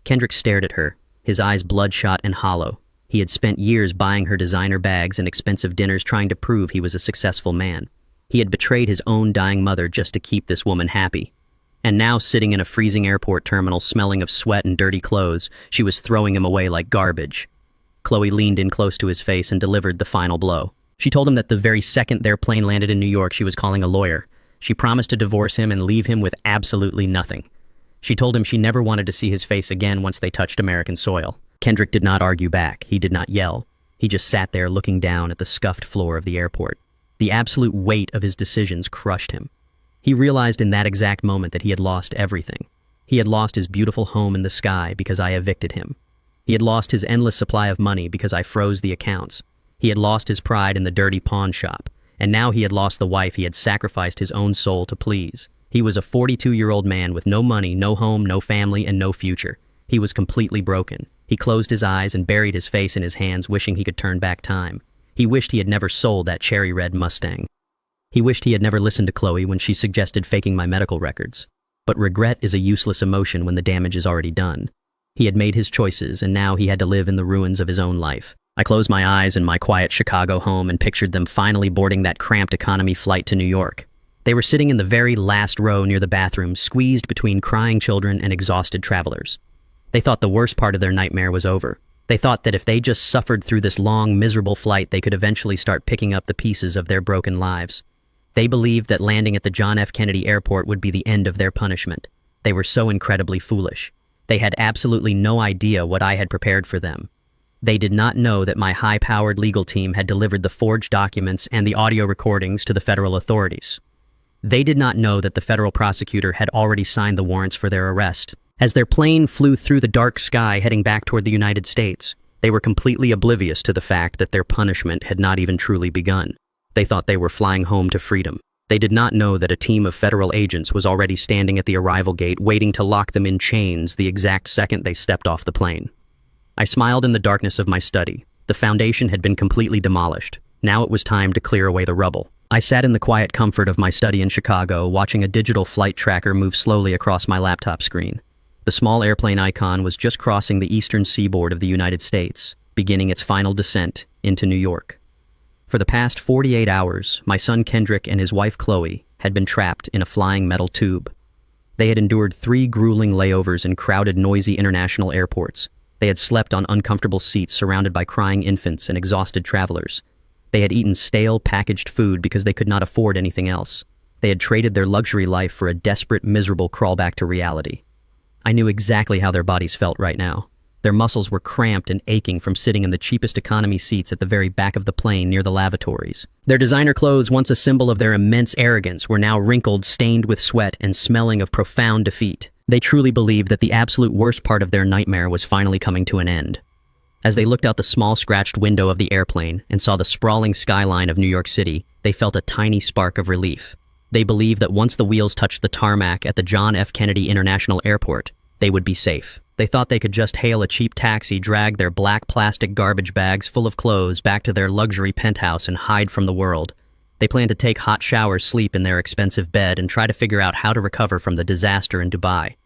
A: Kendrick stared at her, his eyes bloodshot and hollow. He had spent years buying her designer bags and expensive dinners trying to prove he was a successful man. He had betrayed his own dying mother just to keep this woman happy. And now, sitting in a freezing airport terminal smelling of sweat and dirty clothes, she was throwing him away like garbage. Chloe leaned in close to his face and delivered the final blow. She told him that the very second their plane landed in New York, she was calling a lawyer. She promised to divorce him and leave him with absolutely nothing. She told him she never wanted to see his face again once they touched American soil. Kendrick did not argue back. He did not yell. He just sat there looking down at the scuffed floor of the airport. The absolute weight of his decisions crushed him. He realized in that exact moment that he had lost everything. He had lost his beautiful home in the sky because I evicted him. He had lost his endless supply of money because I froze the accounts. He had lost his pride in the dirty pawn shop. And now he had lost the wife he had sacrificed his own soul to please. He was a 42-year-old man with no money, no home, no family, and no future. He was completely broken. He closed his eyes and buried his face in his hands, wishing he could turn back time. He wished he had never sold that cherry red Mustang. He wished he had never listened to Chloe when she suggested faking my medical records. But regret is a useless emotion when the damage is already done. He had made his choices, and now he had to live in the ruins of his own life. I closed my eyes in my quiet Chicago home and pictured them finally boarding that cramped economy flight to New York. They were sitting in the very last row near the bathroom, squeezed between crying children and exhausted travelers. They thought the worst part of their nightmare was over. They thought that if they just suffered through this long, miserable flight, they could eventually start picking up the pieces of their broken lives. They believed that landing at the John F. Kennedy Airport would be the end of their punishment. They were so incredibly foolish. They had absolutely no idea what I had prepared for them. They did not know that my high-powered legal team had delivered the forged documents and the audio recordings to the federal authorities. They did not know that the federal prosecutor had already signed the warrants for their arrest. As their plane flew through the dark sky heading back toward the United States, they were completely oblivious to the fact that their punishment had not even truly begun. They thought they were flying home to freedom. They did not know that a team of federal agents was already standing at the arrival gate waiting to lock them in chains the exact second they stepped off the plane. I smiled in the darkness of my study. The foundation had been completely demolished. Now it was time to clear away the rubble. I sat in the quiet comfort of my study in Chicago, watching a digital flight tracker move slowly across my laptop screen. The small airplane icon was just crossing the eastern seaboard of the United States, beginning its final descent into New York. For the past 48 hours, my son Kendrick and his wife Chloe had been trapped in a flying metal tube. They had endured 3 grueling layovers in crowded, noisy international airports. They had slept on uncomfortable seats surrounded by crying infants and exhausted travelers. They had eaten stale, packaged food because they could not afford anything else. They had traded their luxury life for a desperate, miserable crawlback to reality. I knew exactly how their bodies felt right now. Their muscles were cramped and aching from sitting in the cheapest economy seats at the very back of the plane near the lavatories. Their designer clothes, once a symbol of their immense arrogance, were now wrinkled, stained with sweat, and smelling of profound defeat. They truly believed that the absolute worst part of their nightmare was finally coming to an end. As they looked out the small scratched window of the airplane and saw the sprawling skyline of New York City, they felt a tiny spark of relief. They believed that once the wheels touched the tarmac at the John F. Kennedy International Airport, they would be safe. They thought they could just hail a cheap taxi, drag their black plastic garbage bags full of clothes back to their luxury penthouse and hide from the world. They planned to take hot showers, sleep in their expensive bed, and try to figure out how to recover from the disaster in Dubai.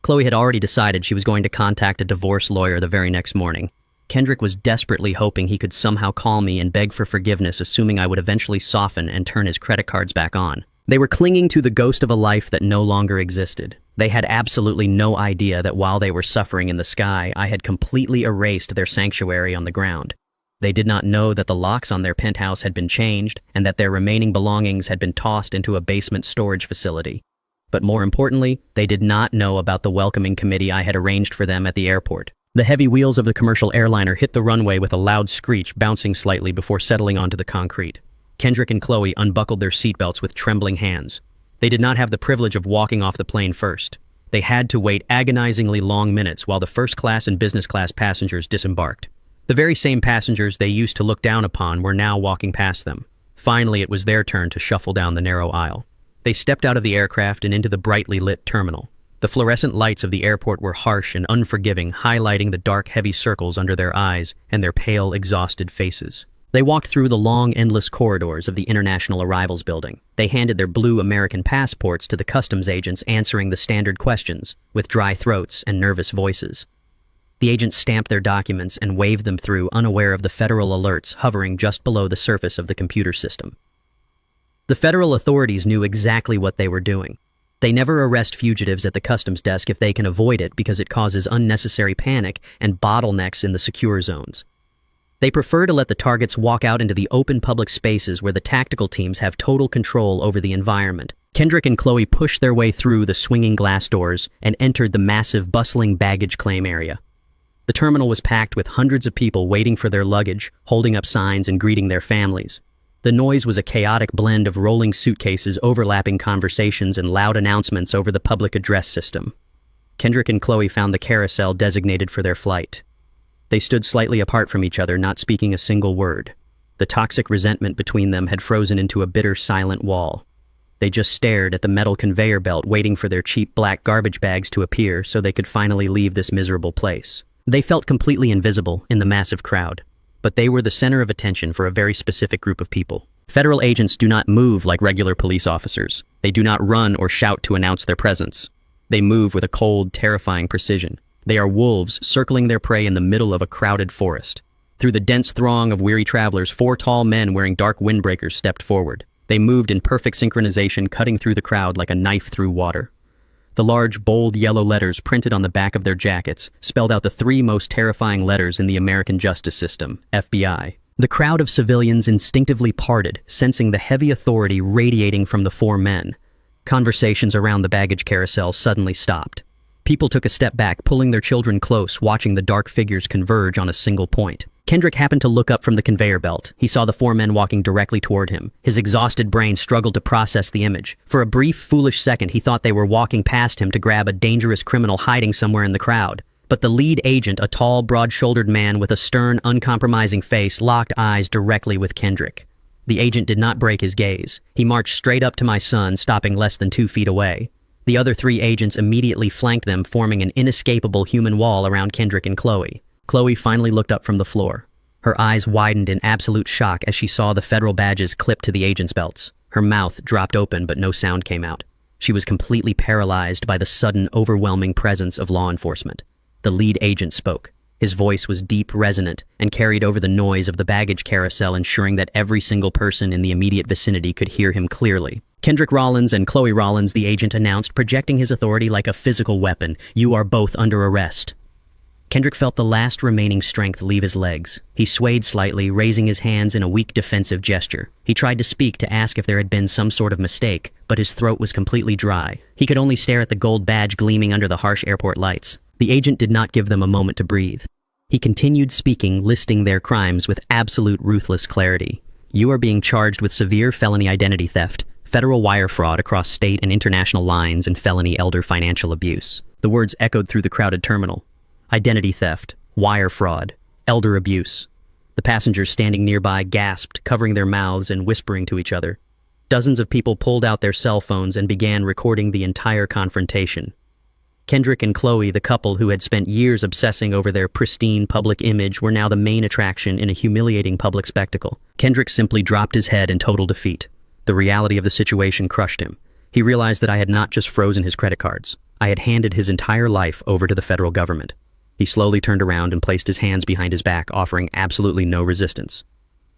A: Chloe had already decided she was going to contact a divorce lawyer the very next morning. Kendrick was desperately hoping he could somehow call me and beg for forgiveness, assuming I would eventually soften and turn his credit cards back on. They were clinging to the ghost of a life that no longer existed. They had absolutely no idea that while they were suffering in the sky, I had completely erased their sanctuary on the ground. They did not know that the locks on their penthouse had been changed and that their remaining belongings had been tossed into a basement storage facility. But more importantly, they did not know about the welcoming committee I had arranged for them at the airport. The heavy wheels of the commercial airliner hit the runway with a loud screech, bouncing slightly before settling onto the concrete. Kendrick and Chloe unbuckled their seatbelts with trembling hands. They did not have the privilege of walking off the plane first. They had to wait agonizingly long minutes while the first class and business class passengers disembarked. The very same passengers they used to look down upon were now walking past them. Finally, it was their turn to shuffle down the narrow aisle. They stepped out of the aircraft and into the brightly lit terminal. The fluorescent lights of the airport were harsh and unforgiving, highlighting the dark, heavy circles under their eyes and their pale, exhausted faces. They walked through the long, endless corridors of the International Arrivals Building. They handed their blue American passports to the customs agents, answering the standard questions with dry throats and nervous voices. The agents stamped their documents and waved them through, unaware of the federal alerts hovering just below the surface of the computer system. The federal authorities knew exactly what they were doing. They never arrest fugitives at the customs desk if they can avoid it because it causes unnecessary panic and bottlenecks in the secure zones. They prefer to let the targets walk out into the open public spaces where the tactical teams have total control over the environment. Kendrick and Chloe pushed their way through the swinging glass doors and entered the massive, bustling baggage claim area. The terminal was packed with hundreds of people waiting for their luggage, holding up signs and greeting their families. The noise was a chaotic blend of rolling suitcases, overlapping conversations, and loud announcements over the public address system. Kendrick and Chloe found the carousel designated for their flight. They stood slightly apart from each other, not speaking a single word. The toxic resentment between them had frozen into a bitter, silent wall. They just stared at the metal conveyor belt, waiting for their cheap black garbage bags to appear so they could finally leave this miserable place. They felt completely invisible in the massive crowd, but they were the center of attention for a very specific group of people. Federal agents do not move like regular police officers. They do not run or shout to announce their presence. They move with a cold, terrifying precision. They are wolves circling their prey in the middle of a crowded forest. Through the dense throng of weary travelers, 4 tall men wearing dark windbreakers stepped forward. They moved in perfect synchronization, cutting through the crowd like a knife through water. The large, bold yellow letters printed on the back of their jackets spelled out the 3 most terrifying letters in the American justice system: FBI. The crowd of civilians instinctively parted, sensing the heavy authority radiating from the 4 men. Conversations around the baggage carousel suddenly stopped. People took a step back, pulling their children close, watching the dark figures converge on a single point. Kendrick happened to look up from the conveyor belt. He saw the 4 men walking directly toward him. His exhausted brain struggled to process the image. For a brief, foolish second, he thought they were walking past him to grab a dangerous criminal hiding somewhere in the crowd. But the lead agent, a tall, broad-shouldered man with a stern, uncompromising face, locked eyes directly with Kendrick. The agent did not break his gaze. He marched straight up to my son, stopping less than 2 feet away. The other 3 agents immediately flanked them, forming an inescapable human wall around Kendrick and Chloe. Chloe finally looked up from the floor. Her eyes widened in absolute shock as she saw the federal badges clipped to the agents' belts. Her mouth dropped open, but no sound came out. She was completely paralyzed by the sudden, overwhelming presence of law enforcement. The lead agent spoke. His voice was deep, resonant, and carried over the noise of the baggage carousel, ensuring that every single person in the immediate vicinity could hear him clearly. Kendrick Rollins and Chloe Rollins, the agent announced, projecting his authority like a physical weapon. You are both under arrest. Kendrick felt the last remaining strength leave his legs. He swayed slightly, raising his hands in a weak defensive gesture. He tried to speak to ask if there had been some sort of mistake, but his throat was completely dry. He could only stare at the gold badge gleaming under the harsh airport lights. The agent did not give them a moment to breathe. He continued speaking, listing their crimes with absolute ruthless clarity. You are being charged with severe felony identity theft, federal wire fraud across state and international lines, and felony elder financial abuse. The words echoed through the crowded terminal. Identity theft, wire fraud, elder abuse. The passengers standing nearby gasped, covering their mouths and whispering to each other. Dozens of people pulled out their cell phones and began recording the entire confrontation. Kendrick and Chloe, the couple who had spent years obsessing over their pristine public image, were now the main attraction in a humiliating public spectacle. Kendrick simply dropped his head in total defeat. The reality of the situation crushed him. He realized that I had not just frozen his credit cards. I had handed his entire life over to the federal government. He slowly turned around and placed his hands behind his back, offering absolutely no resistance.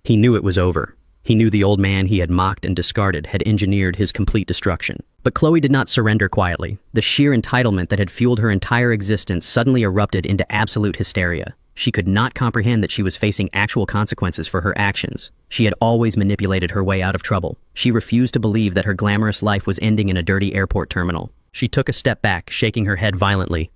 A: He knew it was over. He knew the old man he had mocked and discarded had engineered his complete destruction. But Chloe did not surrender quietly. The sheer entitlement that had fueled her entire existence suddenly erupted into absolute hysteria. She could not comprehend that she was facing actual consequences for her actions. She had always manipulated her way out of trouble. She refused to believe that her glamorous life was ending in a dirty airport terminal. She took a step back, shaking her head violently.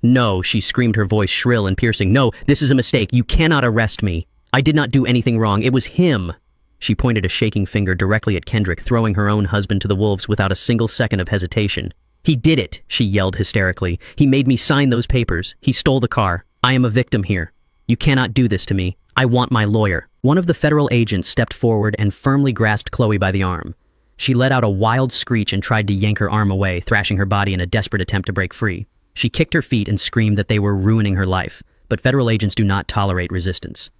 A: No, she screamed, her voice shrill and piercing. No, this is a mistake. You cannot arrest me. I did not do anything wrong. It was him. She pointed a shaking finger directly at Kendrick, throwing her own husband to the wolves without a single second of hesitation. He did it, she yelled hysterically. He made me sign those papers. He stole the car. I am a victim here. You cannot do this to me. I want my lawyer. One of the federal agents stepped forward and firmly grasped Chloe by the arm. She let out a wild screech and tried to yank her arm away, thrashing her body in a desperate attempt to break free. She kicked her feet and screamed that they were ruining her life, but federal agents do not tolerate resistance.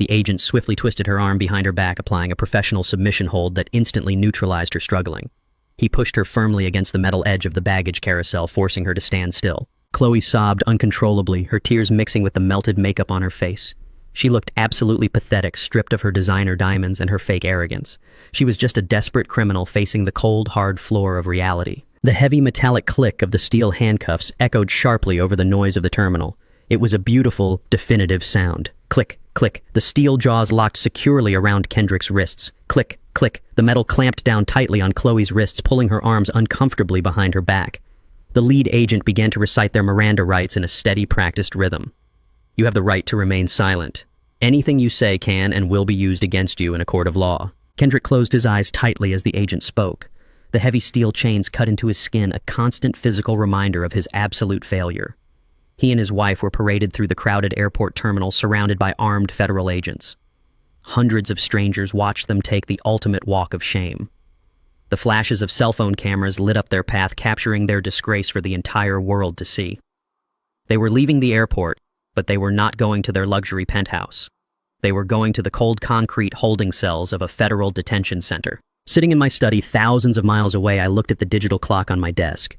A: The agent swiftly twisted her arm behind her back, applying a professional submission hold that instantly neutralized her struggling. He pushed her firmly against the metal edge of the baggage carousel, forcing her to stand still. Chloe sobbed uncontrollably, her tears mixing with the melted makeup on her face. She looked absolutely pathetic, stripped of her designer diamonds and her fake arrogance. She was just a desperate criminal facing the cold, hard floor of reality. The heavy metallic click of the steel handcuffs echoed sharply over the noise of the terminal. It was a beautiful, definitive sound. Click, click. The steel jaws locked securely around Kendrick's wrists. Click, click. The metal clamped down tightly on Chloe's wrists, pulling her arms uncomfortably behind her back. The lead agent began to recite their Miranda rights in a steady, practiced rhythm. You have the right to remain silent. Anything you say can and will be used against you in a court of law. Kendrick closed his eyes tightly as the agent spoke. The heavy steel chains cut into his skin, a constant physical reminder of his absolute failure. He and his wife were paraded through the crowded airport terminal, surrounded by armed federal agents. Hundreds of strangers watched them take the ultimate walk of shame. The flashes of cell phone cameras lit up their path, capturing their disgrace for the entire world to see. They were leaving the airport, but they were not going to their luxury penthouse. They were going to the cold concrete holding cells of a federal detention center. Sitting in my study thousands of miles away, I looked at the digital clock on my desk.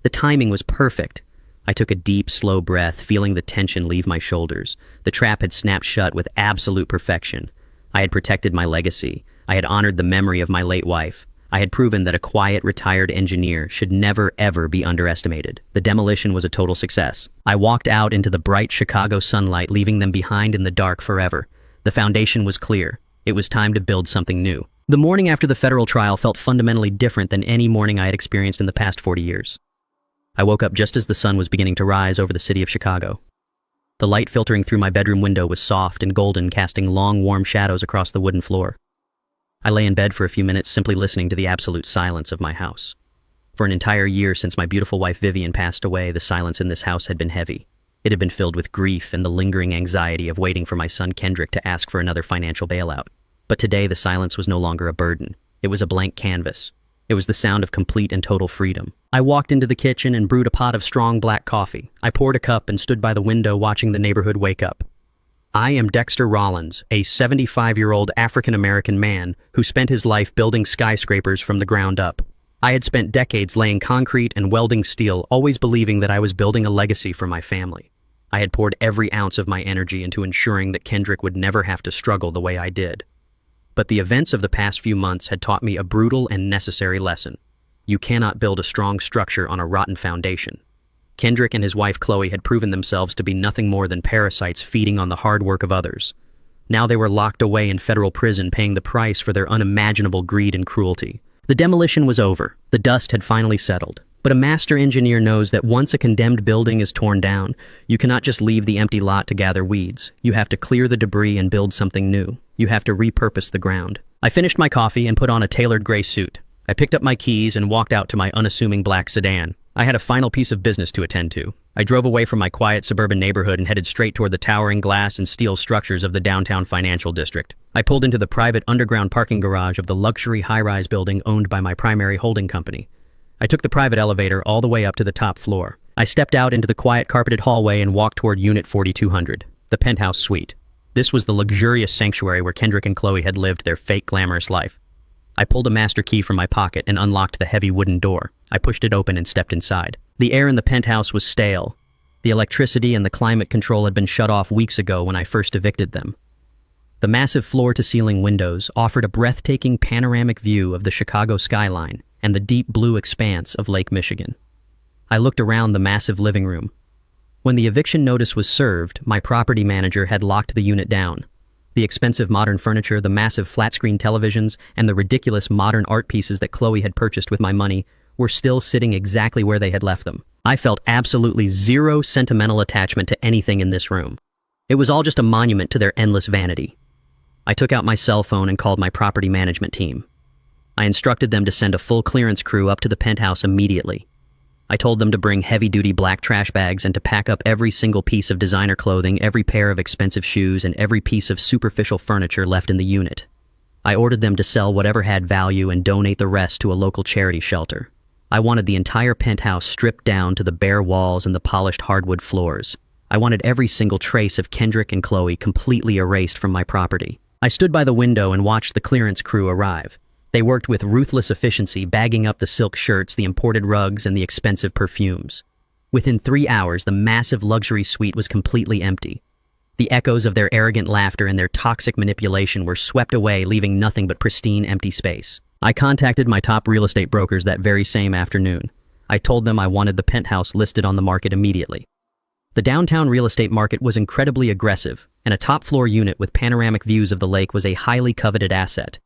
A: The timing was perfect. I took a deep, slow breath, feeling the tension leave my shoulders. The trap had snapped shut with absolute perfection. I had protected my legacy. I had honored the memory of my late wife. I had proven that a quiet, retired engineer should never, ever be underestimated. The demolition was a total success. I walked out into the bright Chicago sunlight, leaving them behind in the dark forever. The foundation was clear. It was time to build something new. The morning after the federal trial felt fundamentally different than any morning I had experienced in the past 40 years. I woke up just as the sun was beginning to rise over the city of Chicago. The light filtering through my bedroom window was soft and golden, casting long, warm shadows across the wooden floor. I lay in bed for a few minutes, simply listening to the absolute silence of my house. For an entire year since my beautiful wife Vivian passed away, the silence in this house had been heavy. It had been filled with grief and the lingering anxiety of waiting for my son Kendrick to ask for another financial bailout. But today the silence was no longer a burden. It was a blank canvas. It was the sound of complete and total freedom. I walked into the kitchen and brewed a pot of strong black coffee. I poured a cup and stood by the window watching the neighborhood wake up. I am Dexter Rollins, a 75-year-old African-American man who spent his life building skyscrapers from the ground up. I had spent decades laying concrete and welding steel, always believing that I was building a legacy for my family. I had poured every ounce of my energy into ensuring that Kendrick would never have to struggle the way I did. But the events of the past few months had taught me a brutal and necessary lesson. You cannot build a strong structure on a rotten foundation. Kendrick and his wife Chloe had proven themselves to be nothing more than parasites feeding on the hard work of others. Now they were locked away in federal prison, paying the price for their unimaginable greed and cruelty. The demolition was over. The dust had finally settled. But a master engineer knows that once a condemned building is torn down, you cannot just leave the empty lot to gather weeds. You have to clear the debris and build something new. You have to repurpose the ground. I finished my coffee and put on a tailored gray suit. I picked up my keys and walked out to my unassuming black sedan. I had a final piece of business to attend to. I drove away from my quiet suburban neighborhood and headed straight toward the towering glass and steel structures of the downtown financial district. I pulled into the private underground parking garage of the luxury high-rise building owned by my primary holding company. I took the private elevator all the way up to the top floor. I stepped out into the quiet carpeted hallway and walked toward Unit 4200, the penthouse suite. This was the luxurious sanctuary where Kendrick and Chloe had lived their fake glamorous life. I pulled a master key from my pocket and unlocked the heavy wooden door. I pushed it open and stepped inside. The air in the penthouse was stale. The electricity and the climate control had been shut off weeks ago when I first evicted them. The massive floor-to-ceiling windows offered a breathtaking panoramic view of the Chicago skyline and the deep blue expanse of Lake Michigan. I looked around the massive living room. When the eviction notice was served, my property manager had locked the unit down. The expensive modern furniture, the massive flat-screen televisions, and the ridiculous modern art pieces that Chloe had purchased with my money were still sitting exactly where they had left them. I felt absolutely zero sentimental attachment to anything in this room. It was all just a monument to their endless vanity. I took out my cell phone and called my property management team. I instructed them to send a full clearance crew up to the penthouse immediately. I told them to bring heavy-duty black trash bags and to pack up every single piece of designer clothing, every pair of expensive shoes, and every piece of superficial furniture left in the unit. I ordered them to sell whatever had value and donate the rest to a local charity shelter. I wanted the entire penthouse stripped down to the bare walls and the polished hardwood floors. I wanted every single trace of Kendrick and Chloe completely erased from my property. I stood by the window and watched the clearance crew arrive. They worked with ruthless efficiency, bagging up the silk shirts, the imported rugs, and the expensive perfumes. Within 3 hours, the massive luxury suite was completely empty. The echoes of their arrogant laughter and their toxic manipulation were swept away, leaving nothing but pristine, empty space. I contacted my top real estate brokers that very same afternoon. I told them I wanted the penthouse listed on the market immediately. The downtown real estate market was incredibly aggressive, and a top-floor unit with panoramic views of the lake was a highly coveted asset.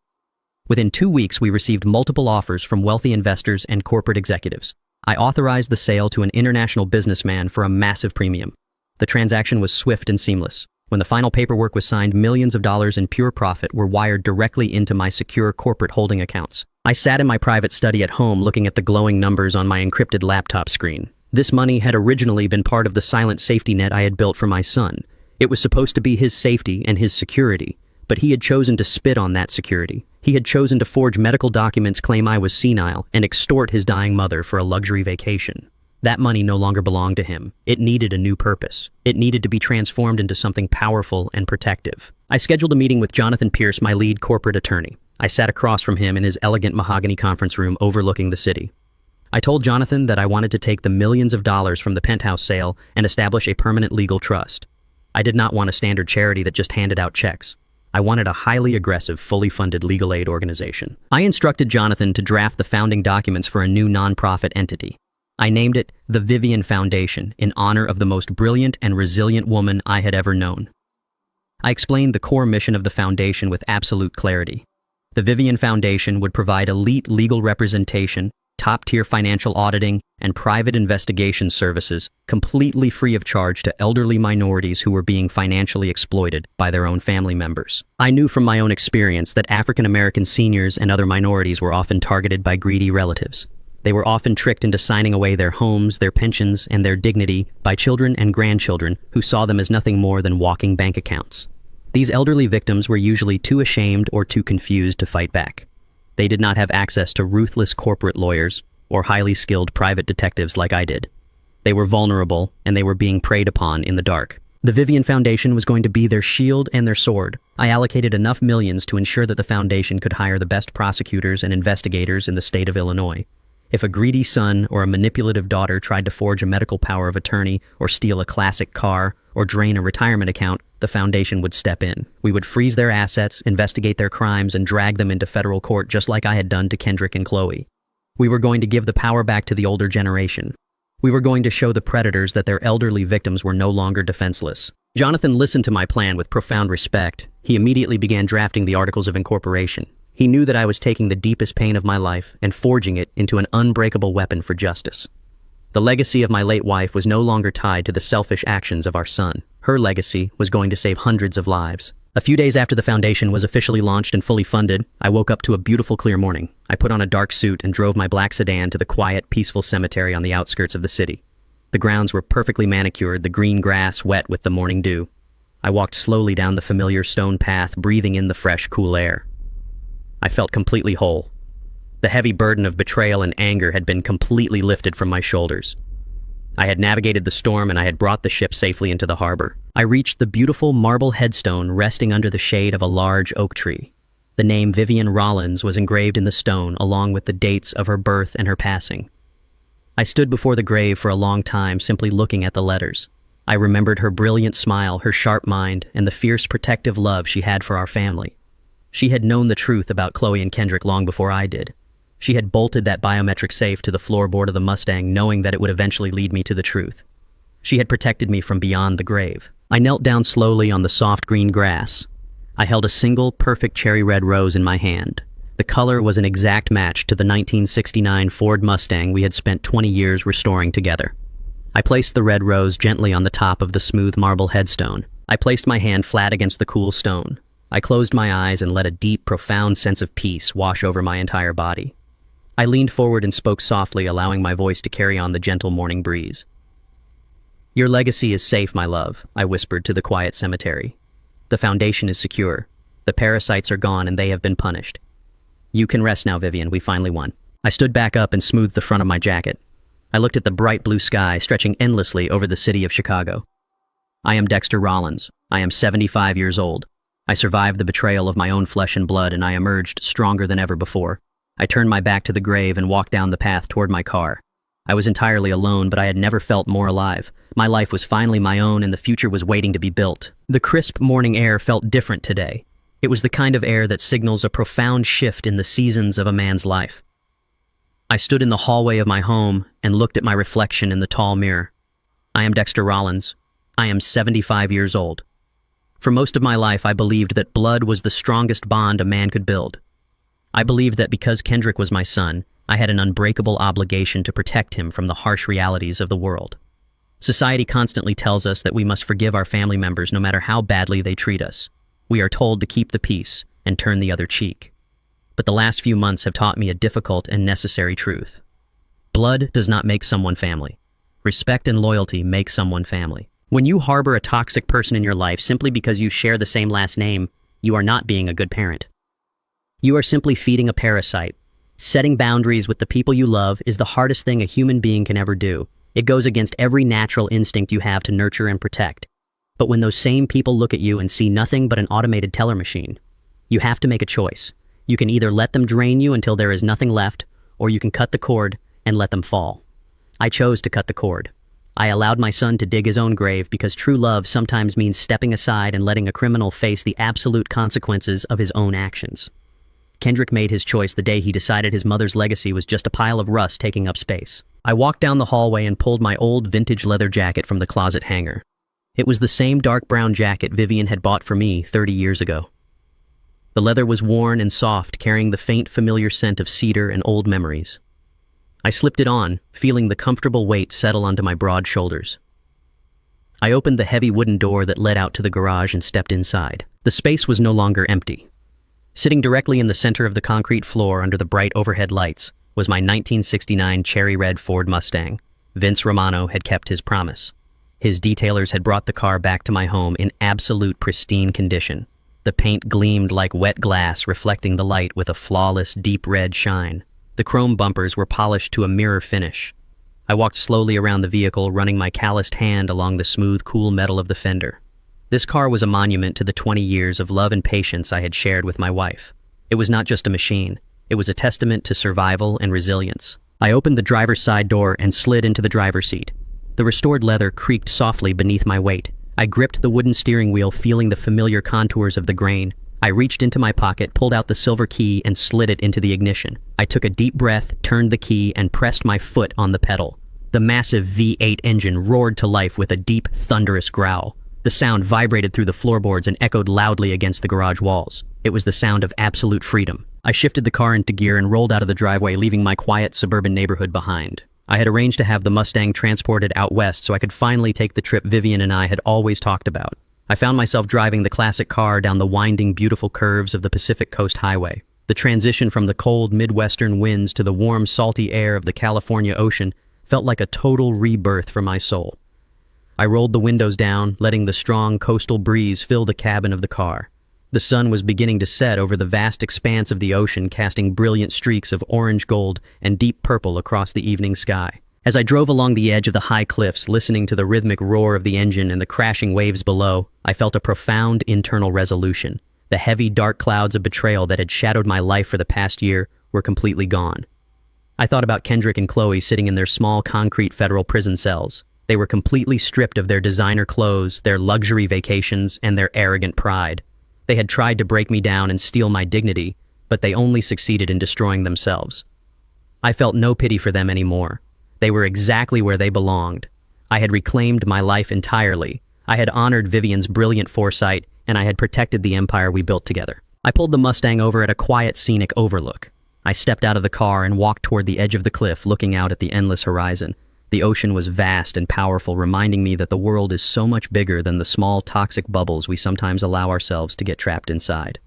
A: Within 2 weeks, we received multiple offers from wealthy investors and corporate executives. I authorized the sale to an international businessman for a massive premium. The transaction was swift and seamless. When the final paperwork was signed, millions of dollars in pure profit were wired directly into my secure corporate holding accounts. I sat in my private study at home looking at the glowing numbers on my encrypted laptop screen. This money had originally been part of the silent safety net I had built for my son. It was supposed to be his safety and his security, but he had chosen to spit on that security. He had chosen to forge medical documents, claim I was senile, and extort his dying mother for a luxury vacation. That money no longer belonged to him. It needed a new purpose. It needed to be transformed into something powerful and protective. I scheduled a meeting with Jonathan Pierce, my lead corporate attorney. I sat across from him in his elegant mahogany conference room overlooking the city. I told Jonathan that I wanted to take the millions of dollars from the penthouse sale and establish a permanent legal trust. I did not want a standard charity that just handed out checks. I wanted a highly aggressive, fully funded legal aid organization. I instructed Jonathan to draft the founding documents for a new nonprofit entity. I named it the Vivian Foundation in honor of the most brilliant and resilient woman I had ever known. I explained the core mission of the foundation with absolute clarity. The Vivian Foundation would provide elite legal representation, top-tier financial auditing, and private investigation services completely free of charge to elderly minorities who were being financially exploited by their own family members. I knew from my own experience that African American seniors and other minorities were often targeted by greedy relatives. They were often tricked into signing away their homes, their pensions, and their dignity by children and grandchildren who saw them as nothing more than walking bank accounts. These elderly victims were usually too ashamed or too confused to fight back. They did not have access to ruthless corporate lawyers or highly skilled private detectives like I did. They were vulnerable, and they were being preyed upon in the dark. The Vivian Foundation was going to be their shield and their sword. I allocated enough millions to ensure that the foundation could hire the best prosecutors and investigators in the state of Illinois. If a greedy son or a manipulative daughter tried to forge a medical power of attorney or steal a classic car or drain a retirement account, the foundation would step in. We would freeze their assets, investigate their crimes, and drag them into federal court just like I had done to Kendrick and Chloe. We were going to give the power back to the older generation. We were going to show the predators that their elderly victims were no longer defenseless. Jonathan listened to my plan with profound respect. He immediately began drafting the Articles of Incorporation. He knew that I was taking the deepest pain of my life and forging it into an unbreakable weapon for justice. The legacy of my late wife was no longer tied to the selfish actions of our son. Her legacy was going to save hundreds of lives. A few days after the foundation was officially launched and fully funded, I woke up to a beautiful clear morning. I put on a dark suit and drove my black sedan to the quiet, peaceful cemetery on the outskirts of the city. The grounds were perfectly manicured, the green grass wet with the morning dew. I walked slowly down the familiar stone path, breathing in the fresh, cool air. I felt completely whole. The heavy burden of betrayal and anger had been completely lifted from my shoulders. I had navigated the storm and I had brought the ship safely into the harbor. I reached the beautiful marble headstone resting under the shade of a large oak tree. The name Vivian Rollins was engraved in the stone along with the dates of her birth and her passing. I stood before the grave for a long time simply looking at the letters. I remembered her brilliant smile, her sharp mind, and the fierce protective love she had for our family. She had known the truth about Chloe and Kendrick long before I did. She had bolted that biometric safe to the floorboard of the Mustang, knowing that it would eventually lead me to the truth. She had protected me from beyond the grave. I knelt down slowly on the soft green grass. I held a single, perfect cherry red rose in my hand. The color was an exact match to the 1969 Ford Mustang we had spent 20 years restoring together. I placed the red rose gently on the top of the smooth marble headstone. I placed my hand flat against the cool stone. I closed my eyes and let a deep, profound sense of peace wash over my entire body. I leaned forward and spoke softly, allowing my voice to carry on the gentle morning breeze. "Your legacy is safe, my love," I whispered to the quiet cemetery. "The foundation is secure. The parasites are gone and they have been punished. You can rest now, Vivian. We finally won." I stood back up and smoothed the front of my jacket. I looked at the bright blue sky stretching endlessly over the city of Chicago. I am Dexter Rollins. I am 75 years old. I survived the betrayal of my own flesh and blood, and I emerged stronger than ever before. I turned my back to the grave and walked down the path toward my car. I was entirely alone, but I had never felt more alive. My life was finally my own, and the future was waiting to be built. The crisp morning air felt different today. It was the kind of air that signals a profound shift in the seasons of a man's life. I stood in the hallway of my home and looked at my reflection in the tall mirror. I am Dexter Rollins. I am 75 years old. For most of my life, I believed that blood was the strongest bond a man could build. I believed that because Kendrick was my son, I had an unbreakable obligation to protect him from the harsh realities of the world. Society constantly tells us that we must forgive our family members no matter how badly they treat us. We are told to keep the peace and turn the other cheek. But the last few months have taught me a difficult and necessary truth. Blood does not make someone family. Respect and loyalty make someone family. When you harbor a toxic person in your life simply because you share the same last name, you are not being a good parent. You are simply feeding a parasite. Setting boundaries with the people you love is the hardest thing a human being can ever do. It goes against every natural instinct you have to nurture and protect. But when those same people look at you and see nothing but an automated teller machine, you have to make a choice. You can either let them drain you until there is nothing left, or you can cut the cord and let them fall. I chose to cut the cord. I allowed my son to dig his own grave because true love sometimes means stepping aside and letting a criminal face the absolute consequences of his own actions. Kendrick made his choice the day he decided his mother's legacy was just a pile of rust taking up space. I walked down the hallway and pulled my old vintage leather jacket from the closet hanger. It was the same dark brown jacket Vivian had bought for me 30 years ago. The leather was worn and soft, carrying the faint, familiar scent of cedar and old memories. I slipped it on, feeling the comfortable weight settle onto my broad shoulders. I opened the heavy wooden door that led out to the garage and stepped inside. The space was no longer empty. Sitting directly in the center of the concrete floor under the bright overhead lights was my 1969 cherry red Ford Mustang. Vince Romano had kept his promise. His detailers had brought the car back to my home in absolute pristine condition. The paint gleamed like wet glass, reflecting the light with a flawless, deep red shine. The chrome bumpers were polished to a mirror finish. I walked slowly around the vehicle, running my calloused hand along the smooth, cool metal of the fender. This car was a monument to the 20 years of love and patience I had shared with my wife. It was not just a machine. It was a testament to survival and resilience. I opened the driver's side door and slid into the driver's seat. The restored leather creaked softly beneath my weight. I gripped the wooden steering wheel, feeling the familiar contours of the grain. I reached into my pocket, pulled out the silver key, and slid it into the ignition. I took a deep breath, turned the key, and pressed my foot on the pedal. The massive V8 engine roared to life with a deep, thunderous growl. The sound vibrated through the floorboards and echoed loudly against the garage walls. It was the sound of absolute freedom. I shifted the car into gear and rolled out of the driveway, leaving my quiet suburban neighborhood behind. I had arranged to have the Mustang transported out west so I could finally take the trip Vivian and I had always talked about. I found myself driving the classic car down the winding, beautiful curves of the Pacific Coast Highway. The transition from the cold Midwestern winds to the warm, salty air of the California Ocean felt like a total rebirth for my soul. I rolled the windows down, letting the strong coastal breeze fill the cabin of the car. The sun was beginning to set over the vast expanse of the ocean, casting brilliant streaks of orange gold and deep purple across the evening sky. As I drove along the edge of the high cliffs, listening to the rhythmic roar of the engine and the crashing waves below, I felt a profound internal resolution. The heavy, dark clouds of betrayal that had shadowed my life for the past year were completely gone. I thought about Kendrick and Chloe sitting in their small concrete federal prison cells. They were completely stripped of their designer clothes, their luxury vacations, and their arrogant pride. They had tried to break me down and steal my dignity, but they only succeeded in destroying themselves. I felt no pity for them anymore. They were exactly where they belonged. I had reclaimed my life entirely. I had honored Vivian's brilliant foresight, and I had protected the empire we built together. I pulled the Mustang over at a quiet, scenic overlook. I stepped out of the car and walked toward the edge of the cliff, looking out at the endless horizon. The ocean was vast and powerful, reminding me that the world is so much bigger than the small, toxic bubbles we sometimes allow ourselves to get trapped inside.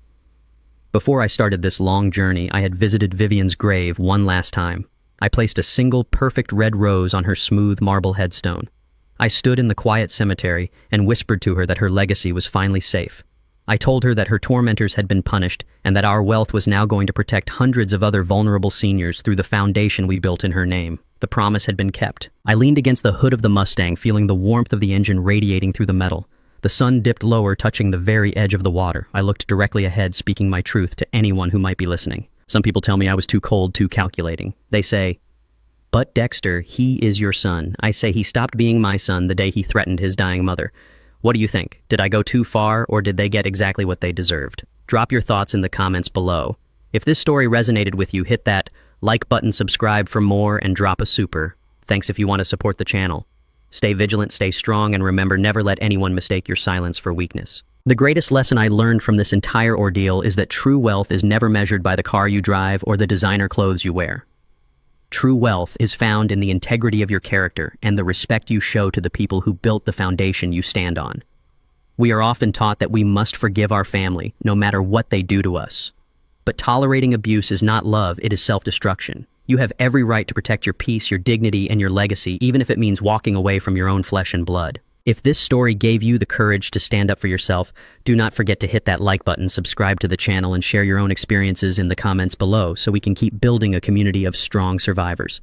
A: Before I started this long journey, I had visited Vivian's grave one last time. I placed a single perfect red rose on her smooth marble headstone. I stood in the quiet cemetery and whispered to her that her legacy was finally safe. I told her that her tormentors had been punished and that our wealth was now going to protect hundreds of other vulnerable seniors through the foundation we built in her name. The promise had been kept. I leaned against the hood of the Mustang, feeling the warmth of the engine radiating through the metal. The sun dipped lower, touching the very edge of the water. I looked directly ahead, speaking my truth to anyone who might be listening. Some people tell me I was too cold, too calculating. They say, "But Dexter, he is your son." I say he stopped being my son the day he threatened his dying mother. What do you think? Did I go too far, or did they get exactly what they deserved? Drop your thoughts in the comments below. If this story resonated with you, hit that like button, subscribe for more, and drop a super. Thanks if you want to support the channel. Stay vigilant, stay strong, and remember, never let anyone mistake your silence for weakness. The greatest lesson I learned from this entire ordeal is that true wealth is never measured by the car you drive or the designer clothes you wear. True wealth is found in the integrity of your character and the respect you show to the people who built the foundation you stand on. We are often taught that we must forgive our family, no matter what they do to us. But tolerating abuse is not love, it is self-destruction. You have every right to protect your peace, your dignity, and your legacy, even if it means walking away from your own flesh and blood. If this story gave you the courage to stand up for yourself, do not forget to hit that like button, subscribe to the channel, and share your own experiences in the comments below so we can keep building a community of strong survivors.